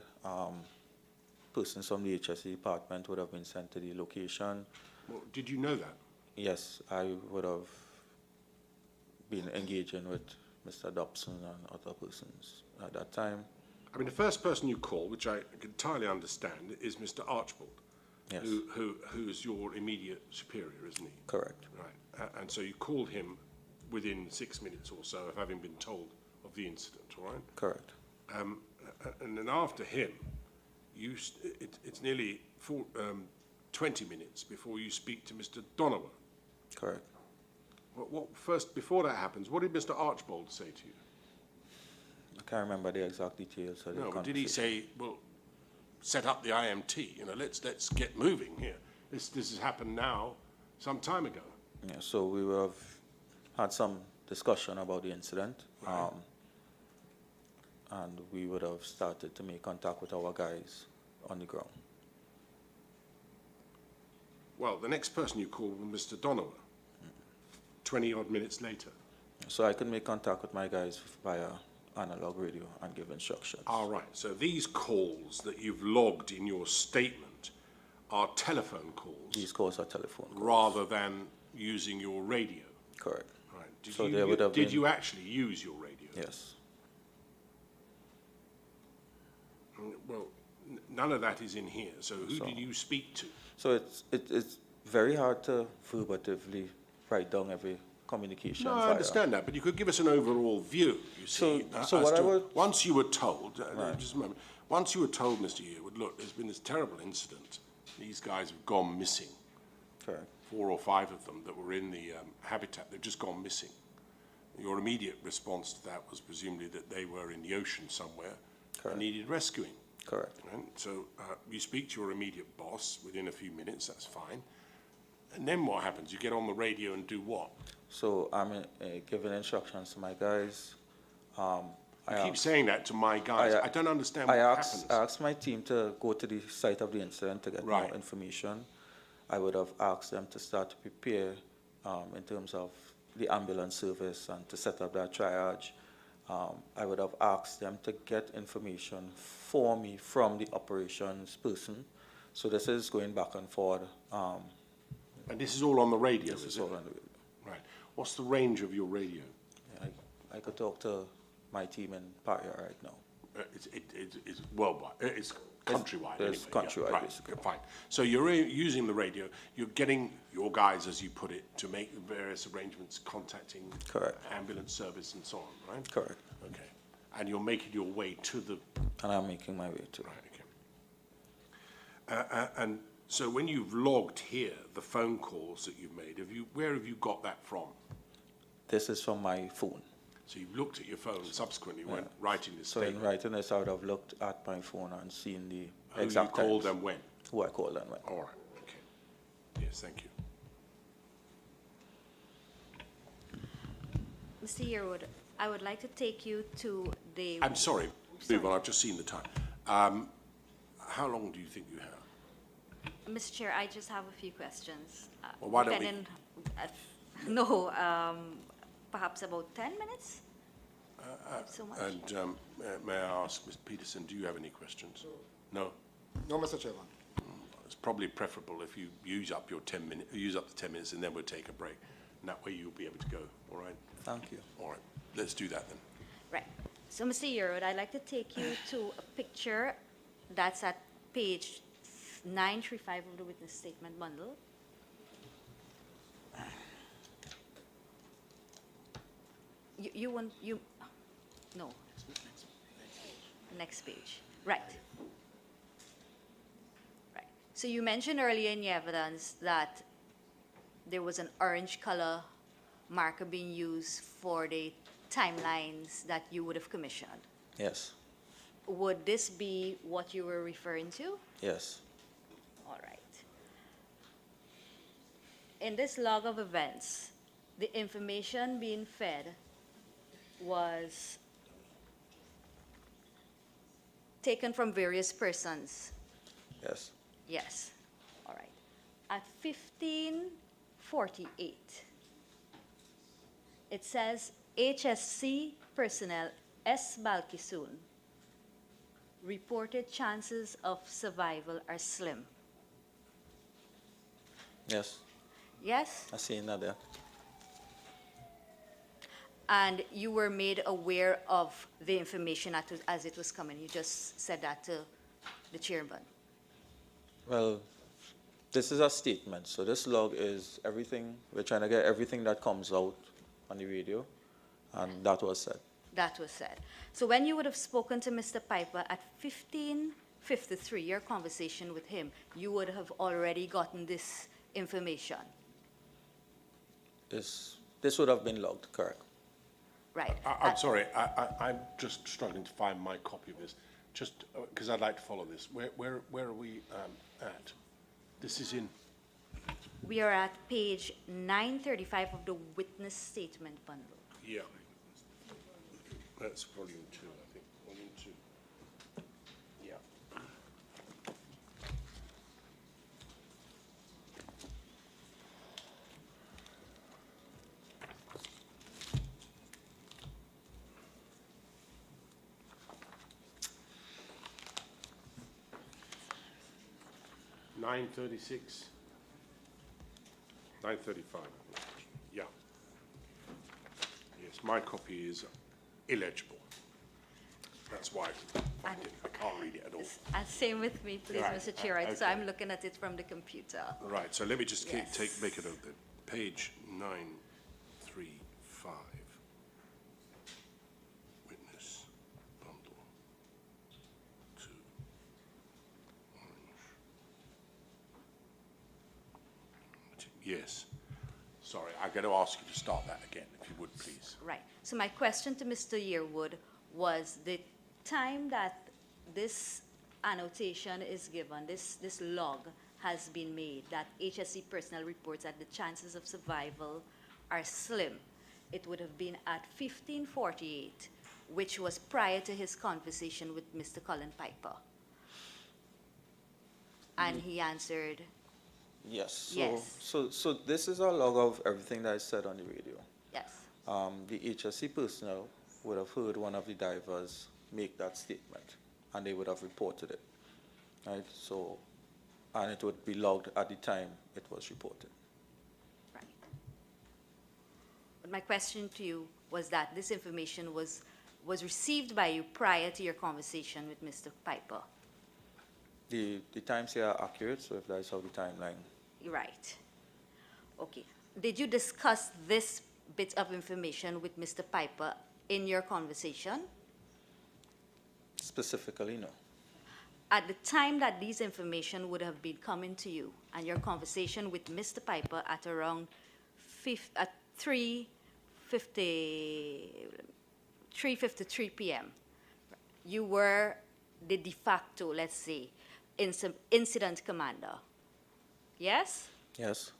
Persons from the HSE department would have been sent to the location. Well, did you know that? Yes, I would have been engaging with Mr. Dobson and other persons at that time. I mean, the first person you call, which I entirely understand, is Mr. Archbold, Yes. who is your immediate superior, isn't he? Correct. Right. And so you called him within 6 minutes or so of having been told of the incident, all right? Correct. And then after him, it's nearly 20 minutes before you speak to Mr. Donovan. Correct. First, before that happens, what did Mr. Archbold say to you? I can't remember the exact details of the No, but did he conversation. say, well, set up the IMT, let's get moving here. This has happened now some time ago. Yeah, so we would have had some discussion about the incident. Right. And we would have started to make contact with our guys on the ground. Well, the next person you called was Mr. Donovan, 20-odd minutes later. So I could make contact with my guys via analog radio and give instructions. All right, so these calls that you've logged in your statement are telephone calls These calls are telephone calls. rather than using your radio. Correct. Right. So there would have did been- you actually use your radio? Yes. Well, none of that is in here. So who did you speak to? So it's very hard to verbatively write down every communication. No, I via- understand that, but you could give us an overall view, you see. So as what I to- would- Once you were told, just a moment, once you were told, Mr. Yearwood, look, there's been this terrible incident. These guys have gone missing. Correct. 4 or 5 of them that were in the habitat, they've just gone missing. Your immediate response to that was presumably that they were in the ocean somewhere Correct. and needed rescuing. Correct. Right? So you speak to your immediate boss within a few minutes, that's fine. And then what happens? You get on the radio and do what? So I'm giving instructions to my guys. You keep saying that to my guys. I don't understand what happens. I asked my team to go to the site of the incident to get Right. more information. I would have asked them to start to prepare in terms of the ambulance service and to set up that triage. I would have asked them to get information for me from the operations person. So this is going back and forth. And this is all on the radio, This is is it? all on the radio. Right. What's the range of your radio? I could talk to my team in Paria right now. It's worldwide. It's countrywide. It's anyway. countrywide, right. basically. Fine. So you're using the radio. You're getting your guys, as you put it, to make various arrangements, contacting Correct. ambulance service and so on, right? Correct. Okay. And you're making your way to the. And I'm making my way to. Right. Okay. And so when you've logged here the phone calls that you've made, where have you got that from? This is from my phone. So you've looked at your phone and subsequently went writing this So statement. in writing this, I would have looked at my phone and seen the Who exact you called times. and when? Who I called and when. All right. Okay. Yes. Thank you. Mr. Yearwood, I would like to take you to the... I'm sorry. Sorry. Move on. I've just seen the time. How long do you think you have? Mr. Chair, I just have a few questions. Well, why don't we- depending- No, perhaps about 10 minutes? Not so much. And may I ask, Mr. Peterson, do you have any questions? No. No, Mr. Chairman. It's probably preferable if you use up your 10 minutes, use up the 10 minutes, and then we'll take a break. And that way you'll be able to go. All right. Thank you. All right. Let's do that then. Right. So, Mr. Yearwood, I'd like to take you to a picture that's at page 935 of the witness statement bundle. No. Next page. Right. Right. So you mentioned earlier in your evidence that there was an orange color marker being used for the timelines that you would have commissioned. Yes. Would this be what you were referring to? Yes. All right. In this log of events, the information being fed was taken from various persons. Yes. Yes. All right. At 15:48, it says HSC personnel S. Balkisoon reported chances of survival are slim. Yes. Yes? I see that there. And you were made aware of the information as it was coming. You just said that to the chairman. Well, this is a statement. So this log is everything. We're trying to get everything that comes out on the radio, and that was said. That was said. So when you would have spoken to Mr. Piper at 15:53, your conversation with him, you would have already gotten this information. This would have been logged, correct? Right. I'm sorry. I'm just struggling to find my copy of this. Just because I'd like to follow this. Where are we at? This is in. We are at page 935 of the witness statement bundle. Yeah. That's volume 2, I think. Volume 2. Yeah. $9.36. 9:35. Yeah. Yes, my copy is illegible. That's why I can't read it at all. Same with me, please, Right, Mr. Chair. So okay. I'm looking at it from the computer. Right, so let me just Yes. make a note then. Page 935. Witness bundle 2. Orange. Yes. Sorry, I'm going to ask you to start that again, if you would, please. Right. So my question to Mr. Yearwood was the time that this annotation is given, this log has been made, that HSC personnel reports that the chances of survival are slim. It would have been at 15:48, which was prior to his conversation with Mr. Colin Piper. And he answered, Yes. So, Yes. So this is a log of everything that I said on the radio. yes. The HSC personnel would have heard one of the divers make that statement, and they would have reported it, right? So, and it would be logged at the time it was reported. Right. But my question to you was that this information was received by you prior to your conversation with Mr. Piper. The times here are accurate, so if that's how the timeline. Right. Okay. Did you discuss this bit of information with Mr. Piper in your conversation? Specifically, no. At the time that these information would have been coming to you and your conversation with Mr. Piper at around 3:53 p.m., you were the de facto, let's say, incident commander. Yes? Yes.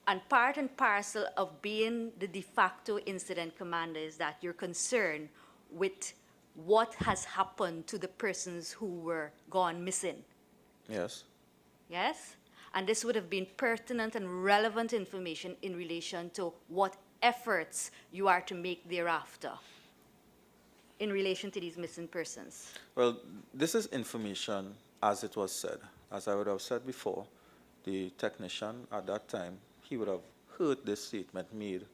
And part and parcel of being the de facto incident commander is that you're concerned with what has happened to the persons who were gone missing. Yes. Yes? And this would have been pertinent and relevant information in relation to what efforts you are to make thereafter in relation to these missing persons. Well, this is information as it was said. As I would have said before, the technician at that time, he would have heard this statement made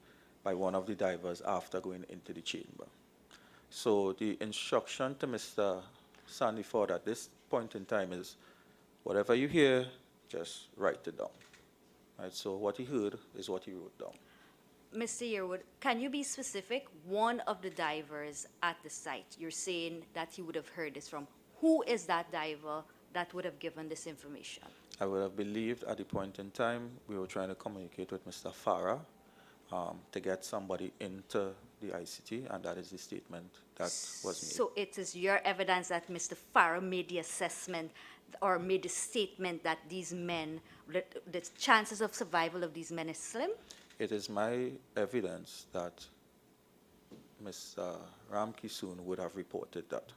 by one of the divers after going into the chamber. So the instruction to Mr. Sandy Ford at this point in time is, whatever you hear, just write it down. Right? So what he heard is what he wrote down. Mr. Yearwood, can you be specific? One of the divers at the site, you're saying that he would have heard this from. Who is that diver that would have given this information? I would have believed at the point in time we were trying to communicate with Mr. Farah to get somebody into the ICT, and that is the statement that was made. So it is your evidence that Mr. Farah made the assessment or made the statement that these men, the chances of survival of these men is slim? It is my evidence that Mr. Ram Kisoon would have reported that.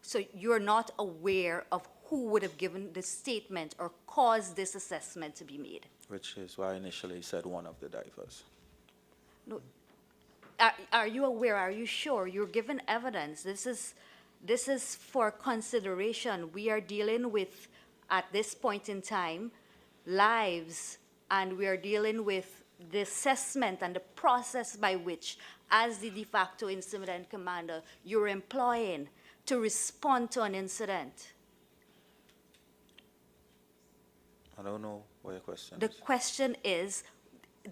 So you're not aware of who would have given the statement or caused this assessment to be made? Which is why I initially said one of the divers. No. Are you aware, are you sure? You're given evidence. This is for consideration. We are dealing with, at this point in time, lives, and we are dealing with the assessment and the process by which, as the de facto incident commander, you're employing to respond to an incident. I don't know what your question The is. question is,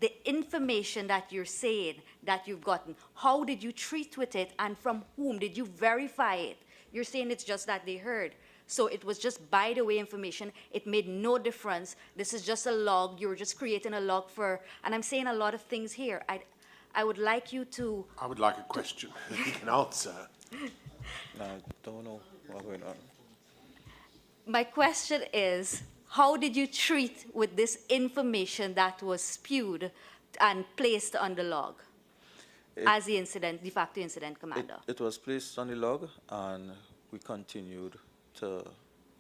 the information that you're saying that you've gotten, how did you treat with it and from whom? Did you verify it? You're saying it's just that they heard. So it was just by the way information. It made no difference. This is just a log. You were just creating a log for, and I'm saying a lot of things here. I would like you to. I would like a question you can answer. No, I don't know what's going on. My question is, how did you treat with this information that was spewed and placed on the log as the de facto incident commander? It was placed on the log, and we continued to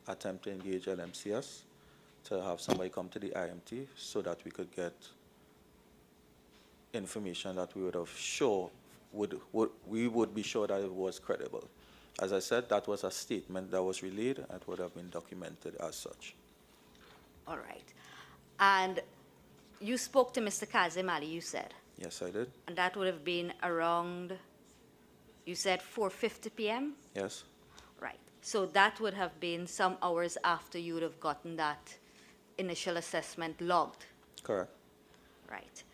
attempt to engage LMCS to have somebody come to the IMT so that we could get information that we would have sure we would be sure that it was credible. As I said, that was a statement that was relayed and it would have been documented as such. All right. And you spoke to Mr. Kazim Ali, you said? Yes, I did. And that would have been around, you said 4:50 p.m.? Yes. Right. So that would have been some hours after you would have gotten that initial assessment logged. Correct. Right.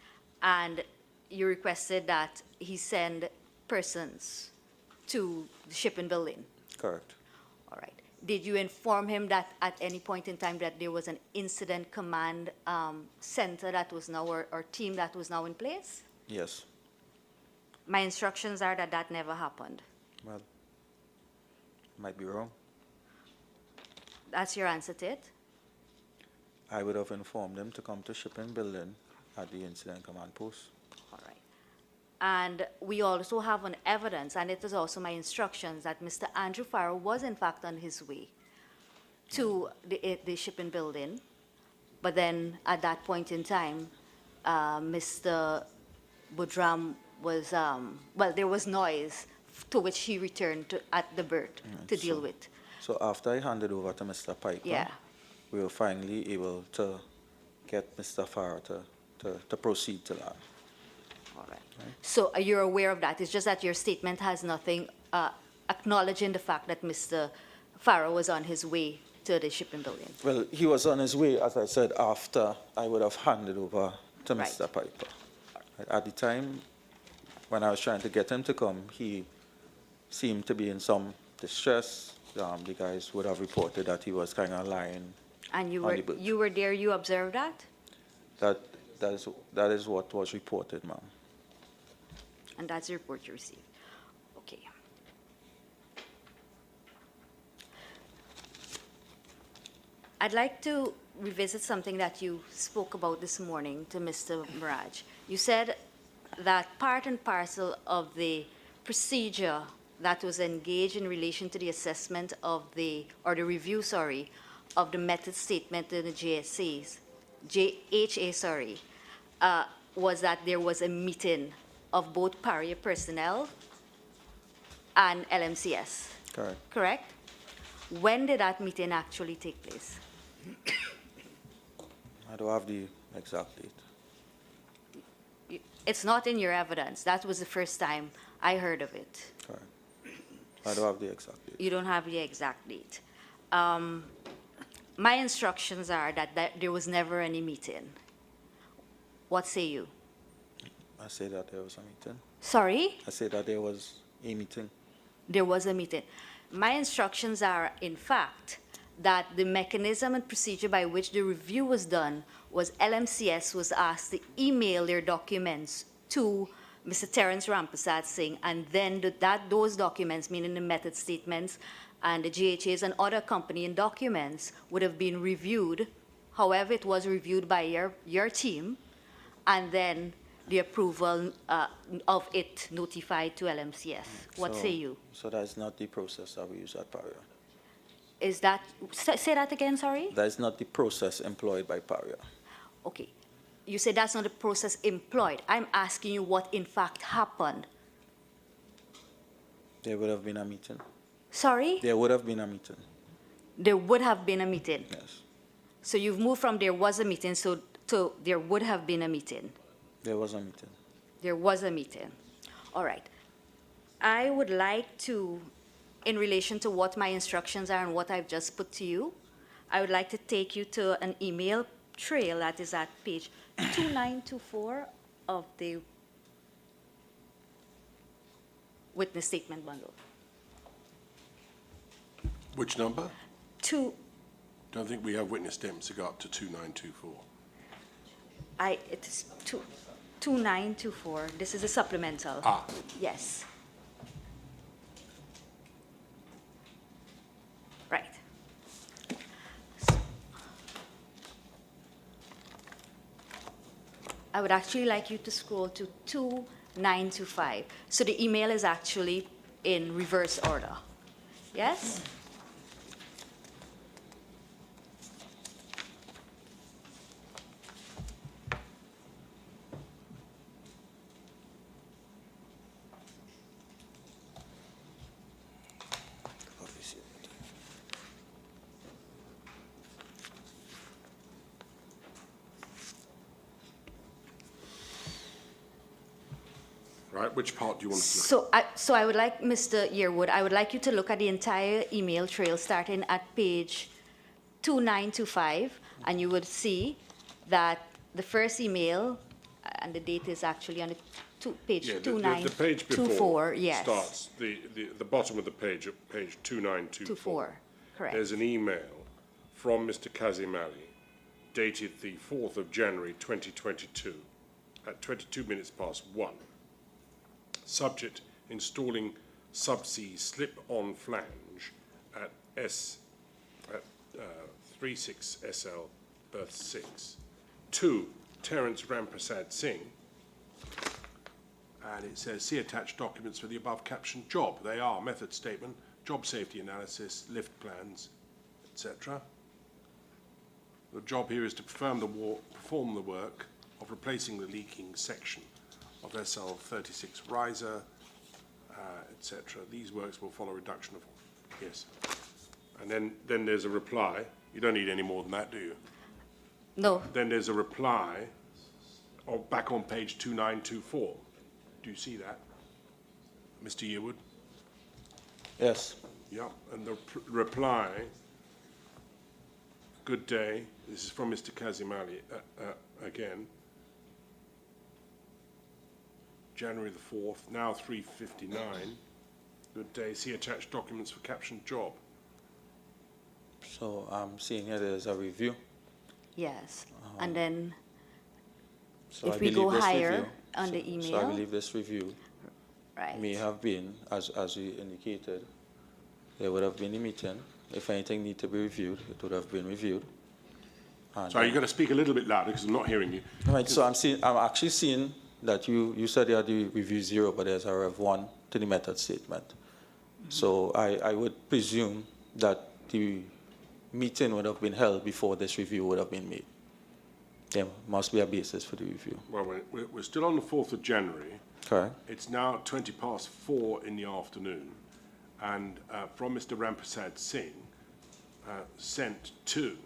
And you requested that he send persons to the shipping building. Correct. All right. Did you inform him that at any point in time that there was an incident command center that was now, or team that was now in place? Yes. My instructions are that that never happened. Well, might be wrong. That's your answer to it? I would have informed them to come to shipping building at the incident command post. All right. And we also have an evidence, and it is also my instructions, that Mr. Andrew Farrow was in fact on his way to the shipping building. But then at that point in time, Mr. Budram was, well, there was noise to which he returned at the berth to deal with. So after I handed over to Mr. Piper, Yeah. we were finally able to get Mr. Farah to to proceed to that. All right. So you're aware of that. It's just that your statement has nothing acknowledging the fact that Mr. Farrow was on his way to the shipping building. Well, he was on his way, as I said, after I would have handed over to Right. Mr. Piper. At the time, when I was trying to get him to come, he seemed to be in some distress. The guys would have reported that he was kind of lying. And on the boat. you were there, you observed that? That is what was reported, ma'am. And that's the report you received. Okay. I'd like to revisit something that you spoke about this morning to Mr. Mirage. You said that part and parcel of the procedure that was engaged in relation to the assessment of the review, of the method statement in the JHA, was that there was a meeting of both Paria personnel and LMCS. Correct. Correct? When did that meeting actually take place? I don't have the exact date. It's not in your evidence. That was the first time I heard of it. Correct. I don't have the exact date. You don't have the exact date. My instructions are that there was never any meeting. What say you? I say that there was a meeting. Sorry? I say that there was a meeting. There was a meeting. My instructions are, in fact, that the mechanism and procedure by which the review was done was LMCS was asked to email their documents to Mr. Terence Rampersad Singh, and then those documents, meaning the method statements and the GHAs and other accompanying documents, would have been reviewed. However, it was reviewed by your team, and then the approval of it notified to LMCS. What say you? So that is not the process that we use at Paria. Is that, say that again, sorry? That is not the process employed by Paria. Okay. You said that's not the process employed. I'm asking you what in fact happened. There would have been a meeting. Sorry? There would have been a meeting. There would have been a meeting. Yes. So you've moved from there was a meeting to there would have been a meeting. There was a meeting. There was a meeting. All right. I would like to, in relation to what my instructions are and what I've just put to you, I would like to take you to an email trail that is at page 2924 of the witness statement bundle. Which number? Don't think we have witness statements to go up to 2924. It is 2924. This is a supplemental. Ah. Yes. Right. I would actually like you to scroll to 2925. So the email is actually in reverse order. Yes? Right, which part do you want us to look So I would like, Mr. Yearwood, I would like you to look at the entire email trail starting at page 2925, and you would see that the first email, and the date is actually on page Yeah, 2924. the page before yes. starts, the bottom of the page, at page 2924. Correct. There's an email from Mr. Kazim Ali, dated the 4th of January 2022, at 22 minutes past 1. Subject, installing subsea slip-on flange at 36SL berth 6. 2, Terence Rampersad Singh. And it says, see attached documents for the above captioned job. They are method statement, job safety analysis, lift plans, etc. The job here is to perform the work of replacing the leaking section of SL36 riser, etc. These works will follow reduction of, yes. And then there's a reply. You don't need any more than that, do you? No. Then there's a reply back on page 2924. Do you see that, Mr. Yearwood? Yes. Yeah, and the reply, good day, this is from Mr. Kazimali again, January the 4th, now 3:59, good day, see attached documents for captioned job. So I'm seeing here there's a review. Yes. And then So if I we believe go this higher review- on the So I email, believe this review right? may have been, as you indicated, there would have been a meeting. If anything need to be reviewed, it would have been reviewed. And Sorry, you've got to speak a little bit louder because I'm not hearing you. Right, so I'm actually seeing that you said you had the review 0, but there's a Rev 1 to the method statement. So I would presume that the meeting would have been held before this review would have been made. There must be a basis for the review. Well, we're still on the 4th of January. Correct. It's now 4:20 in the afternoon, and from Mr. Ramprasad Singh, sent to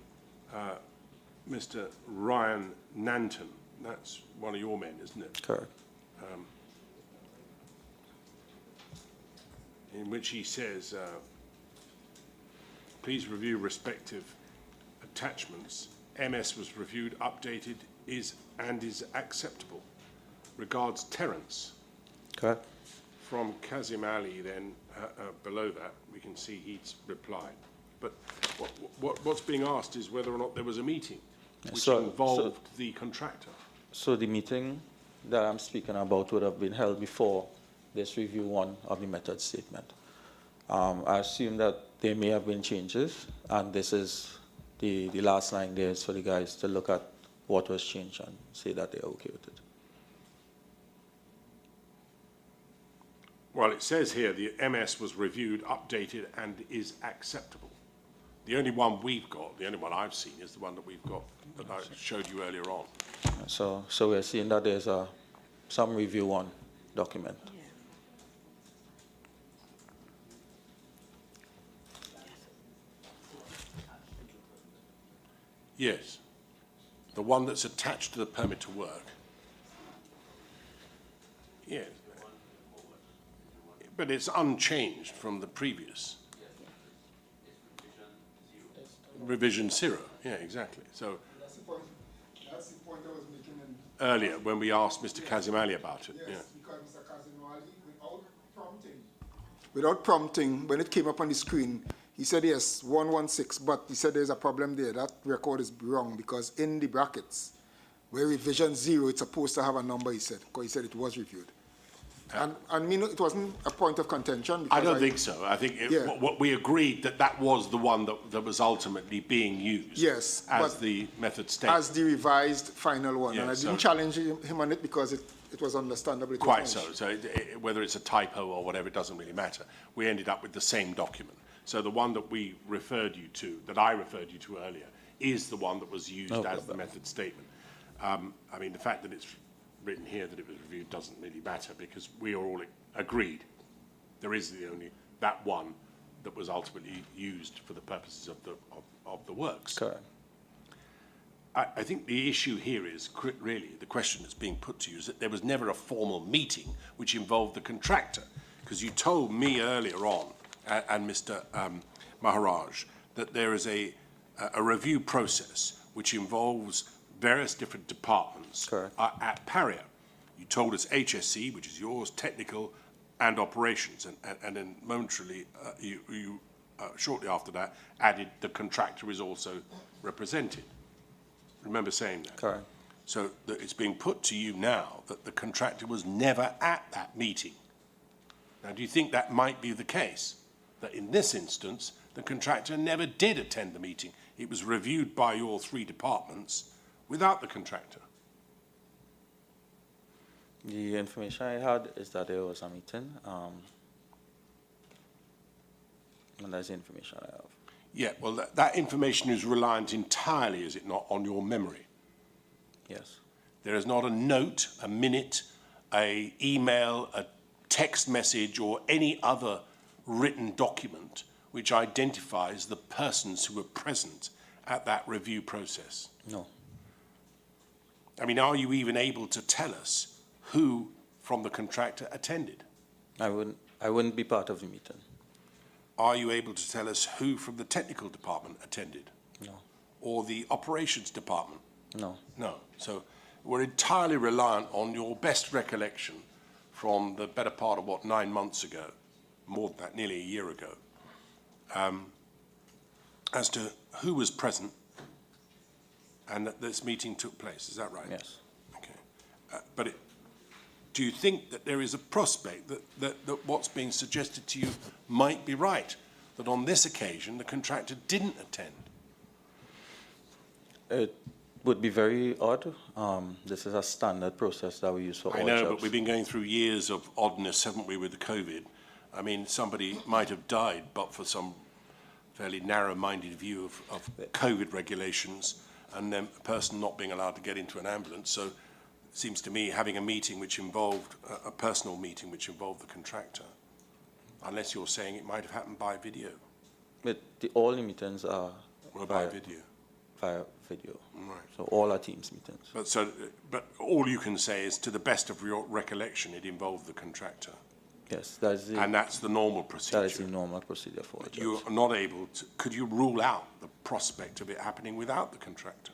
Mr. Ryan Nanton. That's one of your men, isn't it? Correct. In which he says, please review respective attachments. MS was reviewed, updated, is acceptable. Regards, Terence. Correct. From Kazim Ali, then below that, we can see he's replied. But what's being asked is whether or not there was a meeting which involved the contractor. So the meeting that I'm speaking about would have been held before this review 1 of the method statement. I assume that there may have been changes, and this is the last line there is for the guys to look at what was changed and say that they're okay with it. Well, it says here the MS was reviewed, updated, and is acceptable. The only one we've got, the only one I've seen, is the one that we've got that I showed you earlier on. So we're seeing that there's some review 1 document. Yes, the one that's attached to the permit to work. Yes, but it's unchanged from the previous. Revision 0, yeah, exactly. So That's the point I was making earlier when we asked Mr. Kazimali about it. Yes, Yeah. because Mr. Kazimali, without prompting, when it came up on the screen, he said yes, 116, but he said there's a problem there. That record is wrong because in the brackets, where revision 0, it's supposed to have a number, he said, because he said it was reviewed. And I mean, it wasn't a point of contention. I don't think so. I think what we agreed that was the one that was ultimately being used. Yes, as the method statement. As the revised final one. Yeah, and I didn't challenge him on it because it was understandable. Quite so. So whether it's a typo or whatever, it doesn't really matter. We ended up with the same document. So the one that we referred you to, that I referred you to earlier, is the one that was used as the method statement. I mean, the fact that it's written here that it was reviewed doesn't really matter because we are all agreed. There is that one that was ultimately used for the purposes of the works. Correct. I think the issue here is really the question that's being put to you is that there was never a formal meeting which involved the contractor, because you told me earlier on and Mr. Maharaj that there is a review process which involves various different departments at Paria. You told us HSC, which is yours, technical and operations, and then momentarily you shortly after that added the contractor is also represented. Remember saying that? Correct. So it's being put to you now that the contractor was never at that meeting. Now, do you think that might be the case? That in this instance, the contractor never did attend the meeting. It was reviewed by your 3 departments without the contractor. The information I had is that there was a meeting, and that's the information I have. Yeah, well, that information is reliant entirely, is it not, on your memory? Yes. There is not a note, a minute, a email, a text message, or any other written document which identifies the persons who were present at that review process. No. I mean, are you even able to tell us who from the contractor attended? I wouldn't be part of the meeting. Are you able to tell us who from the technical department attended? No. Or the operations department? No. No. So we're entirely reliant on your best recollection from the better part of, 9 months ago, more than that, nearly a year ago, as to who was present and that this meeting took place. Is that right? Yes. Okay. Do you think that there is a prospect that what's being suggested to you might be right, that on this occasion the contractor didn't attend? It would be very odd. This is a standard process that we use for all I know, jobs. but we've been going through years of oddness, haven't we, with the COVID? I mean, somebody might have died, but for some fairly narrow-minded view of COVID regulations, and then a person not being allowed to get into an ambulance. So it seems to me having a meeting which involved, a personal meeting which involved the contractor, unless you're saying it might have happened by video. But all the meetings are By video. Via video. Right. So all our Teams meetings. But all you can say is, to the best of your recollection, it involved the contractor. Yes, that's the, And that's the normal procedure. that is the normal procedure for all jobs. You are not able to, could you rule out the prospect of it happening without the contractor?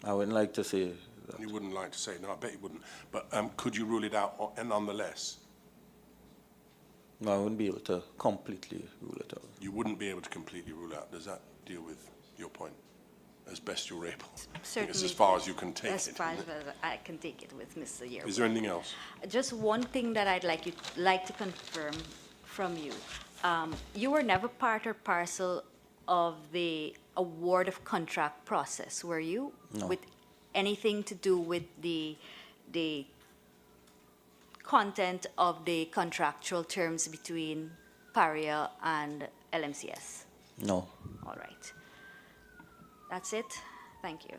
I wouldn't like to say that. You wouldn't like to say, no, I bet you wouldn't. But could you rule it out nonetheless? No, I wouldn't be able to completely rule it out. You wouldn't be able to completely rule out. Does that deal with your point? As best you're able. I think it's as far as you can take As it. far isn't as it? I can take it with Mr. Yearwood. Is there anything else? Just one thing that I'd like to confirm from you. You were never part or parcel of the award of contract process, were you? No. With anything to do with the content of the contractual terms between Paria and LMCS? No. All right. That's it. Thank you.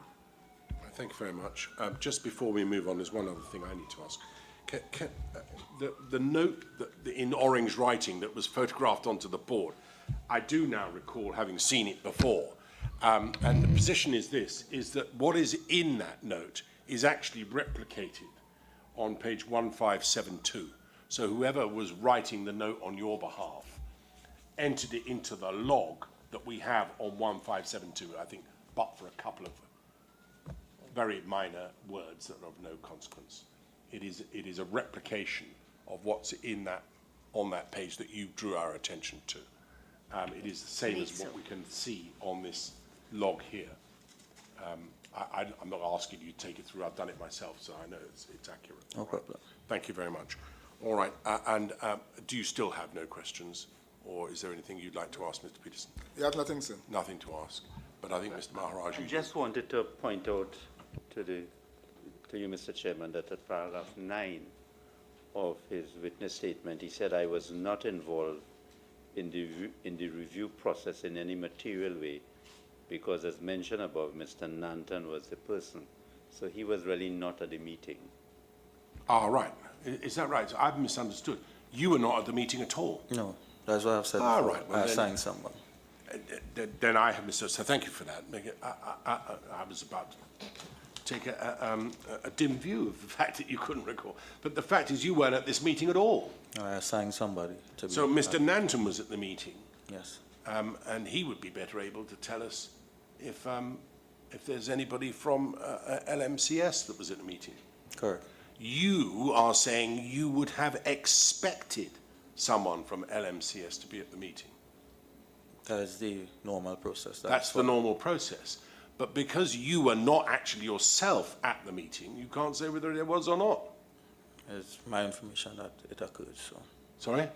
Thank you very much. Just before we move on, there's one other thing I need to ask. The note in orange writing that was photographed onto the board, I do now recall having seen it before. And the position is this, is that what is in that note is actually replicated on page 1572. So whoever was writing the note on your behalf entered it into the log that we have on 1572, I think, but for a couple of very minor words that are of no consequence. It is a replication of what's in that, on that page that you drew our attention to. It is the same as what we can see on this log here. I'm not asking you to take it through, I've done it myself, so I know it's accurate. No problem. Thank you very much. All right, and do you still have no questions, or is there anything you'd like to ask Mr. Peterson? You have nothing, sir. Nothing to ask, but I think Mr. Maharaj, I you just wanted to point out to you, Mr. Chairman, that at paragraph 9 of his witness statement, he said, "I was not involved in the review process in any material way, because as mentioned above, Mr. Nanton was the person." So he was really not at the meeting. Ah, right. Is that right? So I've misunderstood. You were not at the meeting at all. No, that's what I've said Ah, before. right. Well, I then- assigned someone. Then I have misunderstood. So thank you for that. I was about to take a dim view of the fact that you couldn't recall. But the fact is you weren't at this meeting at all. I assigned somebody to be. So Mr. Nanton was at the meeting, Yes. and he would be better able to tell us if there's anybody from LMCS that was at the meeting. Correct. You are saying you would have expected someone from LMCS to be at the meeting. That is the normal process. That's the normal process. But because you were not actually yourself at the meeting, you can't say whether there was or not. It's my information that it occurred, so. Sorry?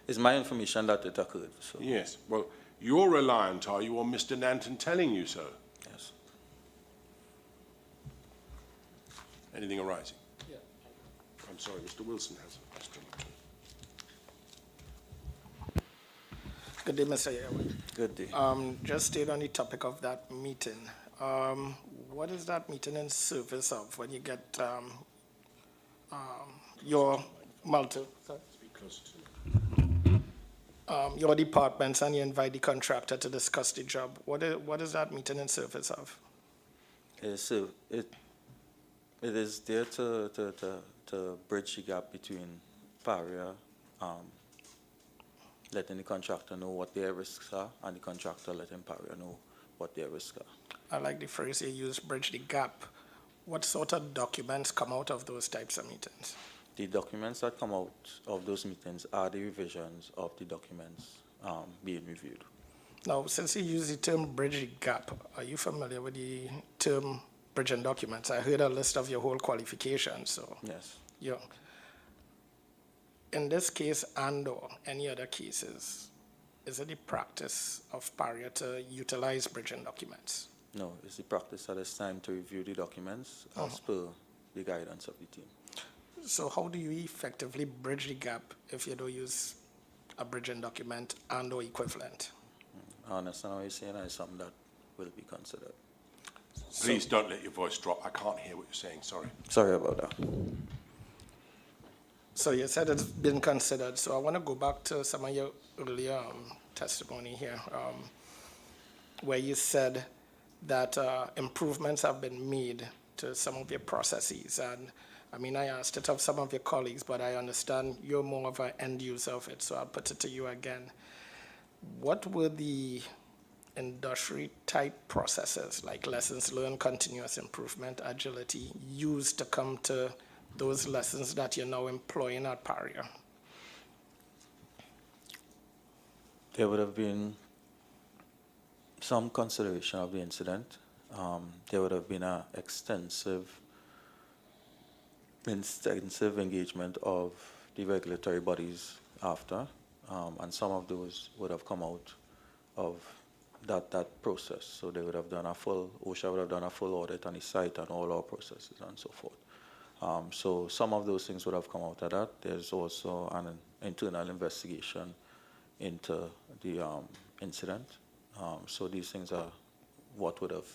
It's my information that it occurred, so. Yes. Well, you're reliant, are you, on Mr. Nanton telling you so? Yes. Anything arising? Yeah. I'm sorry, Mr. Wilson has a question. Good day, Mr. Yearwood. Good day. Just staying on the topic of that meeting. What is that meeting in service of when you get your your departments and you invite the contractor to discuss the job? What is that meeting in service of? It is there to bridge the gap between Paria, letting the contractor know what their risks are, and the contractor letting Paria know what their risks are. I like the phrase you used, bridge the gap. What sort of documents come out of those types of meetings? The documents that come out of those meetings are the revisions of the documents being reviewed. Now, since you use the term bridge the gap, are you familiar with the term bridging documents? I heard a list of your whole qualifications, so. Yes. Yeah. In this case and/or any other cases, is it the practice of Paria to utilize bridging documents? No, it's the practice at this time to review the documents as per the guidance of the team. So how do you effectively bridge the gap if you don't use a bridging document and/or equivalent? I understand what you're saying, and it's something that will be considered. Please don't let your voice drop. I can't hear what you're saying, sorry. Sorry about that. So you said it's been considered. So I want to go back to some of your earlier testimony here, where you said that improvements have been made to some of your processes. And I mean, I asked it of some of your colleagues, but I understand you're more of an end user of it, so I'll put it to you again. What were the industry-type processes, like lessons learned, continuous improvement, agility, used to come to those lessons that you're now employing at Paria? There would have been some consideration of the incident. There would have been an extensive engagement of the regulatory bodies after, and some of those would have come out of that process. So they would have done OSHA would have done a full audit on the site and all our processes and so forth. So some of those things would have come out of that. There's also an internal investigation into the incident. So these things are what would have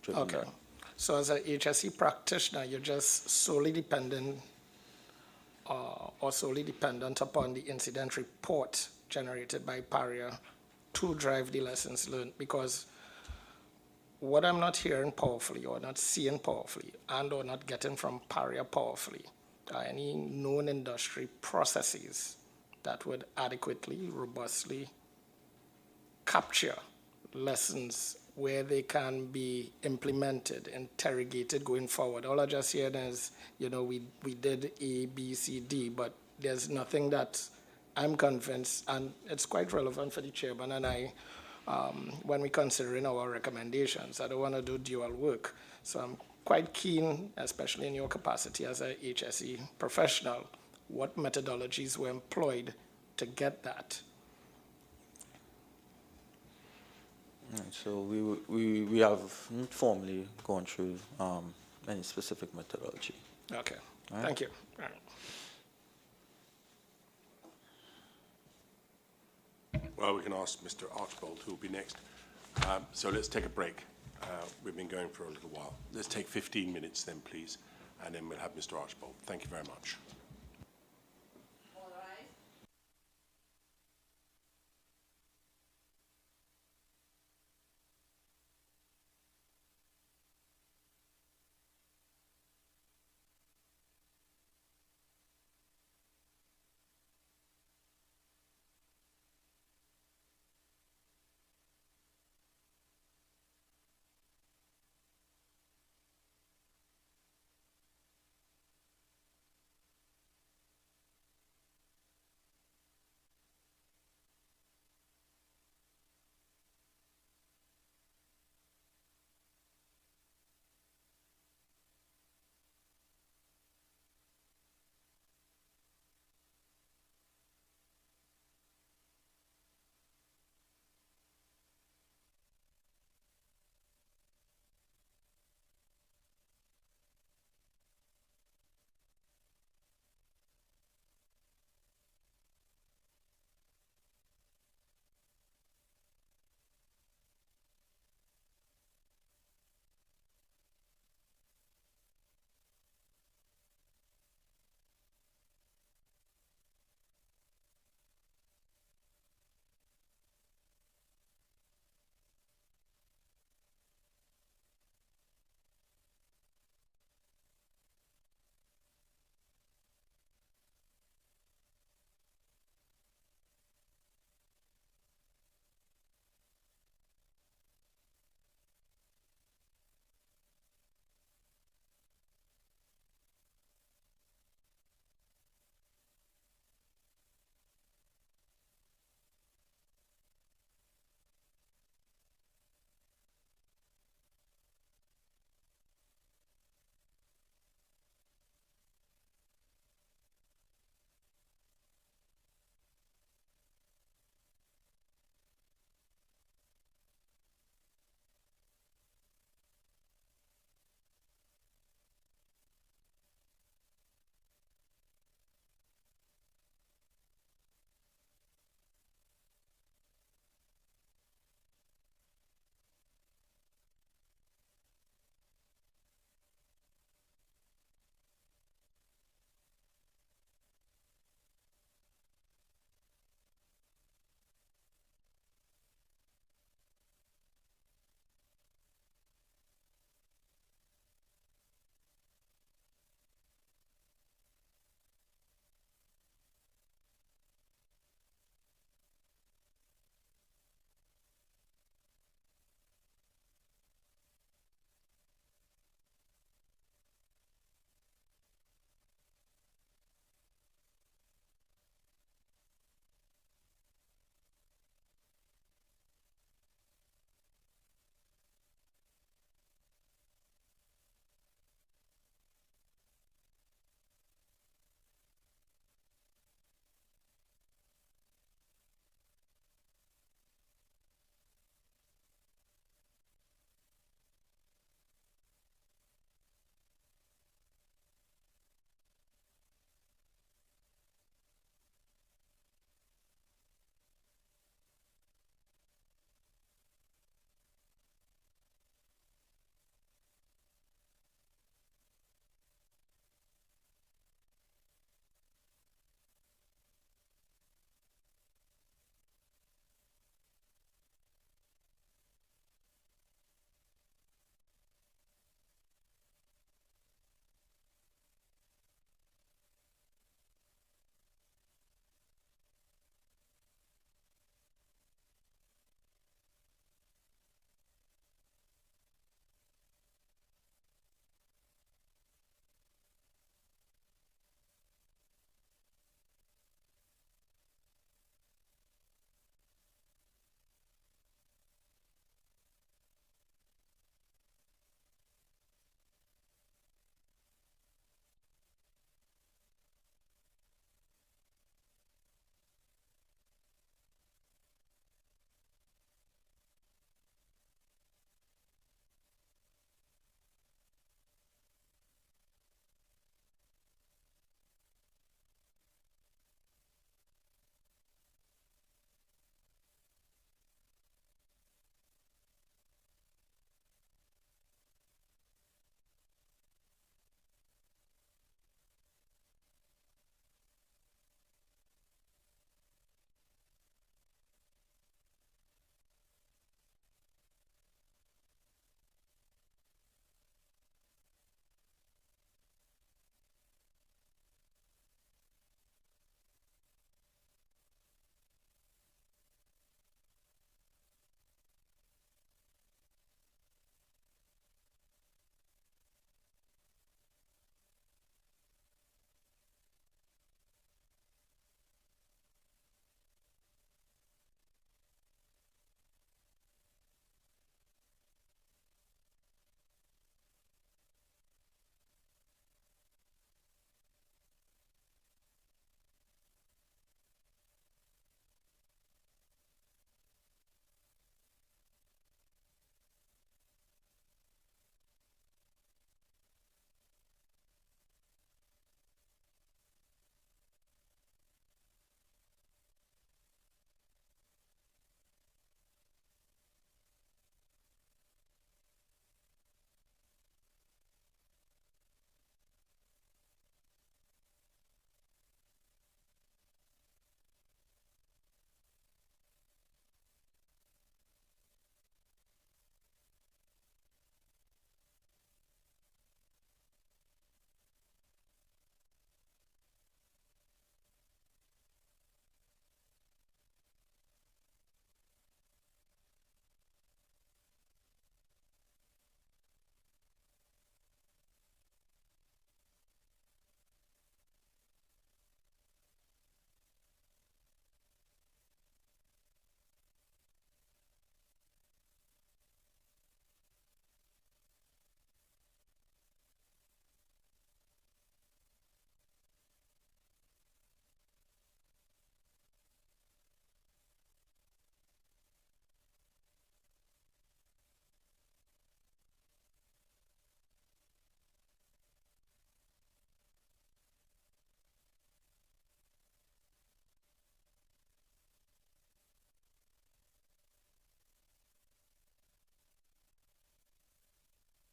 driven that. So as an HSE practitioner, you're just solely dependent or solely dependent upon the incident report generated by Paria to drive the lessons learned, because what I'm not hearing powerfully or not seeing powerfully and or not getting from Paria powerfully are any known industry processes that would adequately, robustly capture lessons where they can be implemented, interrogated going forward. All I just heard is, you know, we did A, B, C, D, but there's nothing that I'm convinced, and it's quite relevant for the chairman and I, when we're considering our recommendations. I don't want to do dual work. So I'm quite keen, especially in your capacity as a HSE professional, what methodologies were employed to get that. So we have not formally gone through any specific methodology. Okay, all right. Thank you. All right. Well, we can ask Mr. Archbold, who will be next. So let's take a break. We've been going for a little while. Let's take 15 minutes then, please, and then we'll have Mr. Archbold. Thank you very much.